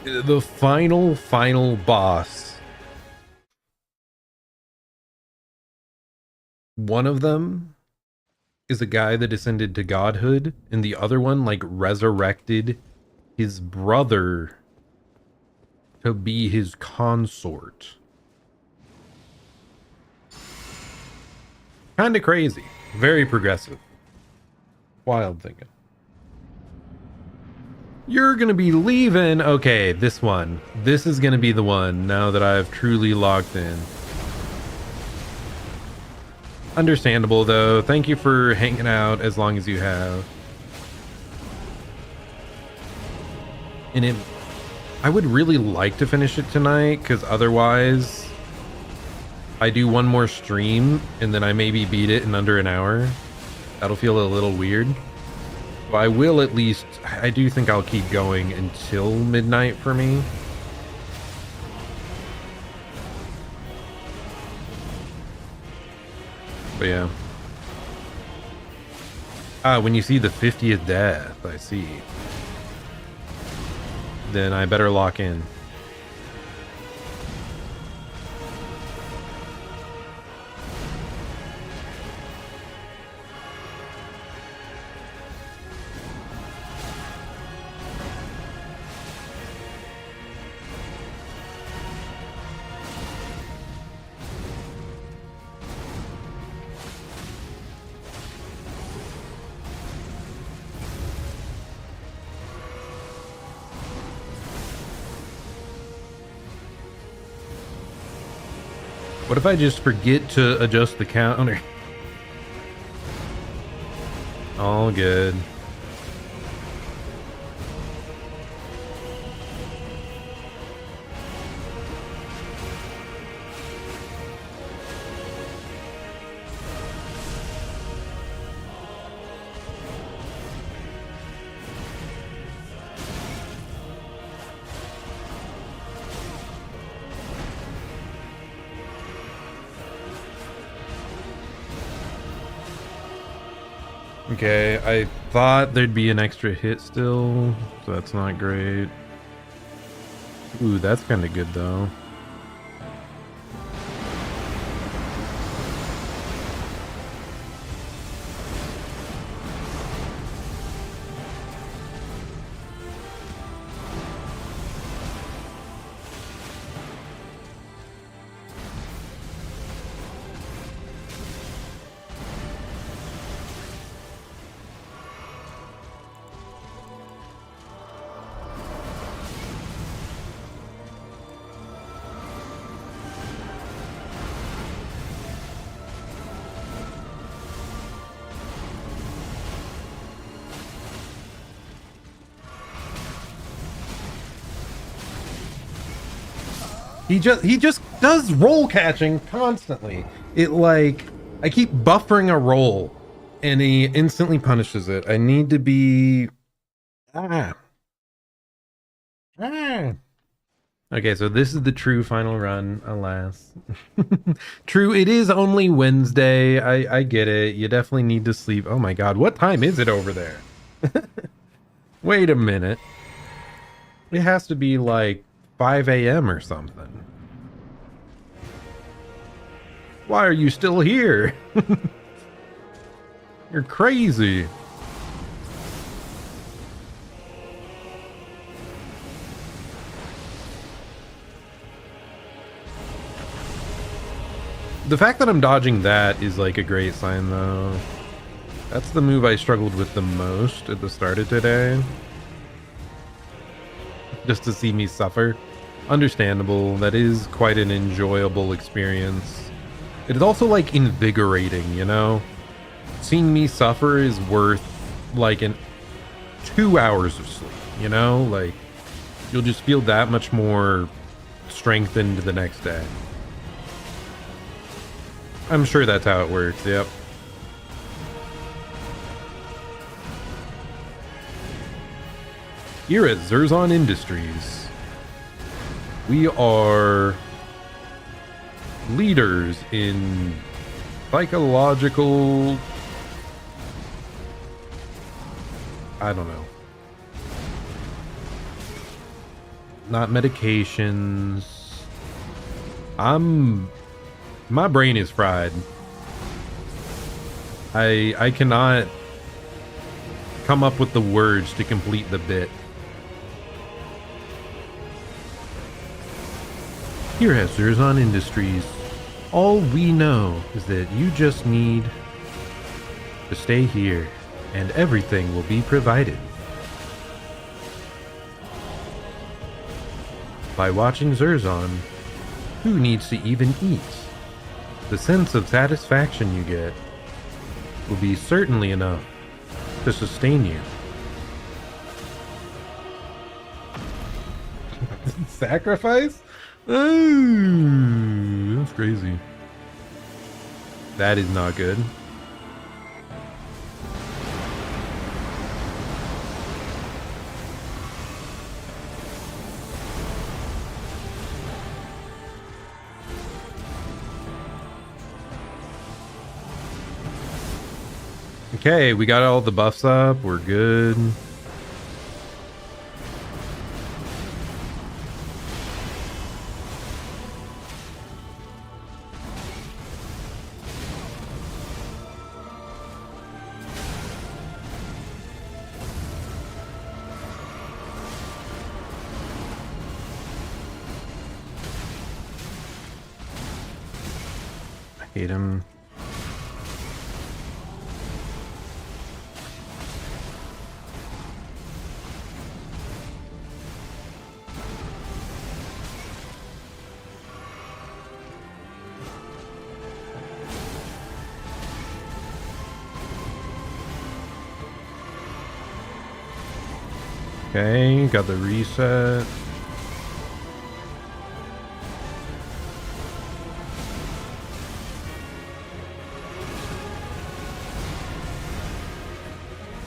The final boss. One of them is a guy that ascended to godhood, and the other one, like, resurrected his brother to be his consort. Kinda crazy. Very progressive. Wild thinking. You're gonna be leaving. Okay, this one. This is gonna be the one now that I've truly logged in. Understandable, though. Thank you for hanging out as long as you have. And I would really like to finish it tonight, because otherwise I do one more stream and then I maybe beat it in under an hour. That'll feel a little weird. But I will at least, I do think I'll keep going until midnight for me. But yeah. Ah, when you see the 50th death, I see. Then I better lock in. What if I just forget to adjust the counter? All good. Okay, I thought there'd be an extra hit still, so that's not great. Ooh, that's kind of good though. He just does roll catching constantly. It like I keep buffering a roll and he instantly punishes it. I need to be ah. Okay, so this is the true final run, alas. True, it is only Wednesday. I get it. You definitely need to sleep. Oh my god, what time is it over there? Wait a minute. It has to be like 5 a.m. or something. Why are you still here? You're crazy. The fact that I'm dodging that is like a great sign though. That's the move I struggled with the most at the start of today. Just to see me suffer. Understandable. That is quite an enjoyable experience. It is also like invigorating, you know? Seeing me suffer is worth like 2 hours of sleep, you know? Like you'll just feel that much more strengthened the next day. I'm sure that's how it works, yep. Here at Zerzon Industries, we are leaders in psychological... I don't know. Not medications. My brain is fried. I cannot come up with the words to complete the bit. Here at Zerzon Industries, all we know is that you just need to stay here and everything will be provided. By watching Zerzon, who needs to even eat? The sense of satisfaction you get will be certainly enough to sustain you. Sacrifice? Oh, that's crazy. That is not good. Okay, we got all the buffs up. We're good. I hate him. Okay, got the reset.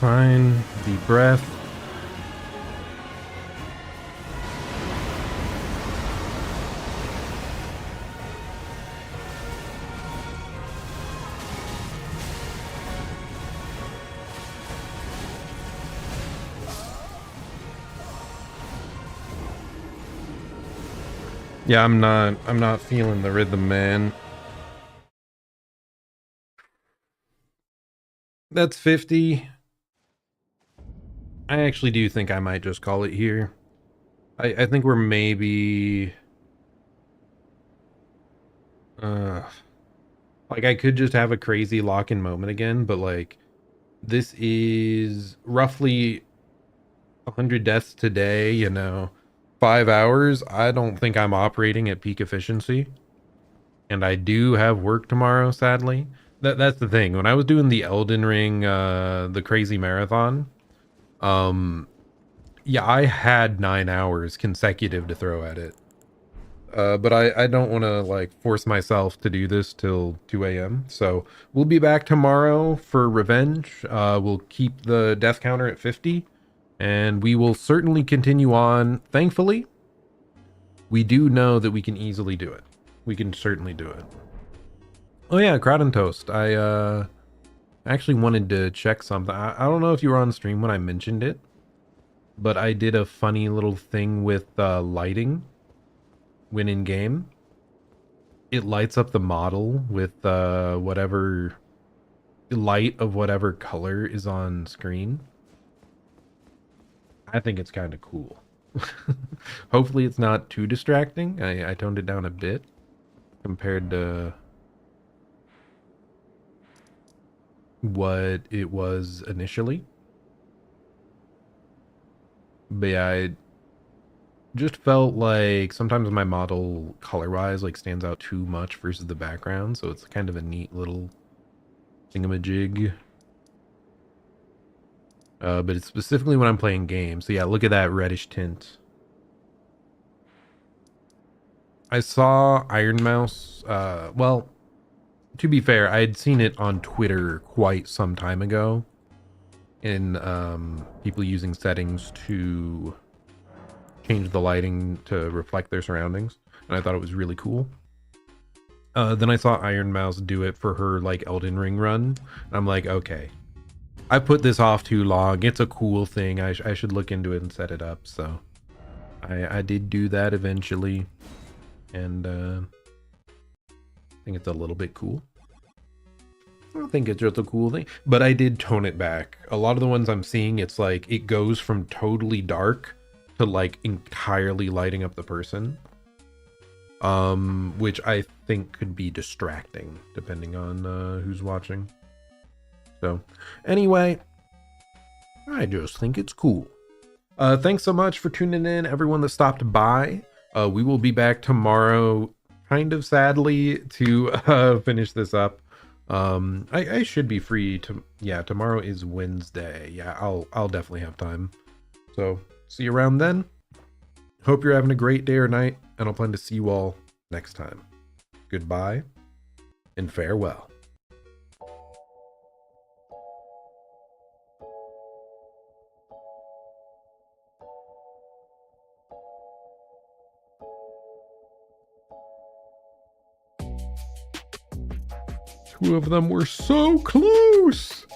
Fine, deep breath. Yeah, I'm not feeling the rhythm, man. That's 50. I actually do think I might just call it here. I think we're maybe like I could just have a crazy lock-in moment again, but like this is roughly 100 deaths today, you know. 5 hours, I don't think I'm operating at peak efficiency. And I do have work tomorrow, sadly. That's the thing. When I was doing the Elden Ring, the crazy marathon, yeah, I had 9 hours consecutive to throw at it. But I don't want to like force myself to do this till 2 a.m. So we'll be back tomorrow for revenge. We'll keep the death counter at 50, and we will certainly continue on. Thankfully, we do know that we can easily do it. We can certainly do it. Oh yeah, Crowd and Toast. I actually wanted to check something. I don't know if you were on stream when I mentioned it, but I did a funny little thing with lighting when in game. It lights up the model with whatever light of whatever color is on screen. I think it's kind of cool. Hopefully it's not too distracting. I toned it down a bit compared to what it was initially. But yeah, I just felt like sometimes my model color-wise like stands out too much versus the background, so it's kind of a neat little thingamajig. But it's specifically when I'm playing games. So yeah, look at that reddish tint. I saw Iron Mouse, well, to be fair, I had seen it on Twitter quite some time ago in people using settings to change the lighting to reflect their surroundings, and I thought it was really cool. Then I saw Iron Mouse do it for her like Elden Ring run, and I'm like, okay, I put this off too long. It's a cool thing. I should look into it and set it up. So I did do that eventually, and I think it's a little bit cool. I don't think it's just a cool thing, but I did tone it back. A lot of the ones I'm seeing, it's like it goes from totally dark to like entirely lighting up the person, which I think could be distracting depending on who's watching. So anyway, I just think it's cool. Thanks so much for tuning in, everyone that stopped by. We will be back tomorrow, kind of sadly, to finish this up. I should be free to, yeah, tomorrow is Wednesday. Yeah, I'll definitely have time. So see you around then. Hope you're having a great day or night, and I'll plan to see you all next time. Goodbye and farewell. Two of them were so close.